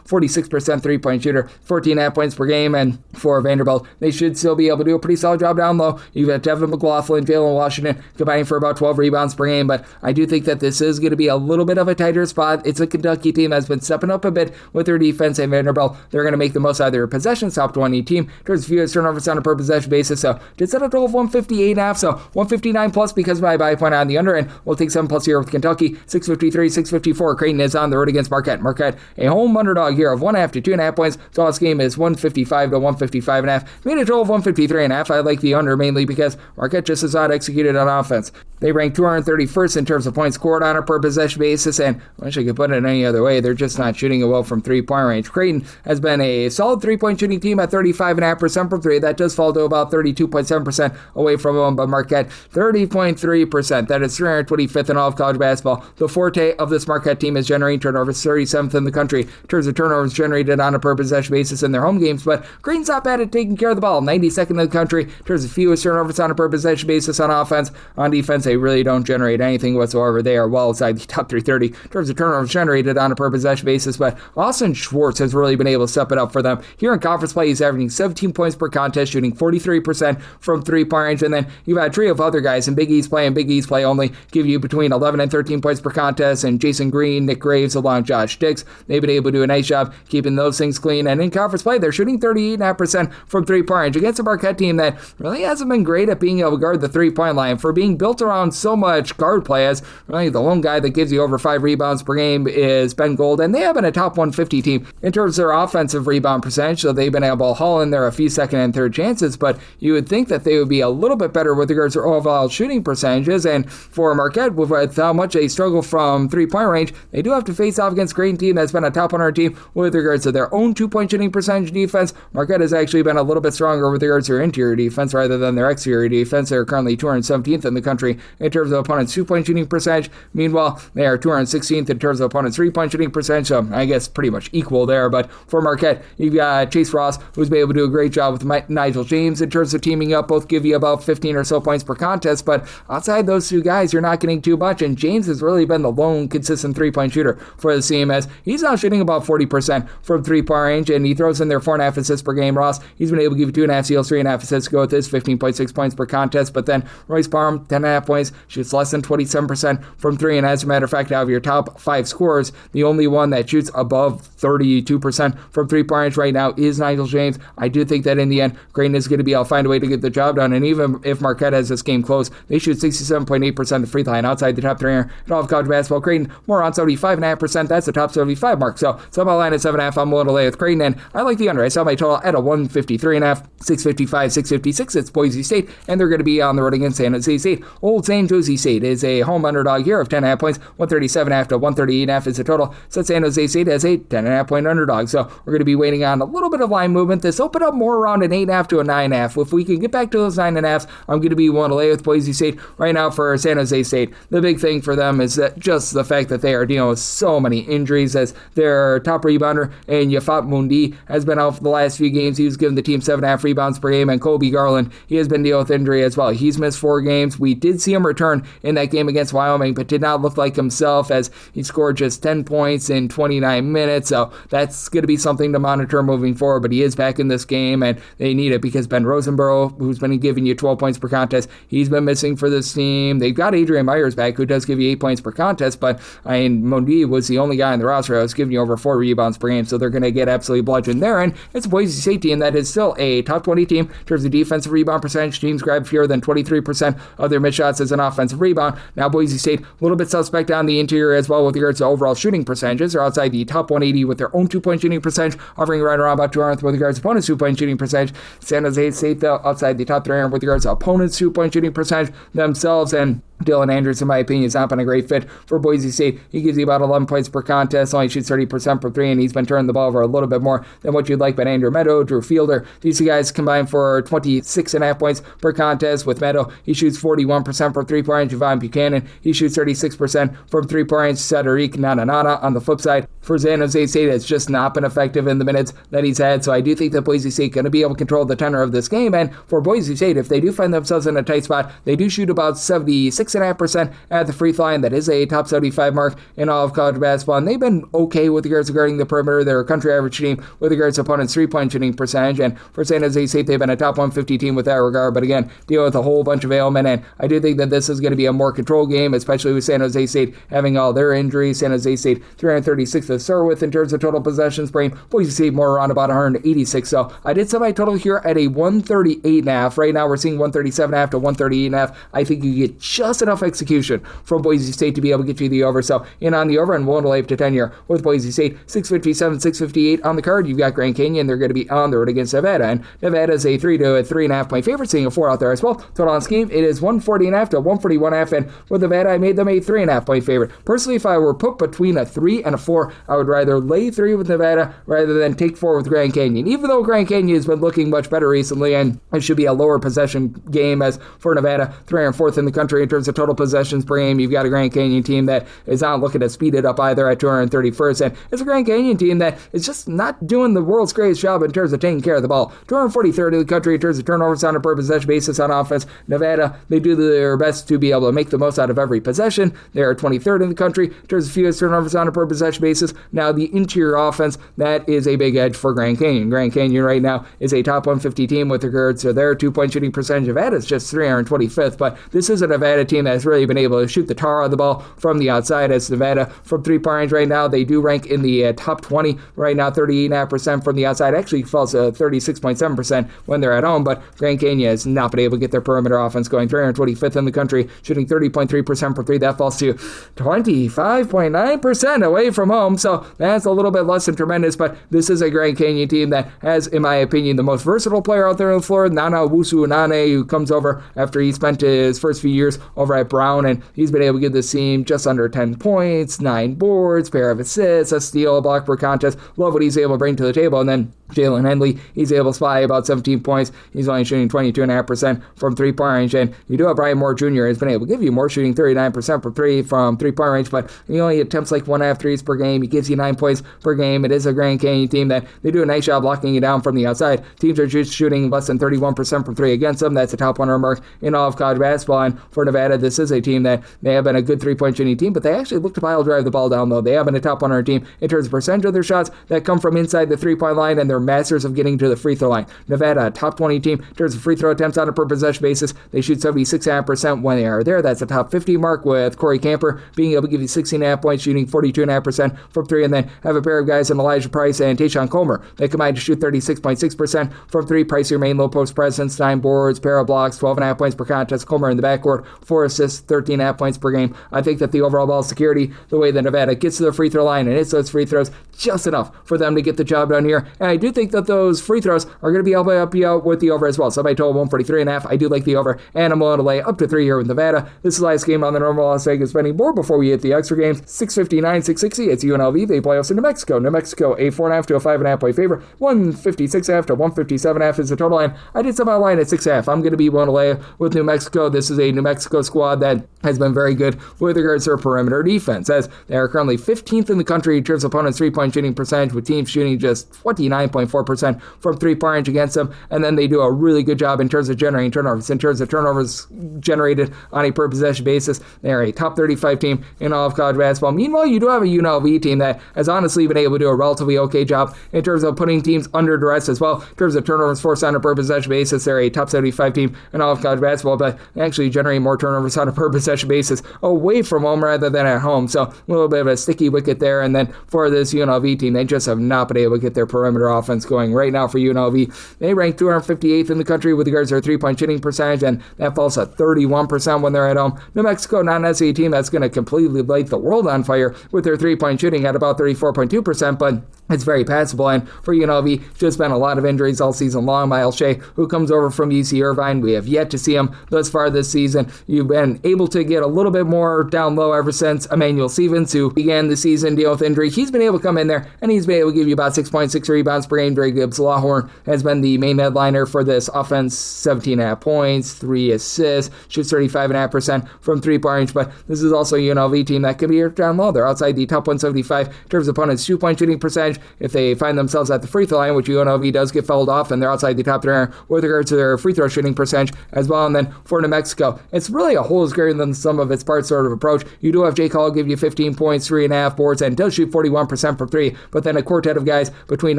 46% 3-point shooter, 14.5 points per game. And for Vanderbilt, they should still be able to do a pretty solid job down low. You've got Devin McLaughlin, Jalen Washington combining for about 12 rebounds per game. But I do think that this is going to be a little bit of a tighter spot. It's a Kentucky team that's been stepping up a bit with their defense, and Vanderbilt, they're going to make the most out of their possessions, top 20 team towards fewest turnovers on a per possession basis. So did set a total of 158.5, so 159 plus because of my buy point on the under, and we'll take 7+ here with Kentucky. 653, 654. Creighton is on the road against Marquette. Marquette, a home underdog here of 1.5 to 2.5 points. So this game is 155 to 155.5. Made a total of 153.5. I like the under mainly because Marquette just is not executed on offense. They rank 231st in terms of points scored on a per possession basis, and I wish I could put it any other way. They're just not shooting it well from 3-point range. Creighton has been a solid 3-point shooting team at 35.5% from 3. That does fall to about 32.7% away from them, but Marquette, 30.3%. That is 325th in all of college basketball. The forte of this Marquette team is generating turnovers, 37th in the country in terms of turnovers generated on a per possession basis in their home games, but Creighton's not bad at taking care of the ball. 92nd in the country in terms of fewest turnovers on a per possession basis on offense. On defense, they really don't generate anything whatsoever. They are well outside the top 330 in terms of turnovers generated on a per possession basis, but Austin Schwartz has really been able to step it up for them. Here in conference play, he's averaging 17 points per contest, shooting 43% from 3-point range, and then you've got a trio of other guys in Big East play and Big East play only give you between 11 and 13 points per contest, and Jason Green, Nick Graves, along Josh Dix, they've been able to do a nice job keeping those things clean, and in conference play, they're shooting 38.5% from 3-point range against a Marquette team that really hasn't been great at being able to guard the 3-point line. For being built around so much guard play, as really the lone guy that gives you over 5 rebounds per game is Ben Gold, and they have been a top 150 team in terms of their offensive rebound percentage, so they've been able to haul in there a few second and third chances, but you would think that they would be a little bit better with regards to overall shooting percentages, and for Marquette, with how much they struggle from 3-point range, they do have to face off against a Creighton team that's been a top 100 team with regards to their own 2-point shooting percentage defense. Marquette has actually been a little bit stronger with regards to their interior defense rather than their exterior defense. They're currently 217th in the country in terms of opponents' 2-point shooting percentage. Meanwhile, they are 216th in terms of opponents' 3-point shooting percentage, so I guess pretty much equal there. But for Marquette, you've got Chase Ross, who's been able to do a great job with Nigel James in terms of teaming up. Both give you about 15 or so points per contest, but outside those two guys, you're not getting too much, and James has really been the lone consistent 3-point shooter for the team, as he's now shooting about 40% from 3-point range, and he throws in there 4.5 assists per game. Ross, he's been able to give you 2.5 steals, 3.5 assists to go with this, 15.6 points per contest, but then Royce Parham, 10.5 points, shoots less than 27% from 3, and as a matter of fact, out of your top 5 scorers, the only one that shoots above 32% from 3-point range right now is Nigel James. I do think that in the end, Creighton is going to be able to find a way to get the job done, and even if Marquette has this game close, they shoot 67.8% the free throw line outside the top 3 in all of college basketball. Creighton more on 75.5%. That's the top 75 mark. So my line at 7.5. I'm willing to lay with Creighton, and I like the under. I saw my total at a 153.5, 655, 656. It's Boise State, and they're going to be on the road against San Jose State. Old San Jose State is a home underdog here of 10.5 points. 137.5 to 138.5 is the total. So San Jose State has a 10.5 point underdog. So we're going to be waiting on a little bit of line movement. This opened up more around an 8.5 to a 9.5. If we can get back to those 9.5s, I'm going to be willing to lay with Boise State right now for San Jose State. The big thing for them is that just the fact that they are dealing with so many injuries, as their top rebounder and Yafat Mundi has been out for the last few games. He was giving the team 7.5 rebounds per game, and Kobe Garland, he has been dealing with injury as well. He's missed 4 games. We did see see him return in that game against Wyoming, but did not look like himself as he scored just 10 points in 29 minutes. So that's going to be something to monitor moving forward. But he is back in this game, and they need it because Ben Rosenborough, who's been giving you 12 points per contest, he's been missing for this team. They've got Adrian Myers back, who does give you 8 points per contest, but Mondi was the only guy in the roster that was giving you over 4 rebounds per game, so they're going to get absolutely bludgeoned there. And it's a Boise State team that is still a top 20 team in terms of defensive rebound percentage. Teams grab fewer than 23% of their missed shots as an offensive rebound. Now Boise State, a little bit suspect on the interior as well with regards to overall shooting percentages. They're outside the top 180 with their own 2-point shooting percentage, hovering right around about 200th with regards to opponents' 2-point shooting percentage. San Jose State, though, outside the top 300 with regards to opponents' 2-point shooting percentage themselves. And Dylan Andrews, in my opinion, has not been a great fit for Boise State. He gives you about 11 points per contest, only shoots 30% from 3, and he's been turning the ball over a little bit more than what you'd like. But Andrew Meadow, Drew Fielder, these two guys combined for 26.5 points per contest. With Meadow, he shoots 41% from 3-point. Javon Buchanan, he shoots 36% from 3-point. Cedric Nananana on the flip side for San Jose State has just not been effective in the minutes that he's had. So I do think that Boise State going to be able to control the tenor of this game. And for Boise State, if they do find themselves in a tight spot, they do shoot about 76.5% at the free throw line. That is a top 75 mark in all of college basketball. And they've been okay with regards to guarding the perimeter. They're a country average team with regards to opponents' 3-point shooting percentage. And for San Jose State, they've been a top 150 team with that regard. But again, deal with a whole bunch of ailment. And I do think that this is going to be a more controlled game, especially with San Jose State having all their injuries. San Jose State 336 to start with in terms of total possessions. Boise State more around about 186. So I did set my total here at a 138.5. Right now we're seeing 137.5 to 138.5. I think you get just enough execution from Boise State to be able to get you the over. So in on the over and 1 to 10 here with Boise State. 657, 658 on the card. You've got Grand Canyon. They're going to be on the road against Nevada. And Nevada is a 3 to 3.5 point favorite, seeing a 4 out there as well. Total on scheme, it is 140.5 to 141.5. And with Nevada, I made them a 3.5 point favorite. Personally, if I were put between a 3 and a 4, I would rather lay 3 with Nevada rather than take 4 with Grand Canyon. Even though Grand Canyon has been looking much better recently, and it should be a lower possession game as for Nevada, 304th in the country in terms of total possessions per game. You've got a Grand Canyon team that is not looking to speed it up either at 231st, and it's a Grand Canyon team that is just not doing the world's greatest job in terms of taking care of the ball. 243rd in the country in terms of turnovers on a per possession basis on offense. Nevada, they do their best to be able to make the most out of every possession. They are 23rd in the country in terms of fewest turnovers on a per possession basis. Now, the interior offense, that is a big edge for Grand Canyon. Grand Canyon right now is a top 150 team with regards to their 2-point shooting percentage. Nevada is just 325th, but this is a Nevada team that has really been able to shoot the tar out of the ball from the outside. As Nevada, from 3-point range right now, they do rank in the top 20 right now, 38.5% from the outside. Actually falls to 36.7% when they're at home, but Grand Canyon has not been able to get their perimeter offense going. 325th in the country, shooting 30.3% for 3. That falls to 25.9% away from home, so that's a little bit less than tremendous, but this is a Grand Canyon team that has, in my opinion, the most versatile player out there on the floor, Nana Wusu-Nane, who comes over after he spent his first few years over at Brown, and he's been able to give this team just under 10 points, 9 boards, pair of assists, a steal, a block per contest. Love what he's able to bring to the table. And then Jalen Henley, he's able to spy about 17 points. He's only shooting 22.5% from 3-point range. And you do have Brian Moore Jr. has been able to give you more, shooting 39% for 3 from 3-point range, but he only attempts like 1.5 threes per game. He gives you 9 points per game. It is a Grand Canyon team that they do a nice job locking you down from the outside. Teams are just shooting less than 31% from 3 against them. That's a top 100 mark in all of college basketball. And for Nevada, this is a team that they have been a good 3-point shooting team, but they actually look to pile drive the ball down low. They have been a top 100 team in terms of percentage of their shots that come from inside the 3-point line, and they're masters of getting to the free throw line. Nevada, a top 20 team in terms of free throw attempts on a per possession basis. They shoot 76.5% when they are there. That's a top 50 mark, with Corey Camper being able to give you 16.5 points, shooting 42.5% from 3, and then have a pair of guys in Elijah Price and Tayshaun Comer. They combine to shoot 36.6% from 3. Price, your main low post presence, 9 boards, pair of blocks, 12.5 points per contest. Comer in the backcourt, 4 assists, 13.5 points per game. I think that the overall ball security, the way that Nevada gets to the free throw line and hits those free throws, just enough for them to get the job done here. And I do think that those free throws are going to be able to help you out with the over as well. So I told 143.5. I do like the over, and I'm willing to lay up to 3 here with Nevada. This is the last game on the normal Las Vegas betting board before we hit the extra games. 659, 660. It's UNLV. They play us in New Mexico. New Mexico, a 4.5 to a 5.5 point favorite. 156.5 to 157.5 is the total line. I did set my line at 6.5. I'm going to be willing to lay with New Mexico. This is a New Mexico squad that has been very good with regards to their perimeter defense, as they are currently 15th in the country in terms of opponents' three-point shooting percentage, with teams shooting just 29.4% from three-point range against them, and then they do a really good job in terms of generating turnovers. In terms of turnovers generated on a per-possession basis, they are a top 35 team in all of college basketball. Meanwhile, you do have a UNLV team that has honestly been able to do a relatively okay job in terms of putting teams under duress as well. In terms of turnovers forced on a per-possession basis, they're a top 75 team in all of college basketball, but they actually generate more turnovers on a per-possession basis away from home rather than at home. So a little bit of a sticky wicket there. And then for this UNLV team, they just have not been able to get their perimeter offense going. Right now for UNLV, they rank 258th in the country with regards to their three-point shooting percentage, and that falls at 31% when they're at home. New Mexico, not an SE team that's going to completely light the world on fire with their three-point shooting at about 34.2%, but it's very passable. And for UNLV, just been a lot of injuries all season long. Miles Shea, who comes over from UC Irvine, we have yet to see him thus far this season. You've been able to get a little bit more down low ever since Emmanuel Stevens, who began the season dealing with injury. He's been able to come in there, and he's been able to give you about 6.6 rebounds per game. Dre Gibbs-Lawhorn has been the main headliner for this offense, 17.5 points, 3 assists, shoots 35.5% from three-point range, but this is also a UNLV team that could be down low. They're outside the top 175 in terms of opponents' two-point shooting percentage. If they find themselves at the free throw line, which UNLV does get fouled off, and they're outside the top 300 with regards to their free throw shooting percentage as well. And then for New Mexico, it's really a whole is greater than some of its parts sort of approach. You do have Jake Hall give you 15 points, 3.5 boards, and does shoot 41% from three, but then a quartet of guys between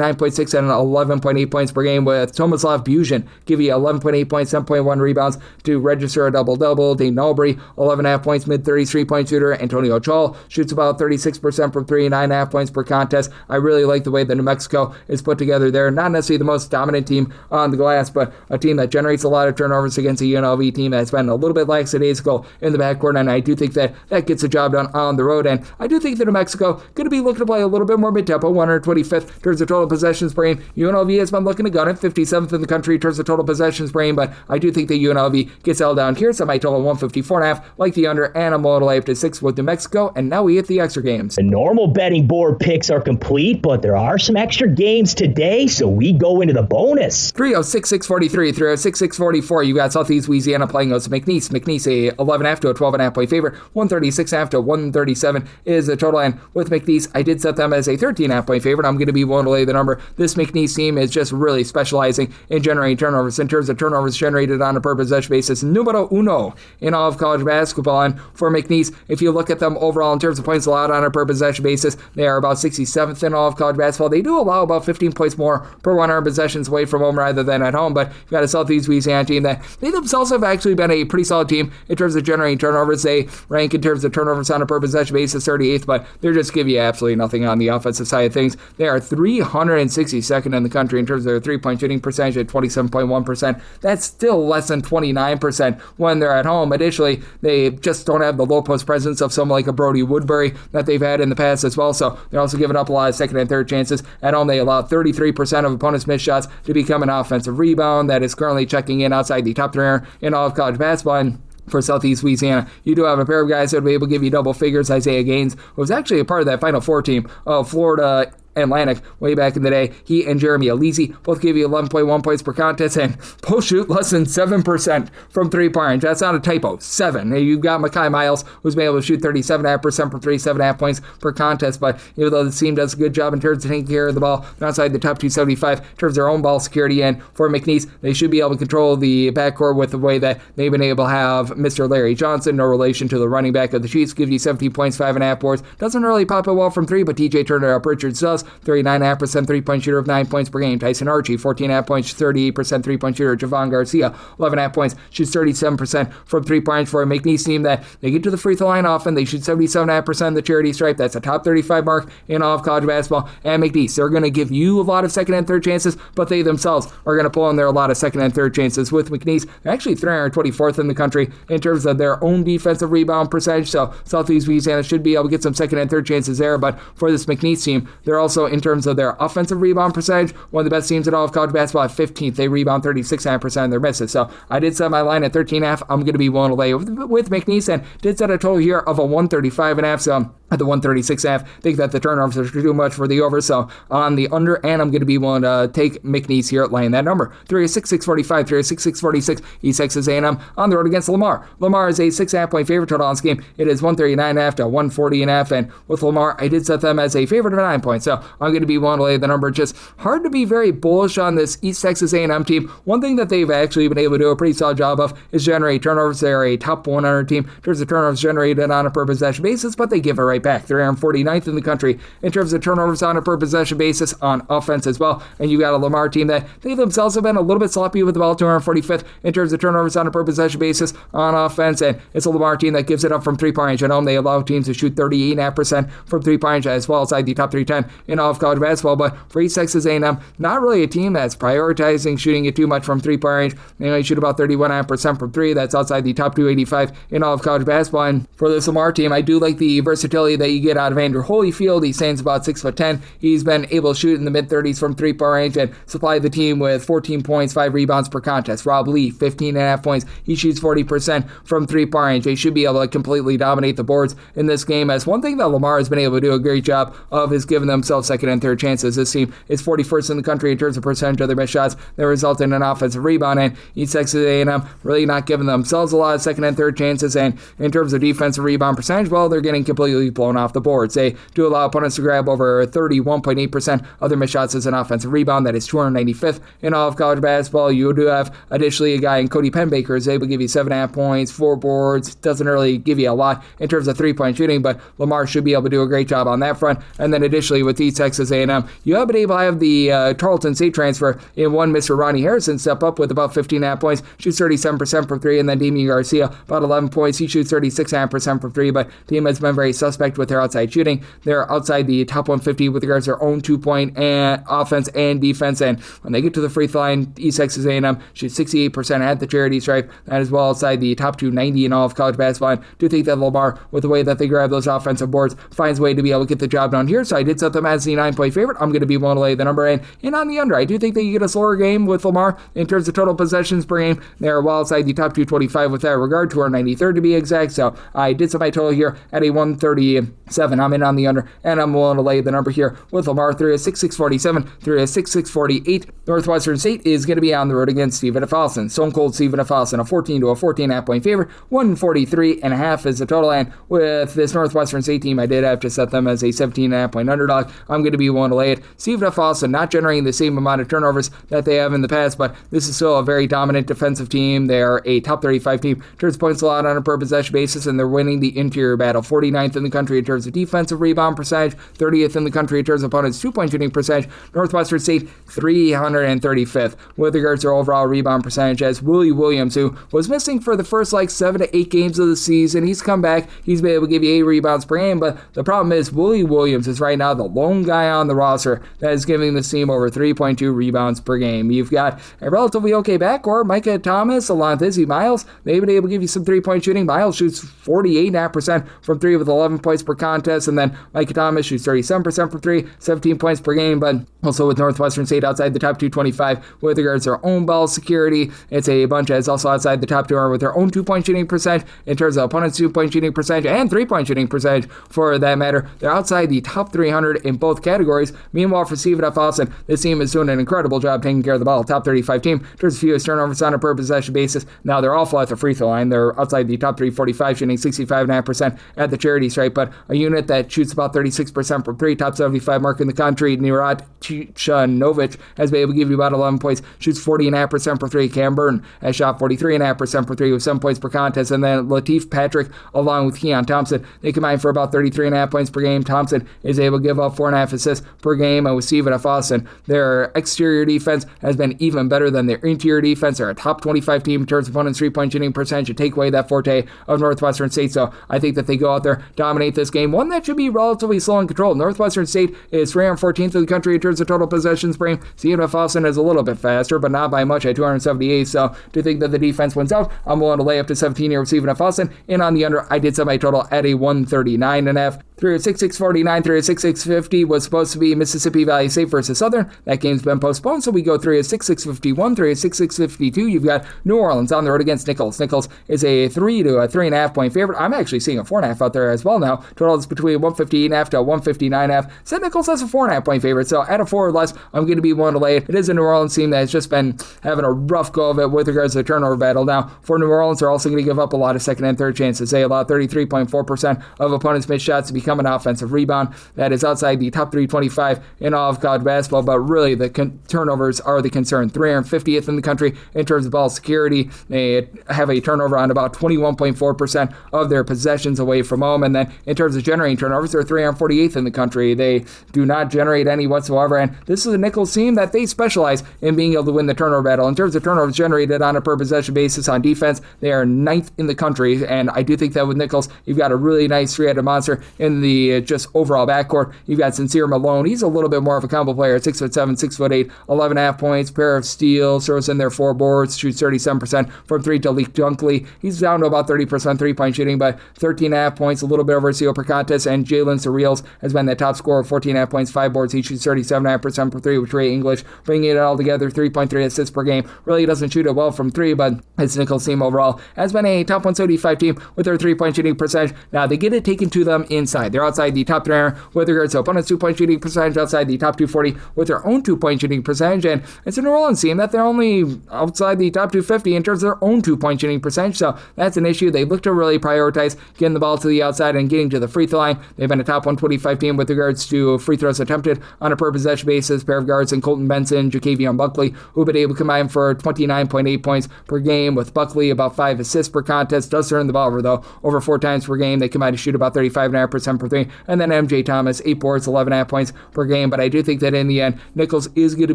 9.6 and 11.8 points per game, with Tomislav Bujan give you 11.8 points, 7.1 rebounds to register a double-double. Dane Albury, 11.5 points, mid-30s three-point shooter. Antonio Chal shoots about 36% from three, 9.5 points per contest. I really like the way that New Mexico is put together there. Not necessarily the most dominant team on the glass, but a team that generates a lot of turnovers against a UNLV team that's been a little bit lackadaisical in the backcourt, and I do think that gets the job done on the road. And I do think that New Mexico going to be looking to play a little bit more mid-tempo, 125th in terms of total possessions per game. UNLV has been looking to gun it, 57th in the country in terms of total possessions per game, but I do think that UNLV gets held down here. So my total 154.5, like the under, and I'm all the way up to 6 with New Mexico, and now we hit the extra games. The normal betting board picks are complete, but there are some extra games today, so we go into the bonus. 306-643, 306-644, you got Southeast Louisiana playing against McNeese. McNeese a 11.5 to a 12.5 point favorite. 136.5 to 137 is the total, and with McNeese, I did set them as a 13.5 point favorite. I'm going to be willing to lay the number. This McNeese team is just really specializing in generating turnovers. In terms of turnovers generated on a per possession basis, numero uno in all of college basketball. And for McNeese, if you look at them overall in terms of points allowed on a per possession basis, they are about 67th in all of college basketball. They do allow about 15 points more per 100 possessions away from home rather than at home, but you've got a Southeast Louisiana team that they themselves have actually been a pretty solid team in terms of generating turnovers. They rank in terms of turnovers on a per possession basis 38th, but they're just give you absolutely nothing on the offensive side of things. They are 362nd in the country in terms of their three-point shooting percentage at 27.1%. That's still less than 29% when they're at home. Additionally, they just don't have the low post presence of someone like a Brody Woodbury that they've had in the past as well, so they're also giving up a lot of second and third chances. At home, they allow 33% of opponents' missed shots to become an offensive rebound. That is currently checking in outside the top 300 in all of college basketball. And for Southeast Louisiana, you do have a pair of guys that would be able to give you double figures. Isaiah Gaines was actually a part of that Final Four team of Florida Atlantic way back in the day. He and Jeremy Alisi both give you 11.1 points per contest and both shoot less than 7% from three-point range. That's not a typo. 7. You've got Mekhi Miles, who's been able to shoot 37.5% from 3, 7.5 points per contest, but even though the team does a good job in terms of taking care of the ball, they're outside the top 275 in terms of their own ball security. And for McNeese, they should be able to control the backcourt with the way that they've been able to have Mr. Larry Johnson, no relation to the running back of the Chiefs, gives you 17 points, 5.5 boards. Doesn't really pop it well from 3, but DJ Turner up Richards does. 39.5% three-point shooter of 9 points per game. Tyson Archie, 14.5 points, 38% three-point shooter. Javon Garcia, 11.5 points, shoots 37% from three-point for a McNeese team that they get to the free throw line often. They shoot 77.5% of the charity stripe. That's a top 35 mark in all of college basketball. And McNeese, they're going to give you a lot of second and third chances, but they themselves are going to pull in there a lot of second and third chances. With McNeese, they're actually 324th in the country in terms of their own defensive rebound percentage, so Southeast Louisiana should be able to get some second and third chances there. But for this McNeese team, they're also, in terms of their offensive rebound percentage, one of the best teams in all of college basketball at 15th. They rebound 36.5% of their misses. So I did set my line at 13.5. I'm going to be willing to lay with McNeese and did set a total here of a 135.5. So at the 136.5. Think that the turnovers are too much for the over, so on the under, and I'm going to be willing to take McNeese here at laying that number. 306-645, 306-646, East Texas A&M on the road against Lamar. Lamar is a 6.5 point favorite total on this game. It is 139.5 to 140.5, and with Lamar, I did set them as a favorite of 9 points, so I'm going to be willing to lay the number. Just hard to be very bullish on this East Texas A&M team. One thing that they've actually been able to do a pretty solid job of is generate turnovers. They're a top 100 team in terms of turnovers generated on a per possession basis, but they give it right back. They're 49th in the country in terms of turnovers on a per possession basis on offense as well. And you got a Lamar team that they themselves have been a little bit sloppy with the ball, 245th in terms of turnovers on a per possession basis on offense. And it's a Lamar team that gives it up from 3-point range. At home, they allow teams to shoot 38.5% from 3-point range as well, outside the top 310 in all of college basketball. But for East Texas A&M, not really a team that's prioritizing shooting it too much from 3-point range. They only shoot about 31.5% from 3. That's outside the top 285 in all of college basketball. And for this Lamar team, I do like the versatility that you get out of Andrew Holyfield. He stands about 6'10". He's been able to shoot in the mid-30s from 3-point range and supply the team with 14 points, 5 rebounds per contest. Rob Lee, 15.5 points. He shoots 40% from 3-point range. They should be able to completely dominate the boards in this game. As one thing that Lamar has been able to do a great job of is giving themselves second and third chances. This team is 41st in the country in terms of percentage of their missed shots that result in an offensive rebound, and East Texas A&M really not giving themselves a lot of second and third chances. And in terms of defensive rebound percentage, well, they're getting completely blown off the boards. They do allow opponents to grab over 31.8% of their missed shots as an offensive rebound. That is 295th in all of college basketball. You do have additionally a guy in Cody Penbaker is able to give you 7.5 points, 4 boards. Doesn't really give you a lot in terms of 3-point shooting, but Lamar should be able to do a great job on that front. And then additionally with East Texas A&M, you have been able to have the Tarleton State transfer in one Mr. Ronnie Harrison step up with about 15.5 points, shoots 37% from 3, and then Damian Garcia about 11 points. He shoots 36.5% from 3, but the team has been very suspect with their outside shooting. They're outside the top 150 with regards to their own 2-point and offense and defense, and when they get to the free throw line, East Texas A&M shoots 68% at the charity stripe. That is well outside the top 290 in all of college basketball. And do think that Lamar, with the way that they grab those offensive boards, finds a way to be able to get the job done here. So I did set them as the 9-point favorite. I'm going to be willing to lay the number in on the under. I do think that you get a slower game with Lamar in terms of total possessions per game. They're well outside the top 225 with that regard, to our 93rd to be exact. So I did set my total here at a 137. I'm in on the under, and I'm willing to lay the number here with Lamar. 306-647, 306-648. Northwestern State is going to be on the road against Stephen F. Austin. Stone Cold Stephen F. Austin, a 14 to a 14.5 point favorite. 143.5 is the total, and with this Northwestern State team, I did have to set them as a 17.5 point underdog. I'm going to be willing to lay it. Stephen F. Austin not generating the same amount of turnovers that they have in the past, but this is still a very dominant defensive team. They are a top 35 team in terms of points allowed on a per possession basis, and they're winning the interior battle. 49th in the country in terms of defensive rebound percentage, 30th in the country in terms of opponents' 2-point shooting percentage. Northwestern State 335th with regards to their overall rebound percentage, as Willie Williams, who was missing for the first 7 to 8 games of the season, he's come back. He's been able to give you 8 rebounds per game, but the problem is Willie Williams is right now the lone guy on the roster that is giving this team over 3.2 rebounds per game. You've got a relatively okay backcourt, Micah Thomas along with Izzy Miles. They've been able to give you some 3-point shooting. Miles shoots 48.5% from 3 with 11 points per contest, and then Micah Thomas shoots 37% from 3, 17 points per game. But also with Northwestern State outside the top 225 with regards to their own ball security, it's a bunch that's also outside the top 200 with their own 2-point shooting percentage in terms of opponents' 2-point shooting percentage and 3-point shooting percentage for that matter. They're outside the top 300 in both categories. Meanwhile, for Stephen F. Austin, this team is doing an incredible job taking care of the ball. Top 35 team in terms of fewest turnovers on a per possession basis. Now they're awful at the free throw line. They're outside the top 345, shooting 65.5% at the charity stripe, but a unit that shoots about 36% from 3, top 75 mark in the country. Nerat Novich has been able to give you about 11 points, shoots 40.5% per 3. Cam Burton has shot 43.5% per 3 with 7 points per contest, and then Lateef Patrick along with Keon Thompson, they combine for about 33.5 points per game. Thompson is able to give up 4.5 assists per game, and with Stephen F. Austin, their exterior defense has been even better than their interior defense. They're a top 25 team in terms of opponents' 3-point shooting percentage to take away that forte of Northwestern State, so I think that they go out there, dominate this game, one that should be relatively slow and controlled. Northwestern State is 314th in the country in terms of total possessions per game. Stephen F. Austin is a little bit faster, but not by much at 278, so to think that the defense wins out, I'm willing to lay up to 17 here with Stephen F. Austin, and on the under, I did set my total at a 139.5. 306-649, 306-650 was supposed to be Mississippi Valley State versus Southern. That game's been postponed, so we go 306-651, 306-652. You've got New Orleans on the road against Nicholls. Nicholls is a 3 to a 3.5 point favorite. I'm actually seeing a 4.5 out there as well now. now. Total is between 158.5 to 159.5. Set Nicholls as a 4.5 point favorite. So at a 4 or less, I'm going to be willing to lay it. It is a New Orleans team that has just been having a rough go of it with regards to the turnover battle. Now, for New Orleans, they're also going to give up a lot of second and third chances. They allow 33.4% of opponents' missed shots to become an offensive rebound. That is outside the top 325 in all of college basketball, but really the turnovers are the concern. 350th in the country in terms of ball security. They have a turnover on about 21.4% of their possessions away from home, and then in terms of generating turnovers, they're 348th in the country. They do not generate any whatsoever, and this is a Nicholls team that they specialize in being able to win the turnover battle. In terms of turnovers generated on a per possession basis on defense, they are 9th in the country, and I do think that with Nicholls, you've got a really nice three-headed monster in the just overall backcourt. You've got Sincere Malone. He's a little bit more of a combo player, 6'7", 6'8", 11.5 points, pair of steals, throws in there 4 boards, shoots 37% from 3 to Leak Dunkley. He's down to about 30% three-point shooting, but 13.5 points, a little bit over a steal per contest, and Jalen Surreals has been the top scorer of 14.5 points, 5 boards. He shoots 37.5% per 3 with Ray English, bringing it all together, 3.3 assists per game. Really doesn't shoot it well from 3, but his Nicholls team overall has been a top 175 team with their 3-point shooting percentage. Now, they get it taken to them inside. They're outside the top 300 with regards to opponents' 2-point shooting percentage, outside the top 240 with their own 2-point shooting percentage, and it's a New Orleans team that they're only outside the top 250 in terms of their own 2-point shooting percentage, so that's an issue. They look to really prioritize getting the ball to the outside and getting to the free throw line. They've been a top 125 team with regards to free throws attempted on a per possession basis. Pair of guards and Colton Benson, Jakevion Buckley, who've been able to combine for 29.8 points per game, with Buckley about 5 assists per contest. Does turn the ball over, though, over 4 times per game. They combine to shoot about 35.5% per 3. And then MJ Thomas, 8 boards, 11.5 points per game. But I do think that in the end, Nicholls is going to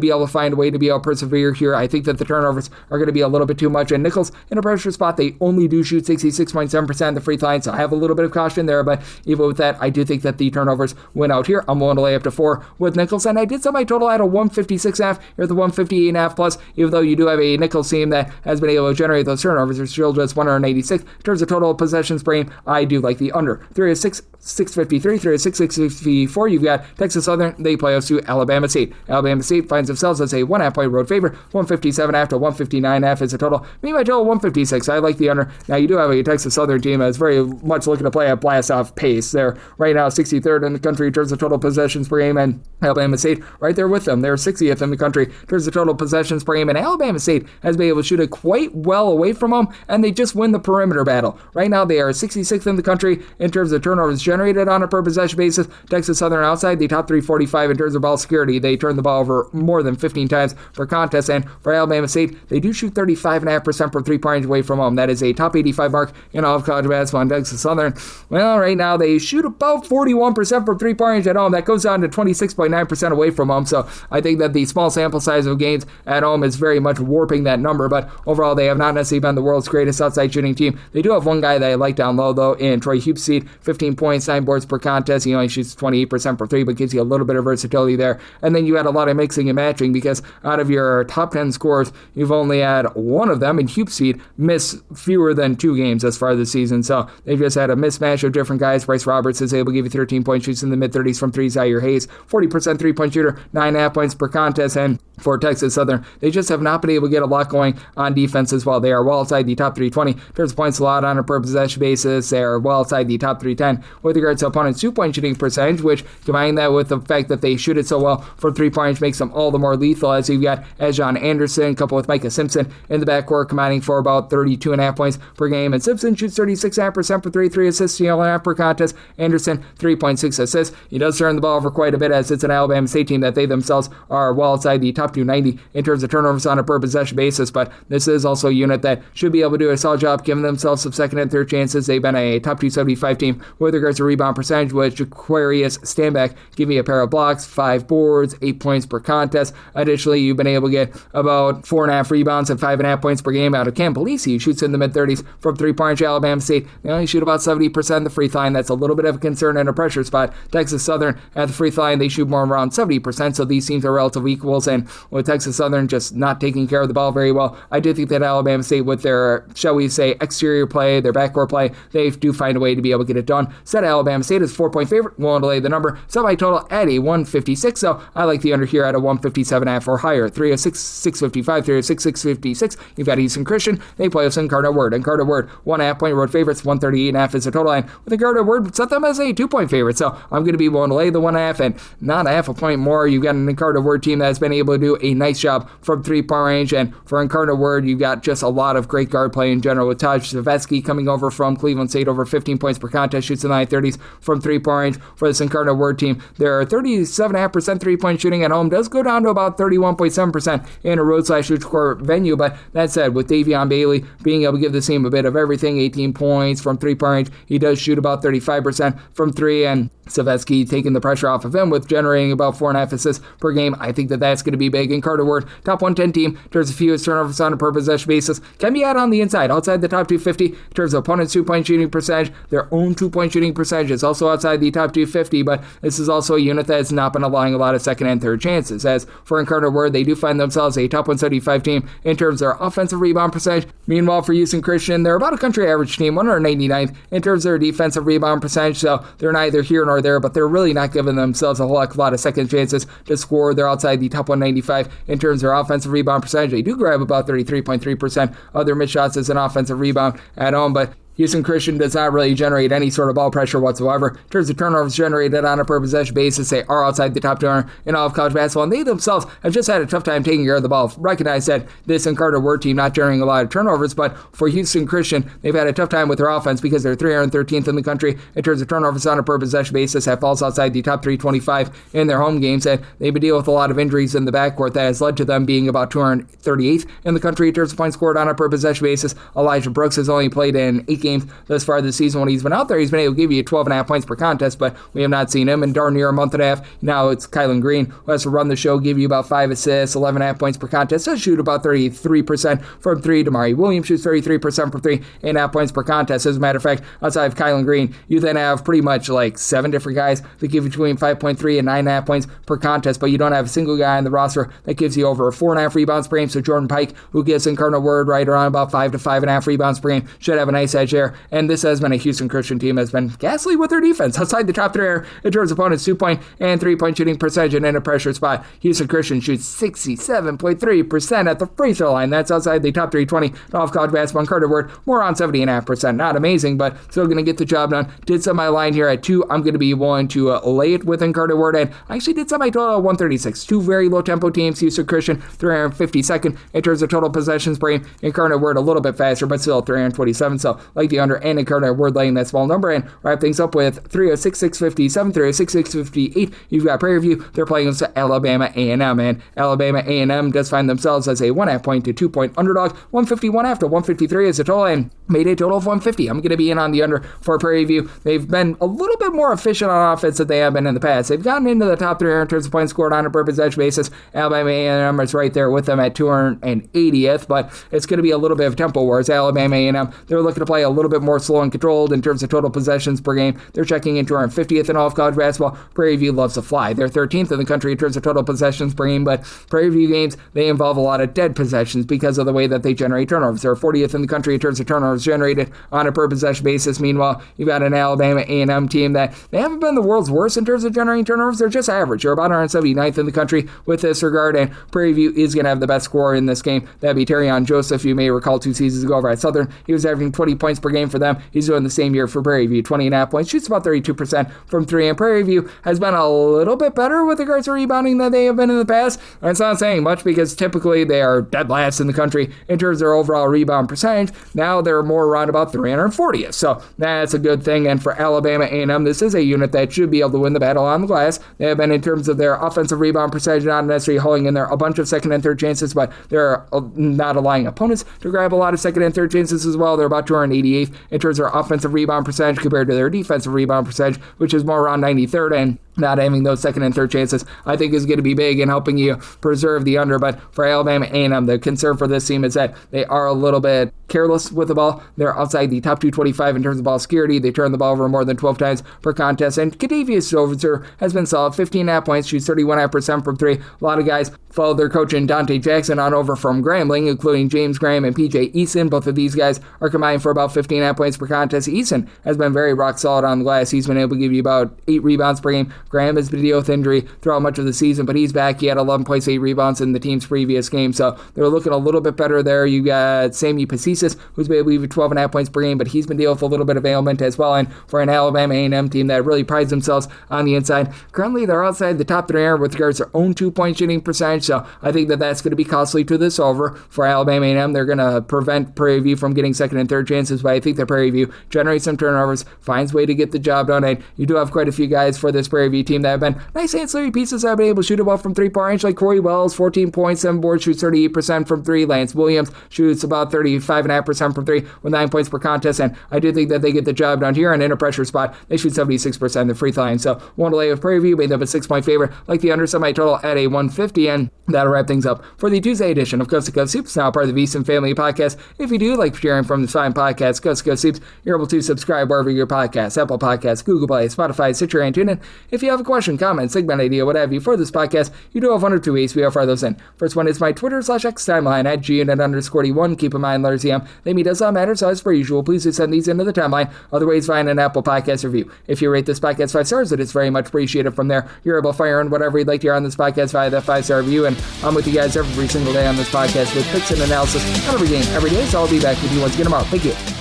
be able to find a way to be able to persevere here. I think that the turnovers are going to be a little bit too much. And Nicholls, in a pressure spot, they only do shoot 66.7% of the free throw line, so I have a little bit of caution there. But even with that, I do think that the turnovers win out here. I'm willing to lay up to 4 with Nicholls, and I did set my total at a 156.5. You're at the 158.5 plus, even though you do have a Nicholls team that has been able to generate those turnovers. They're still just 186. In terms of total possessions per game, I do like the under. 3 is 653, 3 is 654. You've got Texas Southern. They play us to Alabama State. Alabama State finds themselves as a 1.5 point road favorite. 157.5 to 159.5 is a total. Me, my total 156. I like the under. Now, you do have a Texas Southern team that's very much looking to play at blast-off pace. They're right now 63rd in the country in terms of total possessions per game, and Alabama State right there with them. They're 60th in the country in terms of total possessions per game, and Alabama State has been able to shoot it quite well away from them, and they just win the perimeter battle. Right now, they are 66th in the country in terms of turnovers generated on a per possession basis. Texas Southern outside the top 345 in terms of ball security. They turn the ball over more than 15 times per contest, and for Alabama State, they do shoot 35.5% per 3-point away from home. That is a top 85 mark in all of college basketball. And Texas Southern, well, right now they shoot about 41% per 3-point at home. That goes down to 26.9% away from home. So I think that the small sample size of games at home is very much warping that number. But overall, they have not necessarily been the world's greatest outside shooting team. They do have one guy that I like down low, though, in Troy Hupseed. 15 points, 9 boards per contest. He only shoots 28% per 3, but gives you a little bit of versatility there. And then you had a lot of mixing and matching, because out of your top 10 scores, you've only had one of them in Hupseed miss fewer than 2 games as far as the season. So they've just had a mismatch of different guys. Bryce Roberts is able to give you 13-point shoots in the mid-30s from 3. Zaire Hayes, 40% 3-point shooter, 9.5 points per contest. And for Texas Southern, they just have not been able to get a lot going on defense as well. They are well outside the top 320 in terms of points allowed on a per possession basis. They are well outside the top 310 with regards to opponents' 2-point shooting percentage, which, combine that with the fact that they shoot it so well for 3 points, makes them all the more lethal, as you've got Ejon Anderson coupled with Micah Simpson in the backcourt, combining for about 32.5 points per game. And Simpson shoots 36.5% for 3 assists, 3.5 per contest. Anderson, 3.6 assists. He does turn the ball over quite a bit, as it's an Alabama State team that they themselves are well outside the top 290 in terms of turnovers on a per possession basis, but this is also a unit that should be able to do a solid job giving themselves some second and third chances. They've been a top 275 team with regards to rebound percentage, with Aquarius Standback giving you a pair of blocks, 5 boards, 8 points per contest. Additionally, you've been able to get about 4.5 rebounds and 5.5 points per game out of Cam Polisi, who shoots in the mid-30s from 3-point Alabama State. They only shoot about 70% of the free throw line. That's a little bit of a concern in a pressure spot. Texas Southern at the free throw line, they shoot more around 70%, so these teams are relative equals, and with Texas Southern just not taking care of the ball very well, I do think that Alabama State, with their, shall we say, exterior play, their backcourt play, they do find a way to be able to get it done. Set Alabama State as 4-point favorite. Willing to lay the number. Set my total at a 156, so I like the under here at a 157.5 or higher. 3 of 6, 655, 3 of 6, 656. You've got Easton Christian. They play us Incarnate Word. Incarnate Word, 1.5 point road favorites, 138.5 is the total line. With Incarnate Word set them as a 2-point favorite. So I'm going to be willing to lay the 1.5 and not a half a point more. You've got an Incarnate Word team that's been able to do a nice job from 3-point range. And for Incarnate Word, you've got just a lot of great guard play in general with Taj Savetsky coming over from Cleveland State, over 15 points per contest, shoots in the high 30s from 3-point range. For this Incarnate Word team, their 37.5% 3-point shooting at home does go down to about 31.7% in a road/neutral court venue. But that said, with Davion Bailey being able to give the team a bit of everything, 18 points from 3-point range, he does shoot about 35% from 3, and Savetsky taking the pressure off of him with generating about 4.5 assists per game. I think that that's going to be big. Incarnate Word, top 110 team in terms of fewest turnovers on a per possession basis, can be out on the inside, outside the top 250 in terms of opponent's 2-point shooting percentage. Their own 2-point shooting percentage is also outside the top 250, but this is also a unit that has not been allowing a lot of second and third chances. As for Incarnate Word, they do find themselves a top 175 team in terms of their offensive rebound percentage. Meanwhile, for Houston Christian, they're about a country average team, 189th in terms of their defensive rebound percentage, so they're neither here nor there, but they're really not giving themselves a whole lot of second chances to score. They're outside the top 195 in terms of their offensive rebound percentage. They do grab about 33.3% of their missed shots as an offensive rebound at home, but Houston Christian does not really generate any sort of ball pressure whatsoever. In terms of turnovers generated on a per possession basis, they are outside the top 200 in all of college basketball, and they themselves have just had a tough time taking care of the ball. Recognize that this Incarnate Word team not generating a lot of turnovers, but for Houston Christian, they've had a tough time with their offense because they're 313th in the country in terms of turnovers on a per possession basis. That falls outside the top 325 in their home games, and they've been dealing with a lot of injuries in the backcourt that has led to them being about 238th in the country in terms of points scored on a per possession basis. Elijah Brooks has only played in 8 games thus far this season. When he's been out there, he's been able to give you 12.5 points per contest, but we have not seen him in darn near a month and a half. Now it's Kylan Green who has to run the show, give you about 5 assists, 11.5 points per contest, does shoot about 33% from 3. Damari Williams shoots 33% from 3, 8.5 points per contest. As a matter of fact, outside of Kylan Green, you then have pretty much like 7 different guys that give you between 5.3 and 9.5 points per contest, but you don't have a single guy on the roster that gives you over 4.5 rebounds per game. So Jordan Pike, who gives Incarnate Word right around about 5 to 5.5 rebounds per game, should have a nice edge there. And this has been a Houston Christian team has been ghastly with their defense, outside the top 3 in terms of opponents' 2-point and 3-point shooting percentage, and in a pressure spot, Houston Christian shoots 67.3% at the free throw line. That's outside the top 320 in all of college basketball. Incarnate Word, more on 70.5%. Not amazing, but still going to get the job done. Did set my line here at 2. I'm going to be willing to lay it with Incarnate Word, and I actually did set my total at 136. 2 very low tempo teams. Houston Christian 352nd in terms of total possessions per game. Incarnate Word a little bit faster, but still 327. So like the under, and Incarnate Word laying that small number, and wrap things up with 306-657, 306-658. You've got Prairie View. They're playing against Alabama A&M, and Alabama A&M does find themselves as a 1.5 point to 2-point underdog. 151 after 153 is the total, and made a total of 150. I'm going to be in on the under for Prairie View. They've been a little bit more efficient on offense than they have been in the past. They've gotten into the top 3 in terms of points scored on a per possession basis. Alabama A&M is right there with them at 280th, but it's going to be a little bit of tempo wars. Alabama A&M, they're looking to play a little bit more slow and controlled in terms of total possessions per game. They're checking in 250th in all of college basketball. Prairie View loves to fly. They're 13th in the country in terms of total possessions per game, but Prairie View games, they involve a lot of dead possessions because of the way that they generate turnovers. They're 40th in the country in terms of turnovers generated on a per possession basis. Meanwhile, you've got an Alabama A&M team that they haven't been the world's worst in terms of generating turnovers. They're just average. They're about 179th in the country with this regard, and Prairie View is going to have the best scorer in this game. That'd be Terrion Joseph. You may recall 2 seasons ago over at Southern, he was averaging 20 points per game for them. He's doing the same year for Prairie View, 20.5 points, shoots about 32% from 3, and Prairie View has been a little bit better with regards to rebounding than they have been in the past. And it's not saying much because typically they are dead last in the country in terms of their overall rebound percentage. Now they're more around about 340th, so that's a good thing. And for Alabama A&M, this is a unit that should be able to win the battle on the glass. They have been, in terms of their offensive rebound percentage, not necessarily hauling in there a bunch of second and third chances, but they're not allowing opponents to grab a lot of second and third chances as well. They're about 288th in terms of their offensive rebound percentage compared to their defensive rebound percentage, which is more around 93rd, and not having those second and third chances, I think, is going to be big in helping you preserve the under. But for Alabama A&M, the concern for this team is that they are a little bit careless with the ball. They're outside the top 225 in terms of ball security. They turn the ball over more than 12 times per contest. And Kadavius Stover has been solid, 15.5 points, shoots 31.5% from 3. A lot of guys follow their coach in Dante Jackson on over from Grambling, including James Graham and PJ Eason. Both of these guys are combined for about 15.5 points per contest. Eason has been very rock solid on the glass. He's been able to give you about 8 rebounds per game Graham has been dealing with injury throughout much of the season, but he's back. He had 11 points, 8 rebounds in the team's previous game, so they're looking a little bit better there. You got Sammy Pasisis, who's been able to leave 12.5 points per game, but he's been dealing with a little bit of ailment as well. And for an Alabama A&M team that really prides themselves on the inside, currently they're outside the top 3 with regards to their own 2-point shooting percentage, so I think that that's going to be costly to this over for Alabama A&M. They're going to prevent Prairie View from getting second and third chances, but I think that Prairie View generates some turnovers, finds a way to get the job done, and you do have quite a few guys for this Prairie View team that have been nice ancillary pieces that have been able to shoot it well from 3-point range, like Corey Wells, 14 points, 7 boards, shoots 38% from 3. Lance Williams shoots about 35.5% from 3 with 9 points per contest, and I do think that they get the job done here, and in a pressure spot, they shoot 76% in the free throw line. So one delay with Prairie View, made them a 6-point favorite, like the under semi-total at a 150, and that'll wrap things up for the Tuesday edition of Coast to Coast Hoops, now part of the VSiN Family Podcast. If you do like hearing from this fine podcast, Coast to Coast Hoops, you're able to subscribe wherever your podcasts, Apple Podcasts, Google Play, Spotify, Stitcher, and TuneIn. If you have a question, comment, segment idea, what have you for this podcast, you do have one or two ways we offer those in. First one is my Twitter/X timeline at @GUnit_D1. Keep in mind, letters EM, name does not matter, so as per usual, please do send these into the timeline. Other ways, find an Apple Podcast review. If you rate this podcast 5 stars, it is very much appreciated. From there, you're able to fire in whatever you'd like to hear on this podcast via that 5-star review, and I'm with you guys every single day on this podcast with picks and analysis on every game, every day, so I'll be back with you once again tomorrow. Thank you.